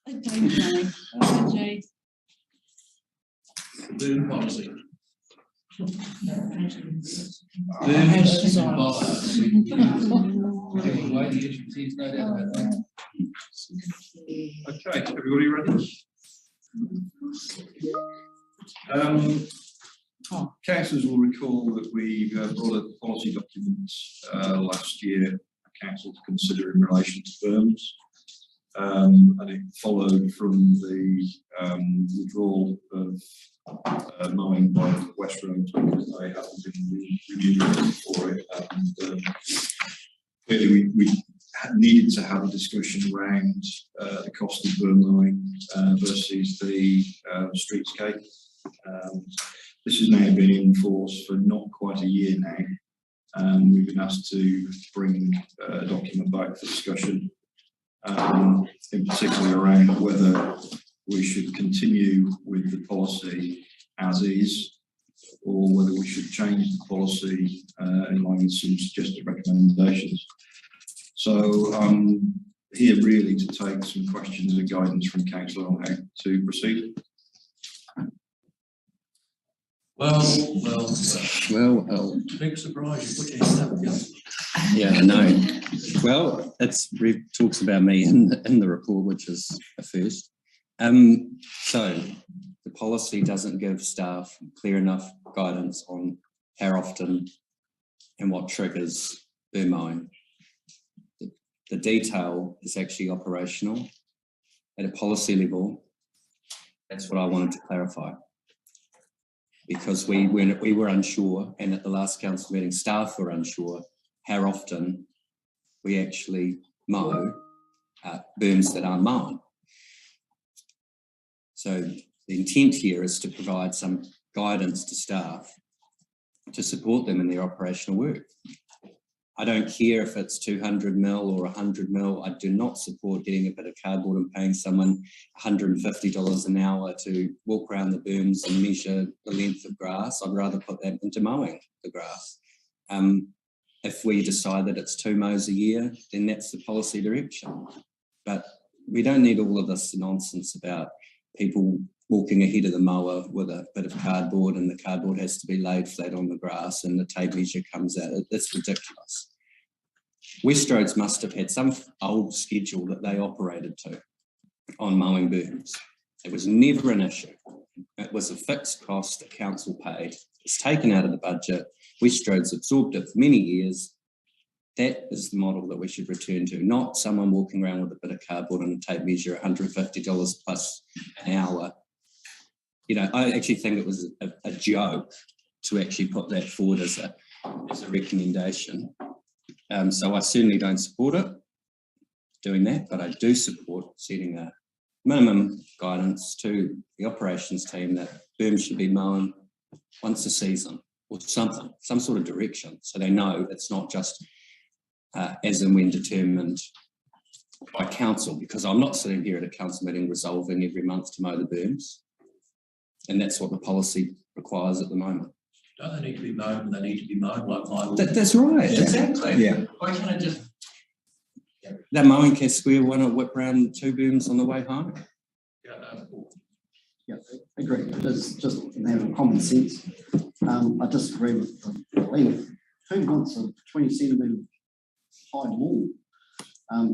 Boom policy. Booms and bollards. Away the issues, there's no doubt about that. Okay, everybody ready? Councillors will recall that we brought a policy document last year for council to consider in relation to firms. And it followed from the withdrawal of mowing by West Road because they haven't been remunerated for it. And clearly we needed to have a discussion around the cost of burn mowing versus the streetscape. This has now been in force for not quite a year now. We've been asked to bring a document back for discussion, in particular around whether we should continue with the policy as is, or whether we should change the policy in line with some suggested recommendations. So I'm here really to take some questions and guidance from council on how to proceed. Well. Big surprise, you put your hand up. Yeah, I know. Well, talks about me in the report, which is a first. So the policy doesn't give staff clear enough guidance on how often and what triggers burn mowing. The detail is actually operational at a policy level. That's what I wanted to clarify. Because we were unsure, and at the last council meeting, staff were unsure how often we actually mow berms that aren't mown. So the intent here is to provide some guidance to staff to support them in their operational work. I don't care if it's 200 mil or 100 mil. I do not support getting a bit of cardboard and paying someone $150 an hour to walk around the berms and measure the length of grass. I'd rather put that into mowing the grass. If we decide that it's 2 mows a year, then that's the policy direction. But we don't need all of this nonsense about people walking ahead of the mower with a bit of cardboard, and the cardboard has to be laid flat on the grass and the tape measure comes out. That's ridiculous. Westroads must have had some old schedule that they operated to on mowing berms. It was never an issue. It was a fixed cost that council paid. It's taken out of the budget. Westroads absorbed it for many years. That is the model that we should return to, not someone walking around with a bit of cardboard and a tape measure, $150 plus an hour. You know, I actually think it was a joke to actually put that forward as a recommendation. So I certainly don't support it, doing that, but I do support setting a minimum guidance to the operations team that berms should be mown once a season or something, some sort of direction, so they know it's not just as and when determined by council, because I'm not sitting here at a council meeting resolving every month to mow the berms, and that's what the policy requires at the moment. Don't they need to be mown? They need to be mown like my. That's right. Exactly. Yeah. Why can't I just? That mowing Cass Square one will whip around 2 berms on the way home. Yeah, I agree. It is just a matter of common sense. I disagree with the length. Who wants a 20 centimetre high wall? I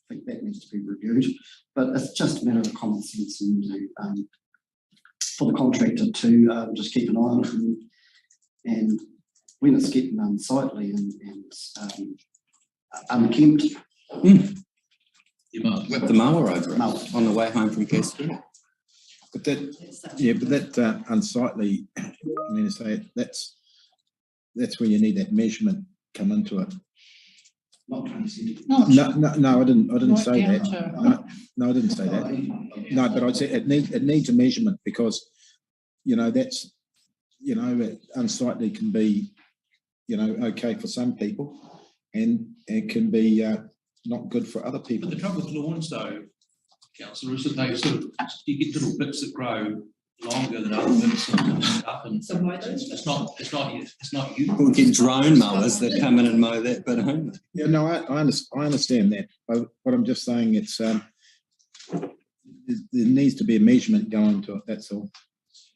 think that needs to be reviewed, but it's just a matter of common sense and for the contractor to just keep an eye on it, and when it's getting unsightly and unkempt, you must whip the mower over it on the way home from Cass Square. But that unsightly, I mean to say, that's where you need that measurement come into it. not 20 centimetres. No, I didn't say Right that. down No, I didn't say that. No, but I'd say it needs a measurement, because, you know, that's, you know, unsightly can be, you know, okay for some people, and it can be not good for other people. But the trouble with lawns, though, councillor, is that they sort of, you get little bits that grow longer than other bits and stuff, and it's not you. We'll get drone mowers that come in and mow that bit only. Yeah, no, I understand that, but I'm just saying it's there needs to be a measurement going to it, that's all.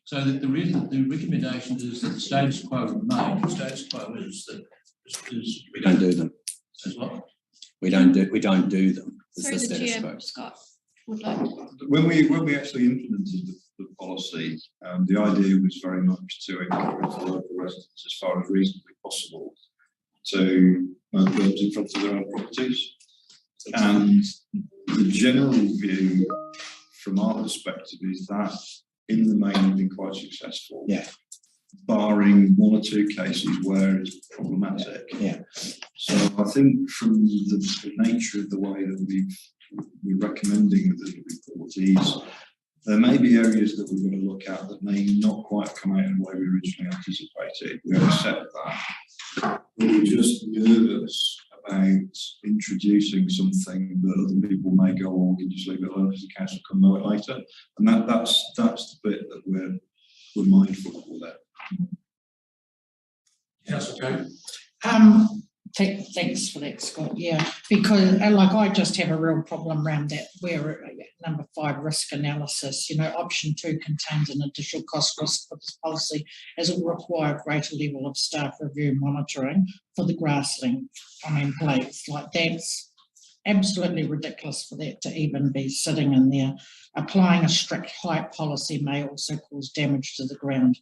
So the reason, the recommendation is that the status quo remain. The status quo is that We don't do them. Is what? We don't do them. It's Through the the status chair, quo. Scott would like to. When we actually implemented the policy, the idea was very much to encourage the local residents as far as reasonably possible to mow curbs in front of their own properties. And the general view from our perspective is that in the main have been quite successful. Yeah. Barring one or two cases where it's problematic. Yeah. So I think from the nature of the way that we're recommending the report is there may be areas that we're going to look at that may not quite come out in the way we originally anticipated. We accept that. We're just nervous about introducing something that other people may go, oh, we can just leave it alone because the council can mow it later. And that's the bit that we're mindful of that. Councillor Thanks for that, Scott. Yeah, because like I just have a real problem around that where number 5 risk analysis, option 2 contains an additional cost risk for this policy as it will require a greater level of staff review and monitoring for the grassland. I mean, please, like that's absolutely ridiculous for that to even be sitting in there. Applying a strict height policy may also cause damage to the ground.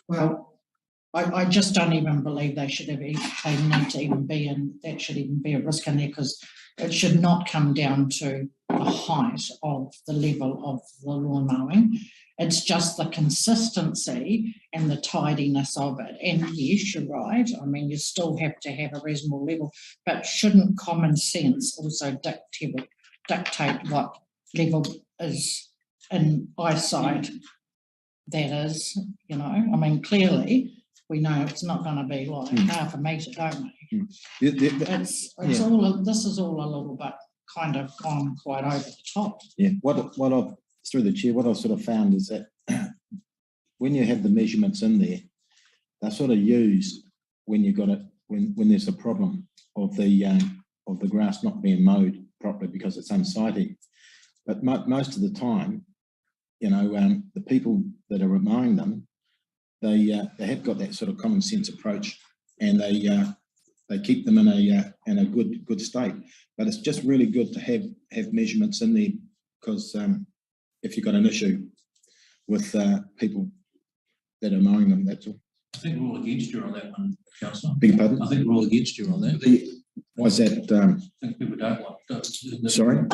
Well, I just don't even believe they need to even be in, that should even be a risk in there because it should not come down to the height of the level of the lawn mowing. It's just the consistency and the tidiness of it. And yes, you're right. I mean, you still have to have a reasonable level, but shouldn't common sense also dictate what level is in eyesight that is, I mean, clearly, we know it's not going to be like half a metre, don't we? It's all. This is all a little bit kind of gone quite over the top. Yeah. What I've through the chair, what I've sort of found is that when you have the measurements in there, they're sort of used when you got it when there's a problem of the grass not being mowed properly because it's unsightly. But most of the time, the people that are mowing them, they have got that sort of common sense approach, and they keep them in a good state. But it's just really good to have measurements in there because if you've got an issue with people that are mowing them, that's all. I think we're all against you on that one, Councillor. Beg your pardon? I think we're all against you on that. Why is that? I think people don't like. Sorry.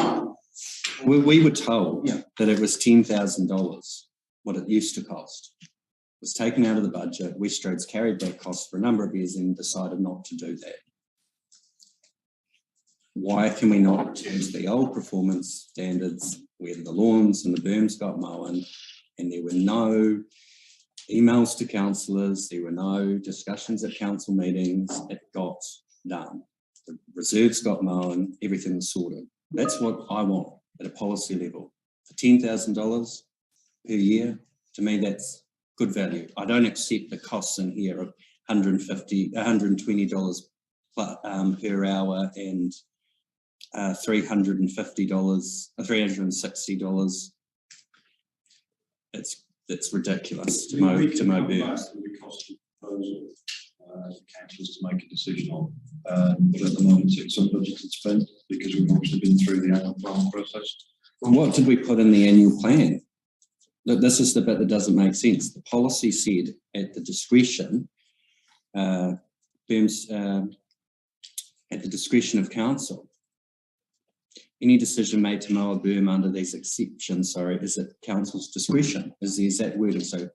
We were told that it was $10,000 what it used to cost. It was taken out of the budget. Westroads carried that cost for a number of years and decided not to do that. Why can we not return to the old performance standards where the lawns and the berms got mown and there were no emails to councillors, there were no discussions at council meetings, it got done. The reserves got mown, everything was sorted. That's what I want at a policy level. For $10,000 per year, to me that's good value. I don't accept the costs in here of $120 per hour and $350, $360. It's ridiculous to mow birds. The cost of proposal as councillors to make a decision on, but at the moment it's unbudgeted spend because we've obviously been through the annual plan process. Well, what did we put in the annual plan? Look, this is the bit that doesn't make sense. The policy said at the discretion, at the discretion of council, any decision made to mow a berm under these exceptions, is at council's discretion, is the exact wording. So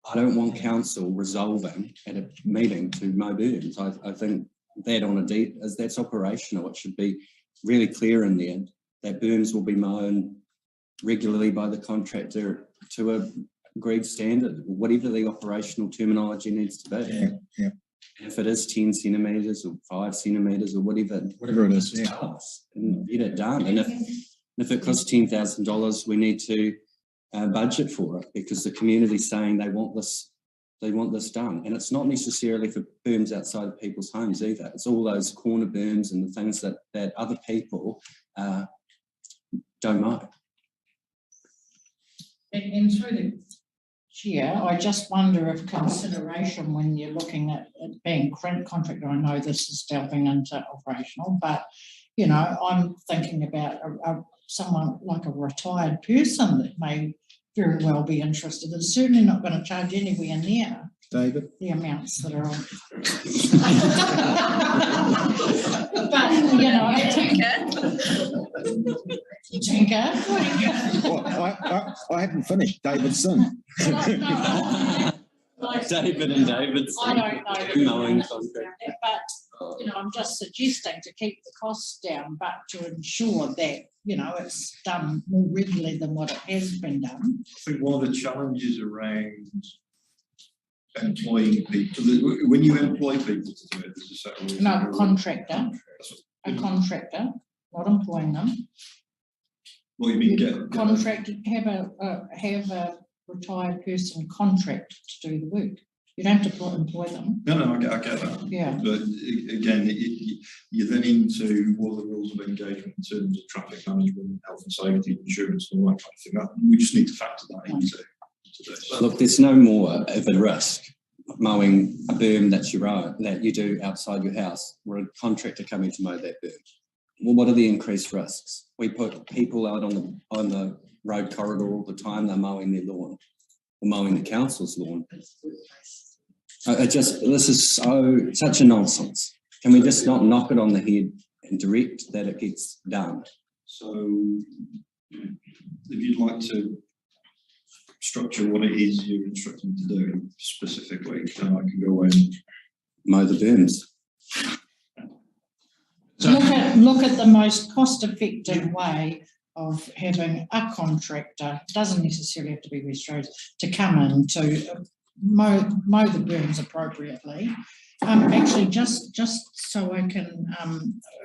I don't want council resolving at a meeting to mow berms. I think that that's operational. It should be really clear in there that berms will be mown regularly by the contractor to a agreed standard, whatever the operational terminology needs to be. Yeah. If it is 10 centimetres or 5 centimetres or whatever it is, and get it done. And if it costs $10,000, we need to budget for it because the community's saying they want this done. And it's not necessarily for berms outside of people's homes either. It's all those corner berms and the things that other people don't mow. And through the chair, I just wonder if consideration when you're looking at it being contractor, I know this is delving into operational, but you know, I'm thinking about someone like a retired person that may very well be interested. It's certainly not going to charge anywhere near David? the amounts that are on. But, you know, Tinker. I haven't finished. Davidson. David and David's. I don't know. Mowing contract. But, you know, I'm just suggesting to keep the costs down, but to ensure that, you know, it's done more regularly than what it has been done. I think one of the challenges around employing people, when you employ people to do it, there's a set of rules. No, contractor, a contractor, not employing them. What you mean, Contracted, have a retired person contract to do the work. You don't have to employ them. No, I get that. Yeah. But again, you're then into what are the rules of engagement in terms of traffic management, health and safety, insurance, and all that kind of thing. We just need to factor that into this. Look, there's no more of a risk mowing a berm that you do outside your house, where a contractor coming to mow that berm. Well, what are the increased risks? We put people out on the road corridor all the time. They're mowing their lawn or mowing the council's lawn. This is such a nonsense. Can we just not knock it on the head and direct that it gets done? So, if you'd like to structure what it is you're instructing to do specifically, then I can go away and mow the berms. Look at the most cost-effective way of having a contractor, doesn't necessarily have to be West Roads, to come in to mow the berms appropriately. Actually, just so I can,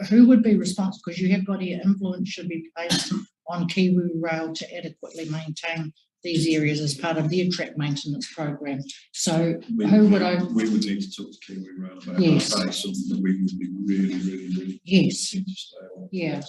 who would be responsible? Because you have got your influence should be placed on Kiwi Rail to adequately maintain these areas as part of their track maintenance program. So who would I? We would need to talk to Kiwi Rail about yes. that. That is something that we would be really yes. keen to stay on. Yeah.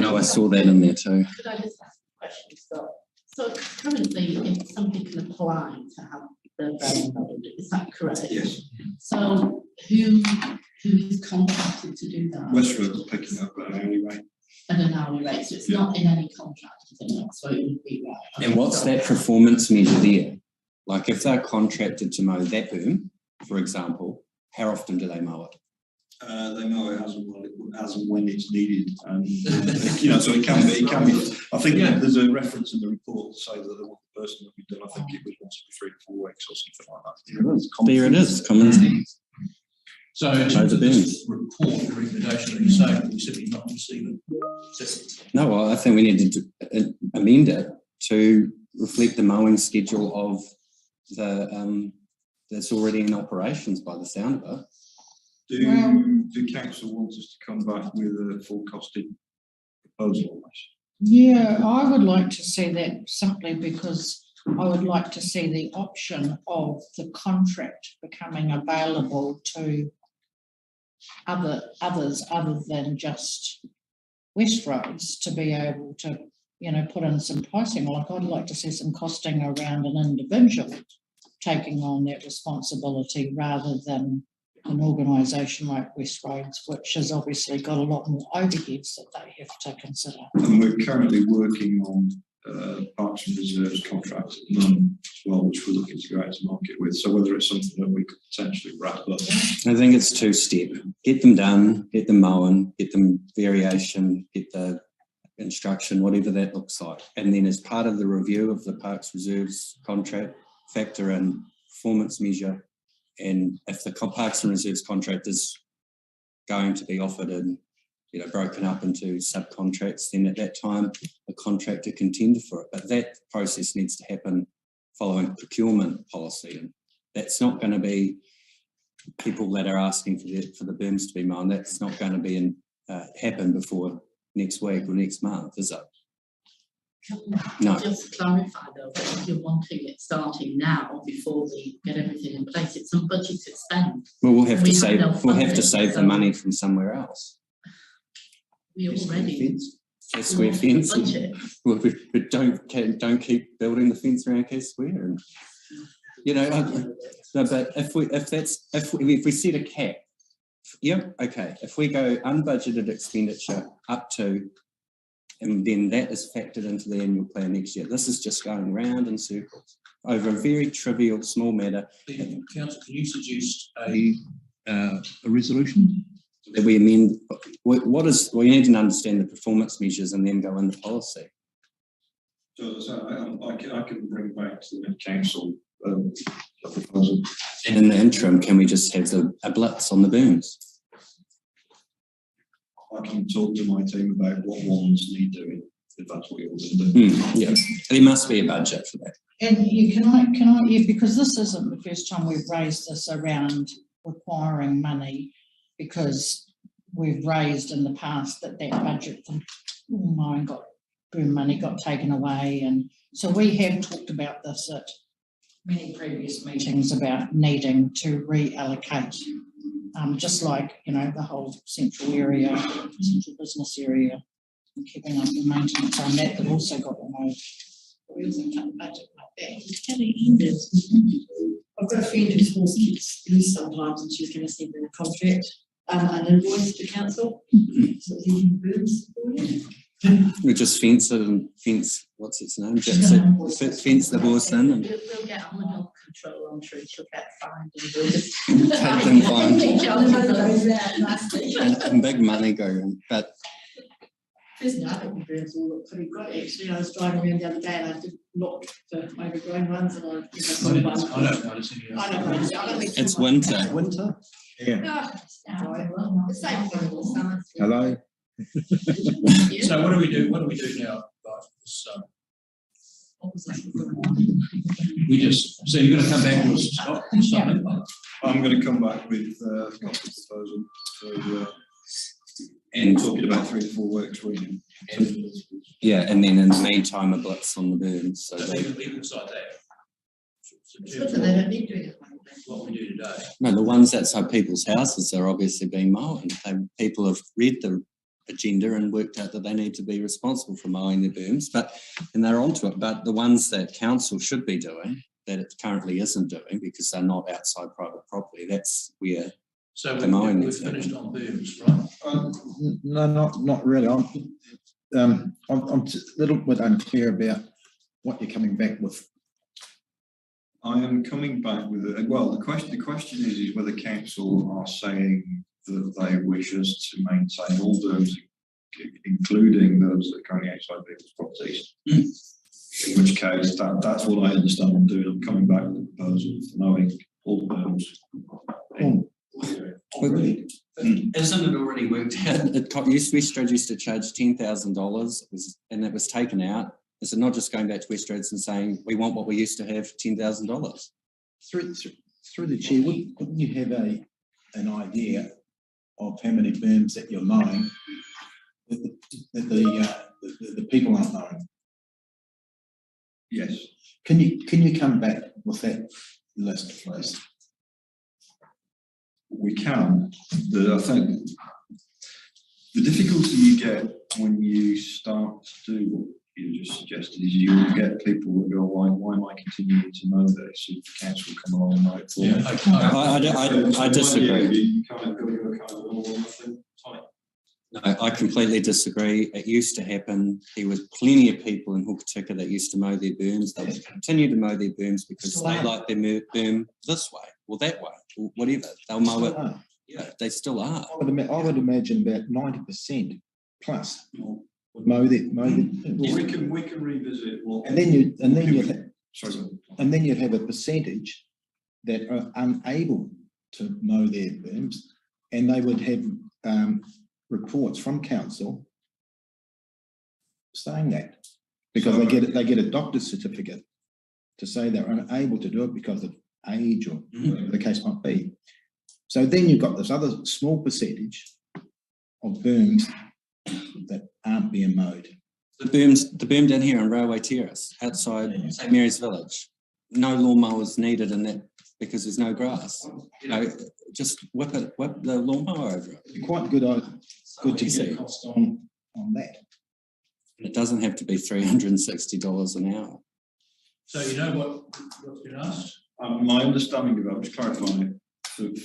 No, I saw that in there too. Could I just ask a question, Scott? So currently, if somebody can apply to have their berm mowed, is that correct? Yes. So who's contracted to do that? West Roads is picking up at an hourly rate. At an hourly rate, so it's not in any contract, is it? So it would be right. And what's that performance measure there? Like if they're contracted to mow that berm, for example, how often do they mow it? They mow it as and when it's needed, and you know, so it can be. I think there's a reference in the report to say that the person that we've done, I think it was once every 3 to 4 weeks or something like that. There it is. Common sense. So in terms of this report, the recommendation that you say that we simply not receive it. No, well, I think we need to amend it to reflect the mowing schedule of the that's already in operations by the sound of it. Do council want us to come back with a full costed proposal on this? Yeah, I would like to see that simply because I would like to see the option of the contract becoming available to others other than just West Roads to be able to, you know, put in some pricing. Like I'd like to see some costing around an individual taking on that responsibility rather than an organisation like West Roads, which has obviously got a lot more overheads that they have to consider. And we're currently working on Parks and Reserves contracts at the moment as well, which we're looking to go out to market with. So whether it's something that we could potentially wrap up. I think it's two-step. Get them done, get them mowing, get them variation, get the instruction, whatever that looks like. And then as part of the review of the Parks Reserves contract, factor in performance measure. And if the Parks and Reserves contract is going to be offered and, you know, broken up into subcontracts, then at that time, a contractor can tender for it. But that process needs to happen following procurement policy. And that's not going to be people that are asking for the berms to be mown. That's not going to be happen before next week or next month, is it? No. Just clarify though, that if you're wanting it starting now before we get everything in place, it's some budgeted spend. Well, we'll have to save the money from somewhere else. We already. Care Square fence. Budget. Well, we don't keep building the fence around Care Square, and you know, no, but if we set a cap, yeah, okay. If we go unbudgeted expenditure up to, and then that is factored into the annual plan next year. This is just going round in circles over a very trivial, small matter. Council, can you suggest a resolution? That we amend, we need to understand the performance measures and then go into policy. So I can bring back to the council a proposal. And in the interim, can we just have a blitz on the booms? I can talk to my team about what ones need doing, if that's what you're going to do. Yeah, there must be a budget for that. And can I, because this isn't the first time we've raised this around requiring money, because we've raised in the past that budget from boom money got taken away, and so we have talked about this at many previous meetings about needing to reallocate, just like, you know, the whole central business area, and keeping up the maintenance on that also got removed. We also cut the budget like that. It's kind of ended. I've got a friend whose horse keeps loose sometimes, and she's going to send in a contract, an invoice to council. So it's even birds for you. We just fence it and fence, what's its name? Fence the horse in and They'll get on the dog control, I'm sure she'll get fined and we'll just take them fine. Nicely. And big money go in, but Personally, I think the birds all look pretty good, actually. I was driving around the other day and I did look for overgrown ones, and I saw one. I don't notice any. I don't notice. I don't think it's winter. Winter? Yeah. The same thing all summer. Hello? So what do we do? What do we do now about this? We just, so you're going to come back to us, Scott? I'm going to come back with a proposal. So, and talking about 3 to 4 works for you. Yeah, and then in the meantime, a blitz on the burns. So they leave inside that. So they don't need to do it. What we do today. No, the ones outside people's houses are obviously being mowed. People have read the agenda and worked out that they need to be responsible for mowing their booms, and they're onto it. But the ones that council should be doing, that it currently isn't doing because they're not outside private property, that's where so the mowing we've is finished on booms, right? No, not really. I'm a little bit unclear about what you're coming back with. I am coming back with the question is whether council are saying that they wish us to maintain all those, including those that are currently outside people's properties. In which case, that's what I understand I'm doing. I'm coming back with a proposal for mowing all the berms. Isn't it already worked out? Westroads used to charge $10,000, and it was taken out. Is it not just going back to Westroads and saying we want what we used to have, $10,000? Through the chair, wouldn't you have an idea of how many berms that you're mowing that the people aren't mowing? Yes. Can you come back with that list, please? We can. I think the difficulty you get when you start to do what you just suggested is you will get people that go, why am I continuing to mow this? If the council come along and mow it for me. I disagree. You kind of go to a kind of all or nothing type. No, I completely disagree. It used to happen. There was plenty of people in Hokitika that used to mow their booms. They would continue to mow their booms because they like their boom this way or that way or whatever. They'll mow it. Yeah, they still are. I would imagine about 90% plus mow their booms. Well, we can revisit what. And then you'd have a percentage that are unable to mow their booms, and they would have reports from council saying that, because they get a doctor's certificate to say they're unable to do it because of age or whatever the case might be. So then you've got this other small percentage of booms that aren't being mowed. The boom down here on Railway Terrace outside St Mary's Village, no lawnmowers needed in that because there's no grass. You know, just whip the lawnmower over it. Quite good. good to get a cost on that. It doesn't have to be $360 an hour. So you know what's been asked? My understanding of that, just clarifying it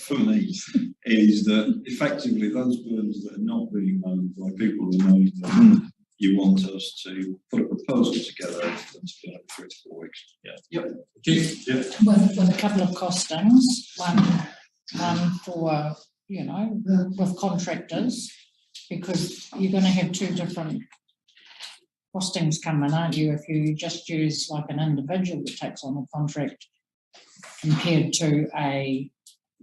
for me, is that effectively those burns that are not being mowed by people who know them, you want us to put a proposal together for them to be over 3 to 4 weeks. Yeah. Yep. Yeah. With a couple of costings, one for, you know, with contractors, because you're going to have two different costings come in, aren't you? If you just use like an individual that takes on a contract compared to a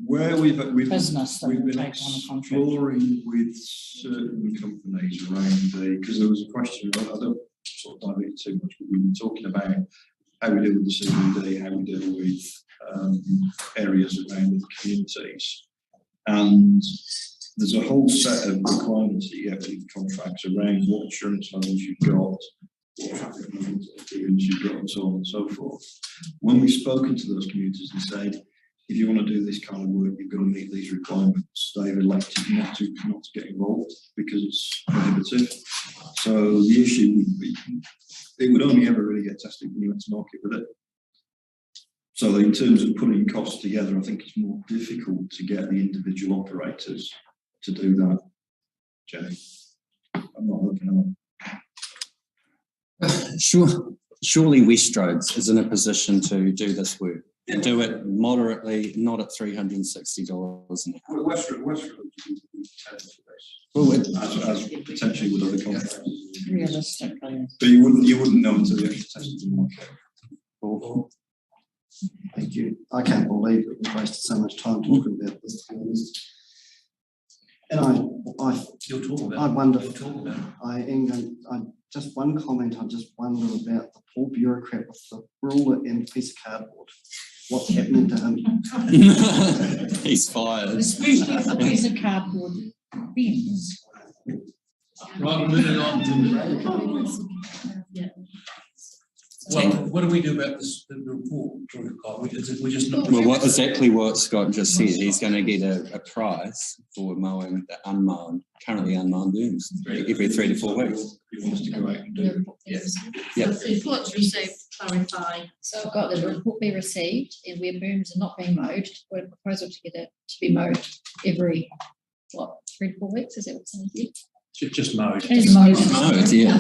where we've business that we've will been take on a contract. exploring with certain companies around because there was a question. I don't sort of dive into too much, but we've been talking about how we deal with the CBD, how we deal with areas around the communities, and there's a whole set of requirements that you have with contracts around what insurance levels you've got, what traffic management experience you've got, and so on and so forth. When we've spoken to those communities and said, if you want to do this kind of work, you've got to meet these requirements, they've elected not to get involved because it's prohibitive. So the issue would be, it would only ever really get tested when you went to market with it. So in terms of putting costs together, I think it's more difficult to get the individual operators to do that, Jenny. I'm not looking at Surely Westroads is in a position to do this work and do it moderately, not at $360 an hour. Well, Westroads as potentially with other contractors. Realistically. But you wouldn't know until you actually tested the market. Thank you. I can't believe that we've wasted so much time talking about this, to be honest. And I wonder, just one comment, I just wonder about the poor bureaucrat with the ruler and a piece of cardboard. What's happening to him? He's fired. Especially if the piece of cardboard bends. Right, moving on. Well, what do we do about this, the report? We just not. Well, exactly what Scott just said. He's going to get a prize for mowing the currently unmown booms every 3 to 4 weeks. He wants to go out and do it. Yes. So reports received, clarify. So I've got the report be received, and where booms are not being mowed, we're a proposal to get it to be mowed every, 3 to 4 weeks, is that what someone said? Just mowed. It's mowed. Mowed, yeah.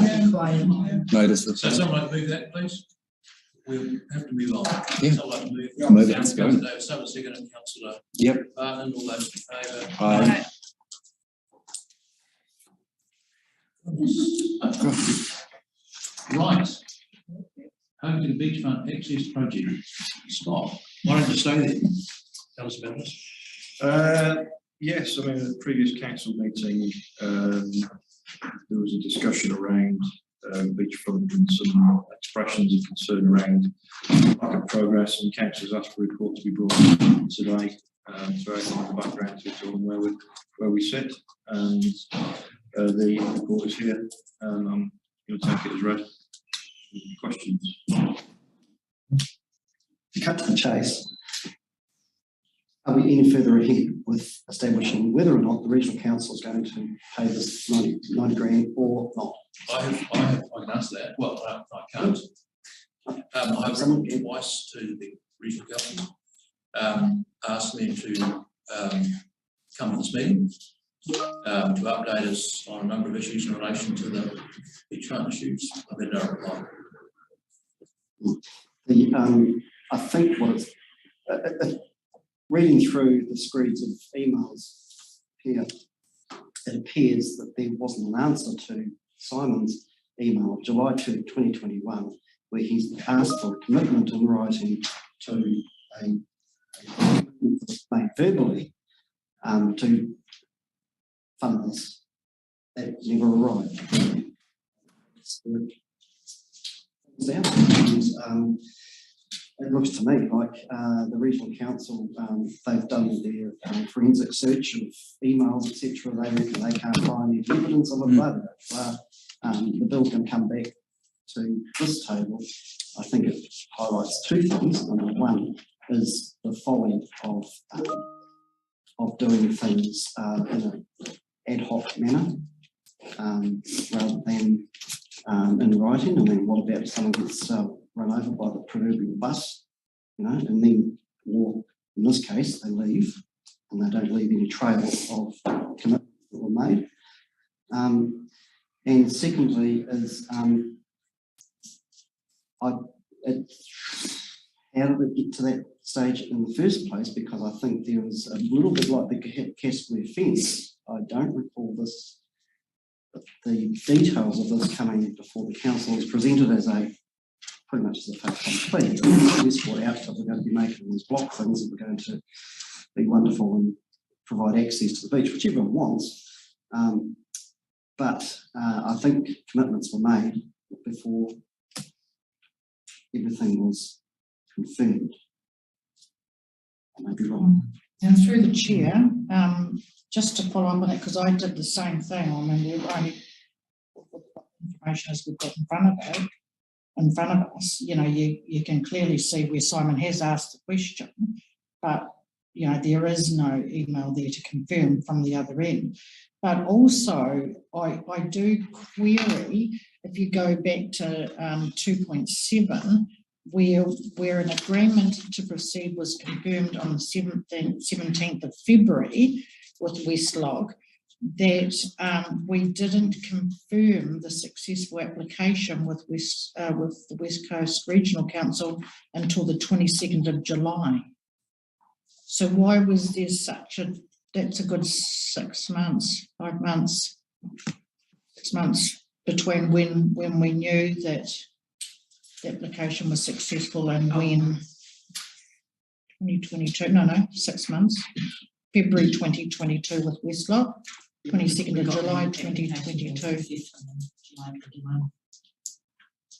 Notice So someone like to move that, please? We'll have to move on. Yeah. Someone like to move. I'll move it. Let's go. Someone second and Councillor Yep. Barton, all those in favour? Aye. Right. Home to the beachfront access project. Scott, why don't you stay there? Tell us about this. Yes, I mean, at the previous council meeting, there was a discussion around beachfront and some expressions of concern around lack of progress, and councillors asked for a report to be brought today to outline the background to it all and where we sit. And the report is here, and I'm going to take it as read. Questions? To cut to the chase, are we any further ahead with establishing whether or not the regional council is going to pay this 90 grand or not? I can answer that. Well, I can't. I've written twice to the regional council, asked them to come to this meeting to update us on a number of issues in relation to the beachfront issues. I've been no reply. I think what it's reading through the screeds of emails here, it appears that there wasn't an answer to Simon's email of July 2, 2021, where he's asked for a commitment in writing to made verbally to fund this. That never arrived. It looks to me like the regional council, they've done their forensic search of emails, etc. They reckon they can't find any evidence of it, but the bill can come back to this table. I think it highlights two things. Number one is the folly of doing things ad hoc manner, rather than in writing. I mean, what about if someone gets run over by the proverbial bus, you know, and then, or in this case, they leave and they don't leave any trail of commitments that were made. And secondly is, how did it get to that stage in the first place? Because I think there was a little bit like the Castle fence. I don't recall this, the details of this coming before the council was presented as a pretty much as a fait complete. This what outcome we're going to be making these block things that we're going to be wonderful and provide access to the beach, which everyone wants. But I think commitments were made before everything was confirmed. I may be wrong. And through the chair, just to follow up on it, because I did the same thing. I mean, we've only information as we've got in front of us. You know, you can clearly see where Simon has asked the question, but you know, there is no email there to confirm from the other end. But also, I do query, if you go back to 2.7, where an agreement to proceed was confirmed on the 17th of February with Westlog, that we didn't confirm the successful application with the West Coast Regional Council until the 22nd of July. So why was there such a, that's a good 6 months, 5 months, 6 months between when we knew that the application was successful and when 2022, no, 6 months, February 2022 with Westlog, 22nd of July 2022.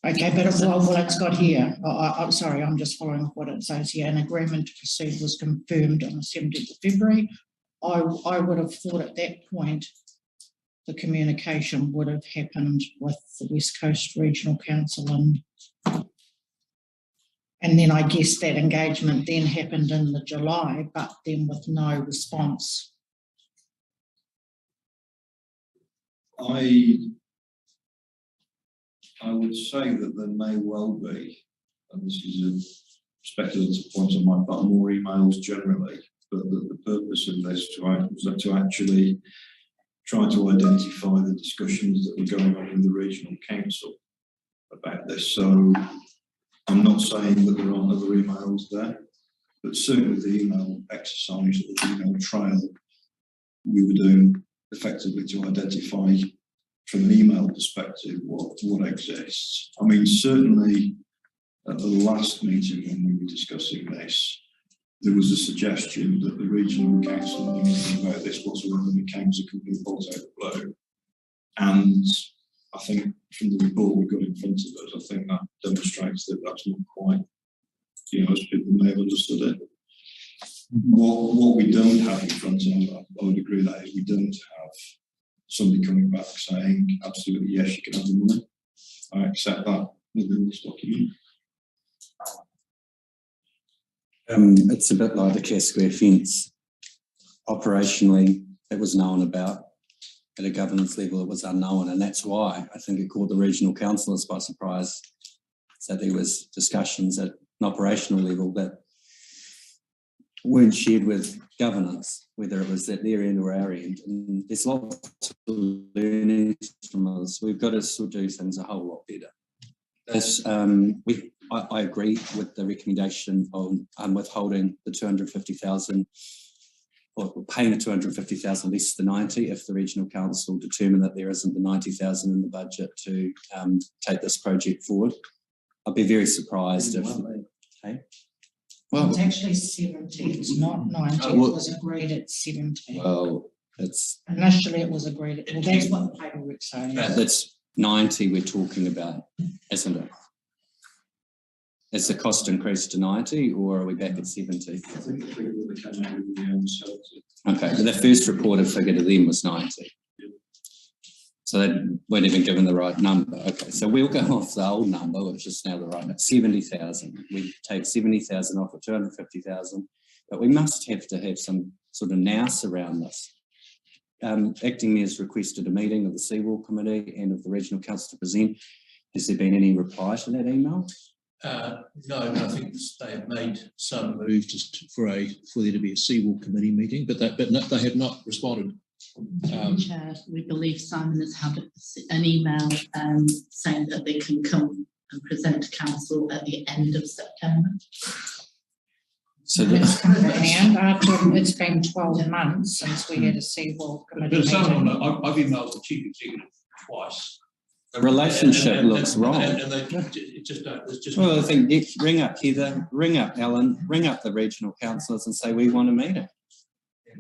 Okay, but well, it's got here. I'm sorry, I'm just following what it says here. An agreement to proceed was confirmed on the 17th of February. I would have thought at that point the communication would have happened with the West Coast Regional Council, and then I guess that engagement then happened in the July, but then with no response. I would say that there may well be, and this is a speculative point on my part, more emails generally, but that the purpose of this was to actually try to identify the discussions that were going on in the regional council about this. So I'm not saying that there aren't other emails there, but certainly the email exercise, the email trail, we were doing effectively to identify from an email perspective what exists. I mean, certainly at the last meeting when we were discussing this, there was a suggestion that the regional council knew nothing about this whatsoever and it came as a complete bolt out of the blue. And I think from the report we've got in front of us, I think that demonstrates that that's not quite, you know, as people may have understood it. What we don't have in front of us, I would agree that is we don't have somebody coming back saying, absolutely, yes, you can have the money. I accept that within this document. It's a bit like the Care Square fence. Operationally, it was known about. At a governance level, it was unknown, and that's why I think it caught the regional councillors by surprise. So there was discussions at an operational level that weren't shared with governance, whether it was at their end or our end. And there's lots of learning from us. We've got to sort of do things a whole lot better. I agree with the recommendation on withholding the 250,000 or paying the 250,000 less the 90 if the regional council determine that there isn't the 90,000 in the budget to take this project forward. I'd be very surprised if. Okay. Well, it's actually 70. It's not 90. It was agreed at 70. Well, it's initially it was agreed. Well, that's what the paperwork's saying. That's 90 we're talking about, isn't it? Has the cost increased to 90 or are we back at 70? I think the figure that they came out with the themselves. Okay, but the first reported figure to them was 90. So they weren't even given the right number. Okay, so we'll go off the old number, which is now the right number, 70,000. We take 70,000 off of 250,000, but we must have to have some sort of nous around this. Acting Mayor's requested a meeting of the Seawall Committee and of the Regional Council to present. Has there been any reply to that email? No, but I think they have made some move. Moved just for there to be a Seawall Committee meeting, but they have not responded. Chair, we believe Simon has had an email saying that they can come and present to council at the end of September. So It's been 12 months since we had a Seawall Committee There's meeting. someone, I've emailed the chief executive twice. the relationship looks wrong. And they just don't, it's just. Well, I think ring up Heather, ring up Alan, ring up the regional councillors and say we want a meeting.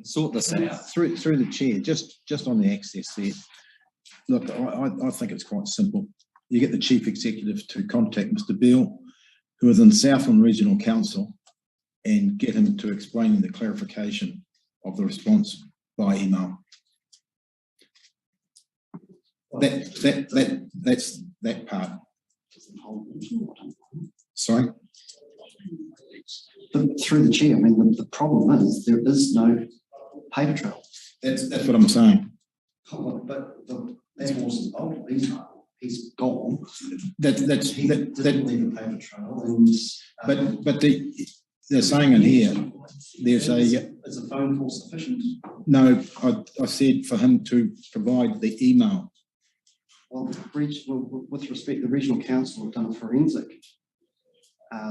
Sort this out. Through the chair, just on the access there. Look, I think it's quite simple. You get the chief executive to contact Mr. Beale, who is in Southland Regional Council, and get him to explain the clarification of the response by email. That's that part. Sorry? But through the chair, I mean, the problem is there is no paper trail. That's what I'm saying. But that wasn't involved. He's gone. That's He didn't leave a paper trail. And, but they're saying in here, there's a. Is a phone call sufficient? No, I said for him to provide the email. Well, with respect, the regional council have done a forensic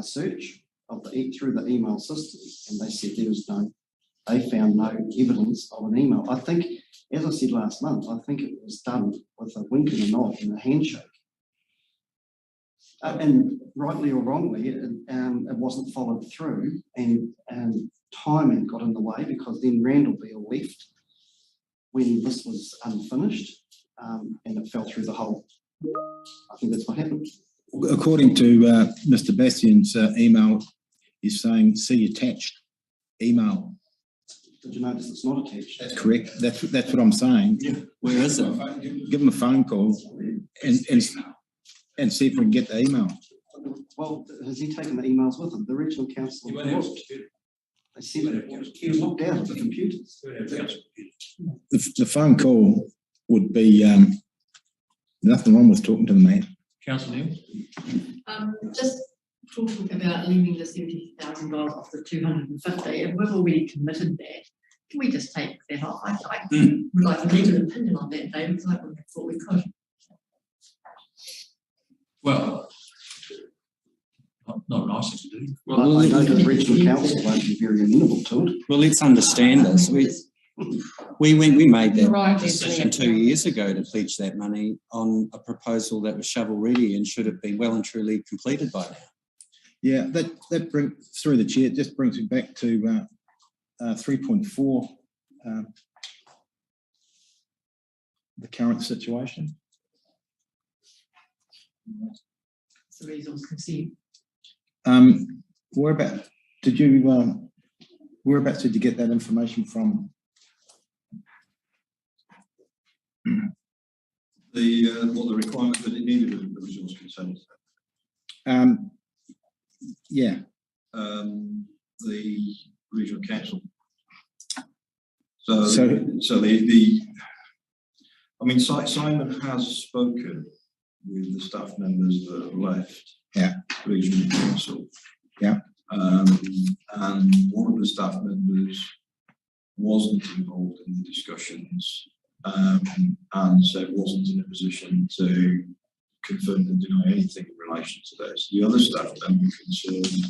search of through the email system, and they said they found no evidence of an email. I think, as I said last month, I think it was done with a wink and a nod and a handshake. And rightly or wrongly, it wasn't followed through, and timing got in the way because then Randall Beale left when this was unfinished, and it fell through the hole. I think that's what happened. According to Mr. Bastian's email, he's saying, see attached email. Did you notice it's not attached? That's correct. That's what I'm saying. Yeah. Where is it? Give him a phone call and see if we can get the email. Well, has he taken the emails with him? The regional council. They said he was locked out of the computers. The phone call would be nothing wrong with talking to the man. Councillor Neal? Just talking about leaving the $70,000 off the 250, and we've already committed that. Can we just take that off? I'd like to leave an opinion on that, David, because I wouldn't have thought we could. Well, not a nice thing to do. Well, I know the regional council won't be very amenable to it. Well, let's understand this. We made that Right, decision 2 years ago to pledge that money on a proposal that was shovel ready and should have been well and truly completed by now. Yeah, that brings through the chair. It just brings me back to 3.4, the current situation. It's the resource consent. Whereabouts did you get that information from? The requirement that it needed a resource consent. Yeah. The regional council. Simon has spoken with the staff members that have left. Yeah. Regional council. Yeah. And one of the staff members wasn't involved in the discussions, and so wasn't in a position to confirm and deny anything in relation to this. The other staff member concerned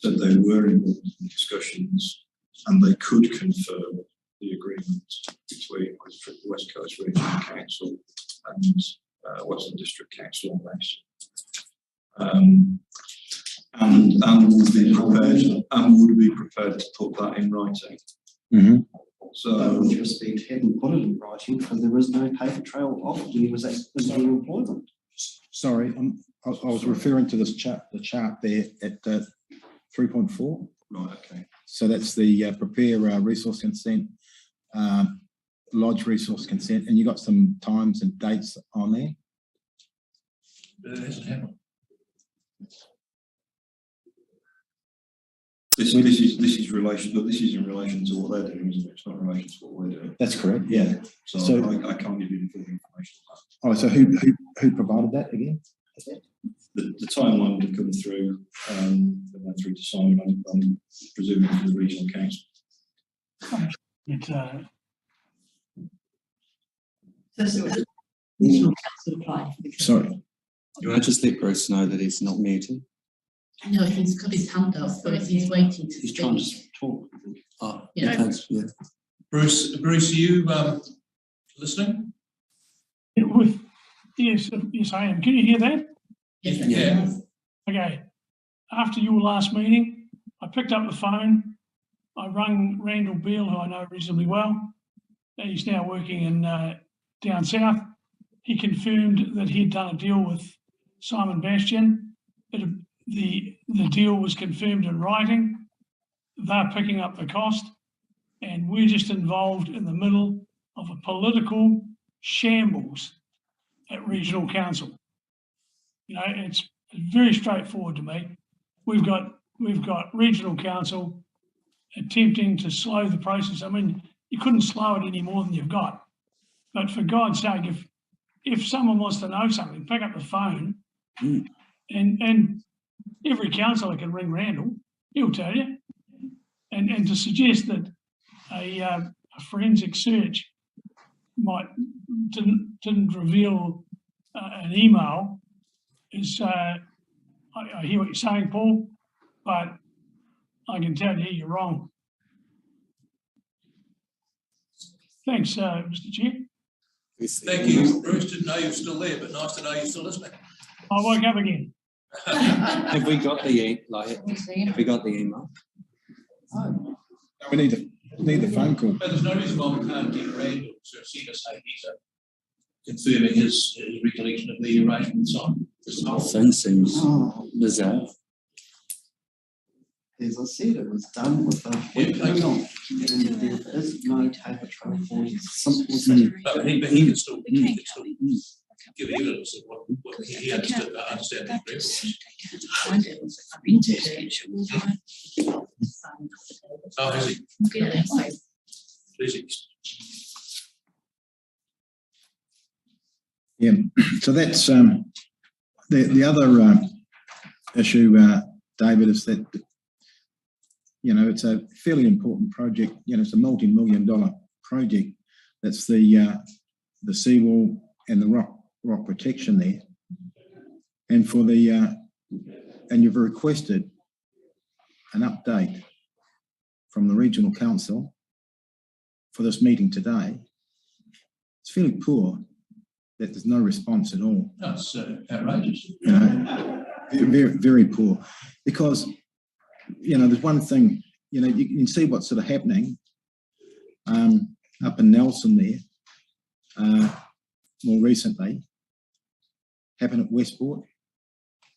said they were involved in the discussions and they could confirm the agreement between the West Coast Regional Council and Western District Council on this. And would be prepared to put that in writing. Mm-hmm. So, with respect, hadn't put it in writing because there was no paper trail offered and he was in the employment. Sorry, I was referring to this chart, the chart there at 3.4. Right, okay. So that's the prepare resource consent, lodge resource consent, and you got some times and dates on there. But it hasn't happened. This is relation, but this is in relation to what they're doing, isn't it? It's not in relation to what we're doing. That's correct, yeah. So I can't give you any further information on Oh, so who provided that again? that. The timeline would have come through, that went through to Simon, I'm presuming from the regional council. Regional council applied. Sorry. You want to just let Bruce know that he's not muted? No, he's got his hand up, but he's waiting to He's speak. trying to talk. Oh, Yeah. okay, yeah. Bruce, are you listening? Yes, I am. Can you hear that? Yes, Yeah. yes. Okay. After your last meeting, I picked up the phone. I rang Randall Beale, who I know reasonably well. He's now working in down south. He confirmed that he'd done a deal with Simon Bastian. The deal was confirmed in writing. They're picking up the cost, and we're just involved in the middle of a political shambles at regional council. You know, it's very straightforward to me. We've got regional council attempting to slow the process. I mean, you couldn't slow it any more than you've got. But for God's sake, if someone wants to know something, pick up the phone, and every councillor can ring Randall. He'll tell you. And to suggest that a forensic search didn't reveal an email is, I hear what you're saying, Paul, but I can tell you you're wrong. Thanks, Mr. Chair. Thank you, Bruce. Didn't know you were still there, but nice to know you're still listening. I woke up again. Have we got the email? We need the phone call. But there's no reason why we can't get Randall to see us say he's confirming his recollection of the arrangement sign. This whole thing seems bizarre. As I said, it was done with a week on, and there is no paper trail for it. It's simple as that. But he can still give evidence of what he understood, understand the agreement. Oh, has he? Please. Yeah, so that's the other issue, David, is that, you know, it's a fairly important project. You know, it's a multi-million-dollar project. That's the seawall and the rock protection there, and for the and you've requested an update from the regional council for this meeting today. It's fairly poor that there's no response at all. That's outrageous. You know, very, very poor, because, you know, there's one thing, you know, you can see what's sort of happening up in Nelson there more recently. Happened at Westport.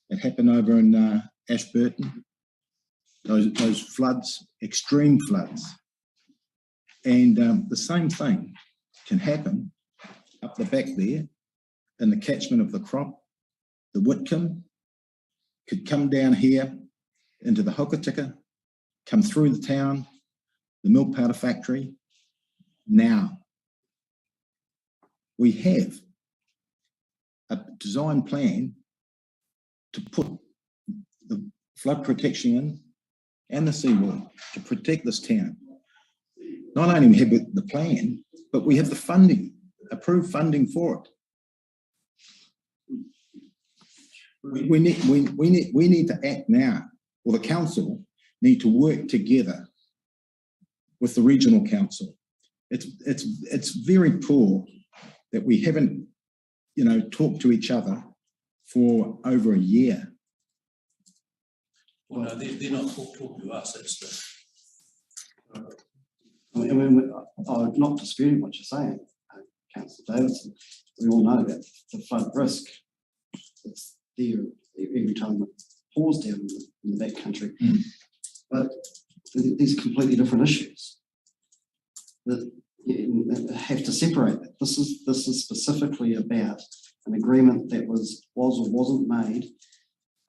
It happened over in Ashburton. Those floods, extreme floods. And the same thing can happen up the back there in the catchment of the Crop. The Whitcomb could come down here into the Hokitika, come through the town, the milk powder factory. Now, we have a design plan to put the flood protection in and the seawall to protect this town. Not only have we the plan, but we have the funding, approved funding for it. We need to act now, or the council need to work together with the regional council. It's very poor that we haven't, you know, talked to each other for over a year. Well, no, they're not talking to us. That's the. I mean, I'm not disputing what you're saying, Councillor Davidson. We all know that the flood risk, it's there every time it pours down in the backcountry. But these are completely different issues that you have to separate that. This is specifically about an agreement that was or wasn't made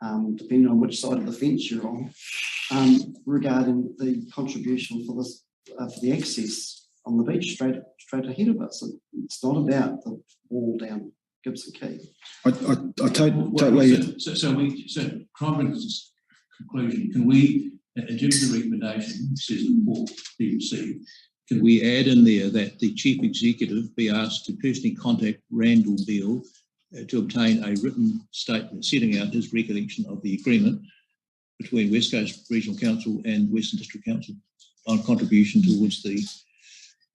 depending on which side of the fence you're on, regarding the contribution for this, for the access on the beach straight ahead of us. It's not about the wall down Gibson Quay. I totally. So try and bring this conclusion. Can we, in terms of the recommendation, says the report be received, can we add in there that the chief executive be asked to personally contact Randall Beale to obtain a written statement setting out his recollection of the agreement between West Coast Regional Council and Western District Council on contribution towards the.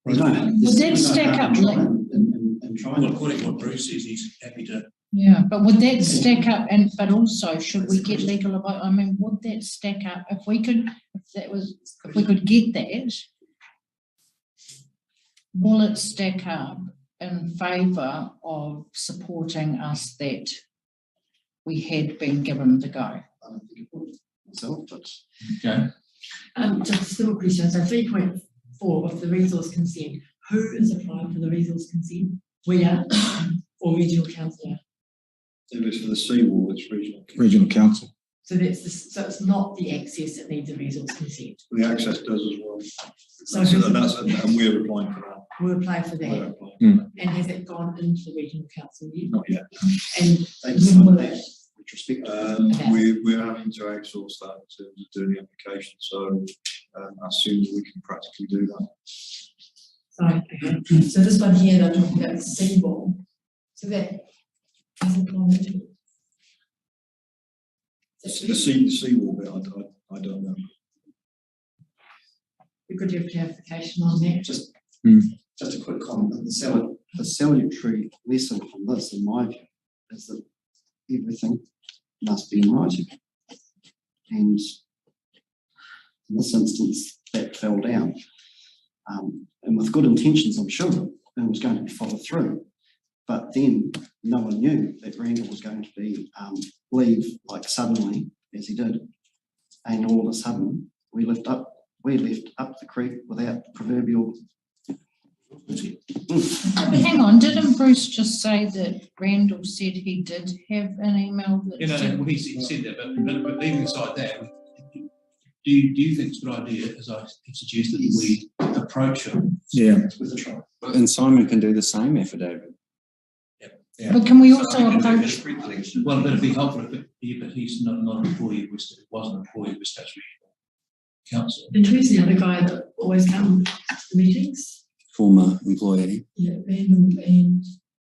Would that stack up? And try and according to what Bruce says, he's happy to. Yeah, but would that stack up? And but also, should we get legal about? I mean, would that stack up if we could? If we could get that, will it stack up in favour of supporting us that we had been given the go? I don't think it would myself, but Okay. Just a simple question. So 3.4 of the resource consent, who is applying for the resource consent? We are, or regional council? If it's for the seawall, it's Regional Council. So so it's not the access that needs a resource consent. The access does as well. So And we're applying for that. we'll apply for that. We're applying. And has it gone into the regional council yet? Not yet. And thanks when for will that. it? Retrospect. We're having to outsource that in terms of doing the application. So as soon as we can practically do that. Right, okay. So this one here, they're talking about seawall. So that hasn't gone into it. The seawall bit, I don't know. We could do clarification on that. Just a quick comment. The salutary lesson from this, in my view, is that everything must be in writing. And in this instance, that fell down. And with good intentions, I'm sure, it was going to be followed through. But then no one knew that Randall was going to be leave like suddenly, as he did. And all of a sudden, we left up the creek without proverbial. But hang on, didn't Bruce just say that Randall said he did have an email that No, well, he said that, but leaving aside that, do you think it's a good idea, as I suggested, that we approach him? Yeah. With a try. And Simon can do the same affidavit. Yeah. But can we also approach? Well, but it'd be helpful but he's not an employee of West, wasn't an employee of West Coast Regional Council. And who's the other guy that always comes to the meetings? Former employee. Yeah, Randall and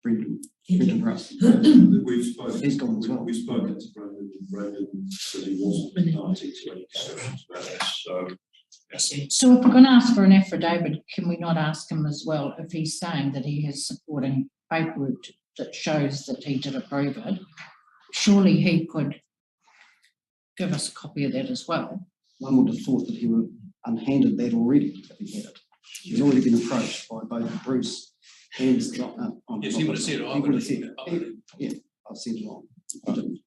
Brendan Russ. We've spoken. He's gone as well. We've spoken to Brendan. Brendan said he wasn't party to any discussions about this. So. So if we're going to ask for an affidavit, can we not ask him as well if he's saying that he has supporting paperwork that shows that he did approve it? Surely he could give us a copy of that as well. One would have thought that he would have unhanded that already if he had it. He's already been approached by both Bruce and Yes, he would have said, he would have said, yeah, I've sent it on. He didn't.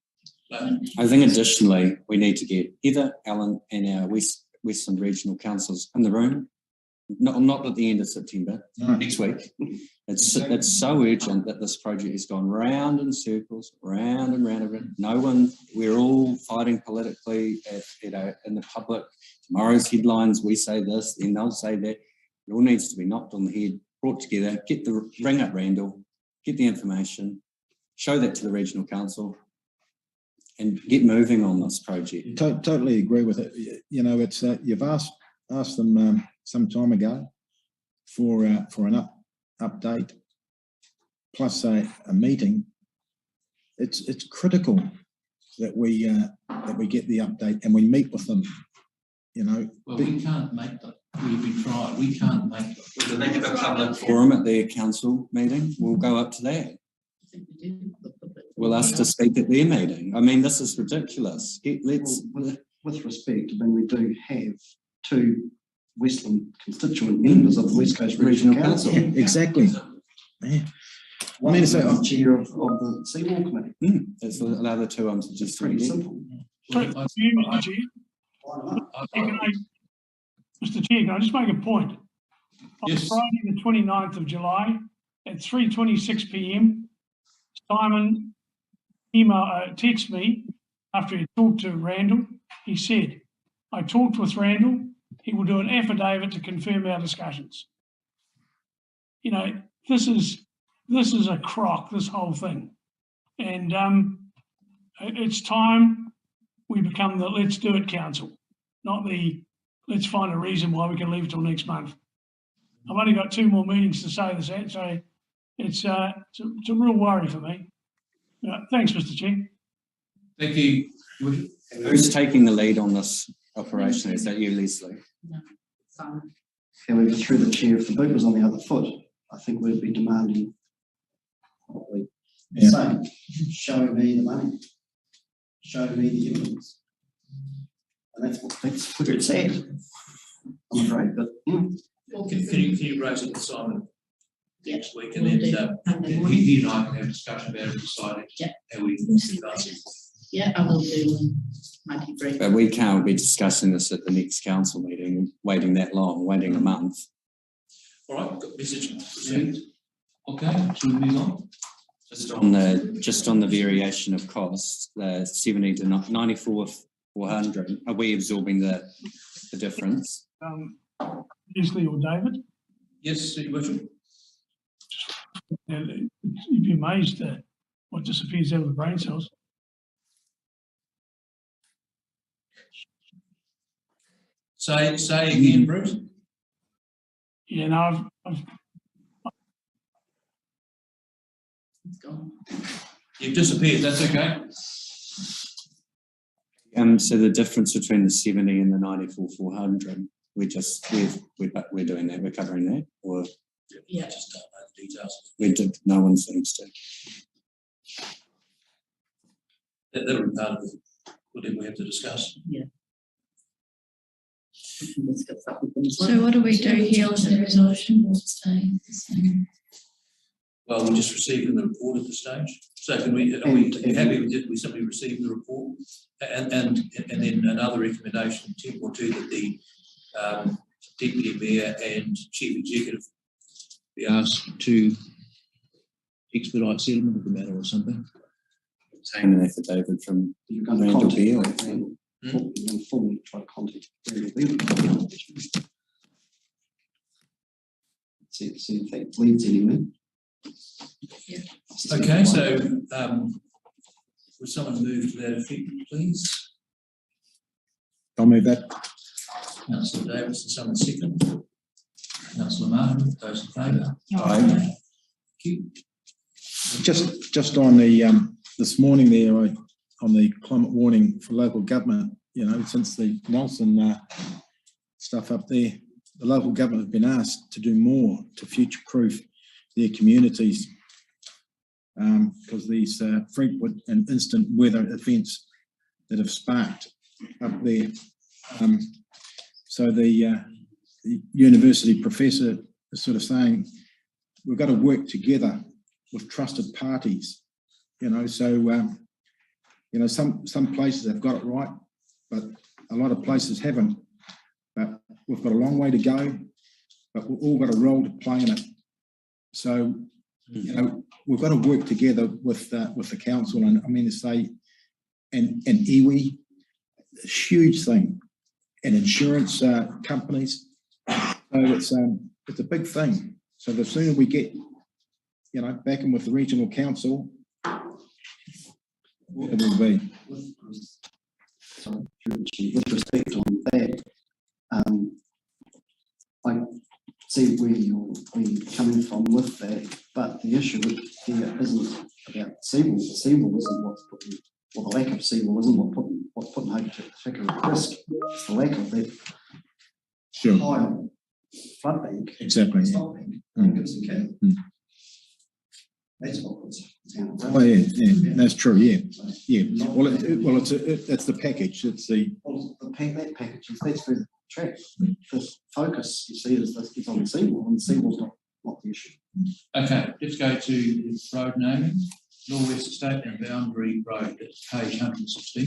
I think additionally, we need to get Heather, Alan and our Western Regional Councils in the room. Not at the end of September, next week. It's so urgent that this project has gone round in circles, round and round. No one, we're all fighting politically in the public. Tomorrow's headlines, we say this, then they'll say that. It all needs to be knocked on the head, brought together, bring up Randall, get the information, show that to the Regional Council and get moving on this project. Totally agree with it. You know, it's you've asked them some time ago for an update plus a meeting. It's critical that we get the update and we meet with them. You know, well, we can't make them. We've been trying. We can't make them. Do they have a public forum at their council meeting? We'll go up to that. We'll ask to speak at their meeting. I mean, this is ridiculous. With respect, I mean, we do have two Western constituent members of the West Coast Regional Council. Exactly. Yeah. One is the chair of the Seawall Committee. That's the other two I'm It's suggesting. pretty simple. So, Mr. Chair, Mr. Chair, can I just make a point? On Yes. Friday, the 29th of July, at 3:26 p.m, Simon texted me after he talked to Randall, he said, I talked with Randall, he will do an affidavit to confirm our discussions. You know, this is a crock, this whole thing. And it's time we become the let's do it council, not the let's find a reason why we can leave till next month. I've only got 2 more meetings to say this at, so it's a real worry for me. Thanks, Mr. Chair. Thank you. Who's taking the lead on this operation? Is that you, Leslie? No, fine. However, through the chair, if the boot was on the other foot, I think we'd be demanding probably the same. Show me the money. Show me the evidence. And that's where it's at, I'm afraid, but Well, can you raise it with Simon next week, and Will then do. he and I can have a discussion about it and decide Yeah. how we advance it. Yeah, I will do Monday brief. But we can't be discussing this at the next council meeting, waiting that long, waiting a month. All right, got message received. Okay, should we move on? Just on the variation of costs, the 70 to 94 400, are we absorbing the difference? Leslie or David? Yes, Your Worship. You'd be amazed at what disappears out of the brain cells. Say again, Bruce. Yeah, no, I've It's gone. You've disappeared, that's okay. So the difference between the 70 and the 94 400, we're doing that, we're covering that, or Yeah. Just don't know the details. no one seems to. That'll be part of whatever we have to discuss. Yeah. We can discuss that with them as well. So what do we do here on the resolution? Will stay the same. Well, we're just receiving the report at this stage. So are we happy with it? We simply receive the report and then another recommendation, 10.2, that the Deputy Mayor and Chief Executive be asked to expedite settlement of the matter or something. Obtain an affidavit from you're going to Randall contact Beale. them. You're going to formally try to contact Randall Beale. See if that leads anywhere. Okay, so would someone move to that effect, please? I'll move that. Councillor Davis, and someone second. Councillor Martin, those in favour? Aye. Thank you. Just on the this morning there, on the climate warning for local government, you know, since the Nelson stuff up there, the local government have been asked to do more to future-proof their communities because these frequent and instant weather events that have sparked up there. So the university professor is sort of saying we've got to work together with trusted parties, you know. So you know, some places have got it right, but a lot of places haven't. But we've got a long way to go, but we've all got a role to play in it. So, you know, we've got to work together with the council, and I mean to say, and iwi, a huge thing, and insurance companies. So it's a big thing. So the sooner we get, you know, back in with the regional council, it will be. Sorry, with respect on that, I see where you're coming from with that, but the issue here isn't about seawall. The seawall isn't what's putting, or the lack of seawall isn't what's putting Hokitika at risk. It's the lack of that high flood bank. Exactly. Stop bank. Gives a cap. That's what puts down. Oh yeah, that's true. Yeah. Well, it's the package. It's the that package. That's where the track. The focus you see is on the seawall, and the seawall's not the issue. Okay, let's go to road naming. Norwest Estate and Boundary Road, that's page 160.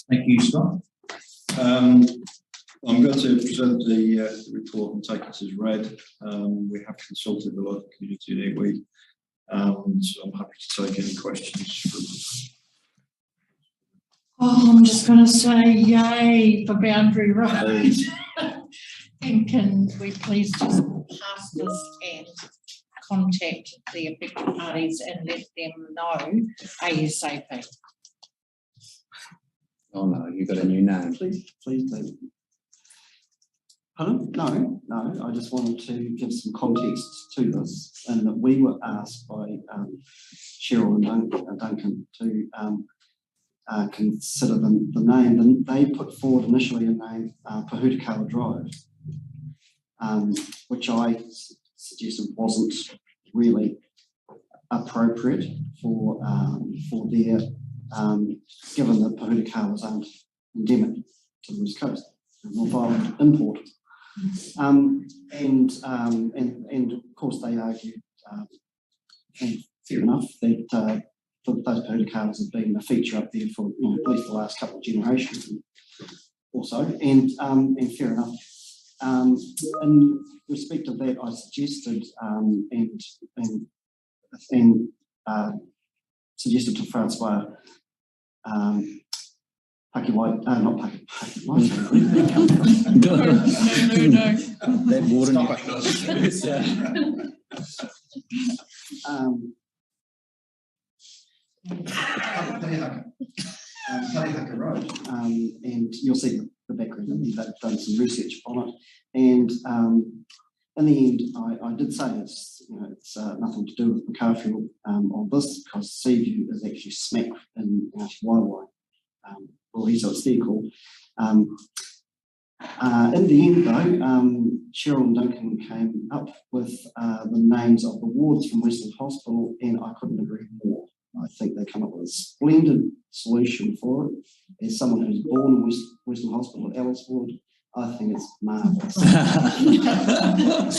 Thank you, Scott. I'm going to present the report and take it as read. We have consulted a lot of the community in iwi, and I'm happy to take any questions from Oh, I'm just going to say yay for Boundary Road. And can we please just pass this and contact the affected parties and let them know ASAP? Oh no, you got a new name. Please do. Pardon? No, I just wanted to give some context to this, and that we were asked by Cheryl and Duncan to consider the name, and they put forward initially a name, Pohutukawa Drive, which I suggested wasn't really appropriate for their, given that Pohutukawas aren't endemic to the West Coast, North Island import. And of course they argued, and fair enough, that those Pohutukawas have been a feature up there for at least the last couple of generations or so, and fair enough. In respect of that, I suggested and suggested to Francois Pakiwai, not Pakiwai. No. That Kalihaka Road, and you'll see the background. They've done some research on it, and in the end, I did say it's nothing to do with McCarfield on this, because Seaview is actually smack in Waiwai. So it's their call. In the end, though, Cheryl and Duncan came up with the names of the wards from Western Hospital, and I couldn't agree more. I think they come up with a splendid solution for it. As someone who's born in Western Hospital at Alice Ward, I think it's marvellous.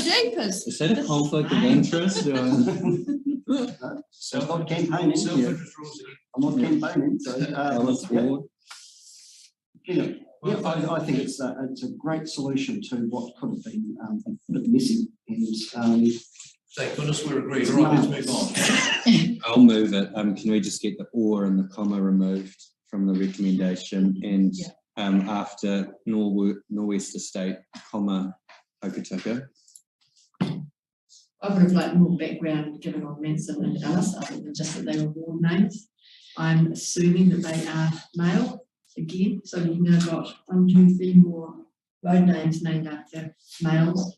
Jeepers. Is that a conflict of interest? So I'm not campaigning. I'm not campaigning. So, Alice Ward. Yeah, I think it's a great solution to what could have been a bit messy. And thank goodness we're agreed. All right, let's move on. I'll move it. Can we just get the or and the comma removed from the recommendation, and after Norwest Estate, comma Hokitika? I would have liked more background given on Manson and Alice, other than just that they were ward names. I'm assuming that they are male again, so you've now got 1, 2, 3 more road names named after males,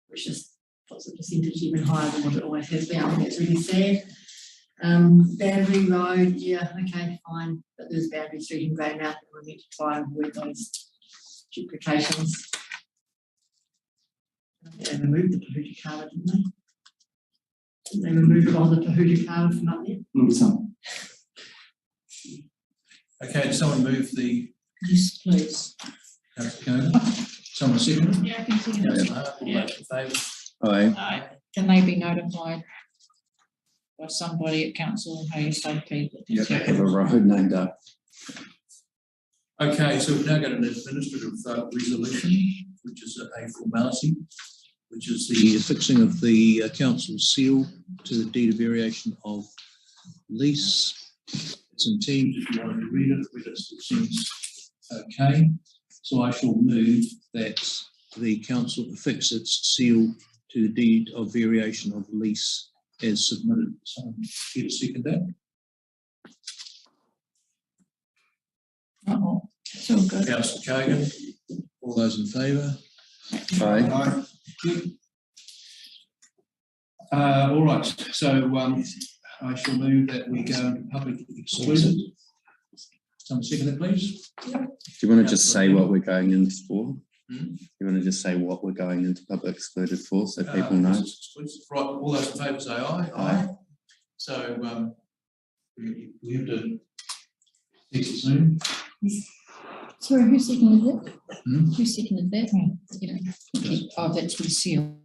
which just puts the percentage even higher than what it always has been. I think it's really sad. Boundary Road, yeah, okay, fine, but there's Boundary Street in Greymouth, and we're meant to try and avoid those duplications. They removed the Pohutukawa, didn't they? Didn't they remove all the Pohutukawa from up there? some. Okay, did someone move the Yes, please. Councillor Cogan? Someone second? Yeah, I can see Councillor it. Hart, all those in favour? Aye. Can they be notified by somebody at council ASAP? Yep, have a road named up. Okay, so we've now got an administrative resolution, which is a formality, which is The affixing of the council seal to the deed of variation of lease. It's intended, if you wanted to read it seems okay. So I shall move that the council affix its seal to the deed of variation of lease as submitted. someone here to second that. It's all good. Councillor Cogan, All those in favour? Aye. all right, so I shall move that we go into public excluded. Someone second that, please. Do you want to just say what we're going in for? Hmm? You want to just say what we're going into public excluded for, so people know? Right, all those in favour say aye. Aye. So we have to fix it soon. Sorry, who seconded that? Hmm? Who seconded that? You know, Oh, that's with seal.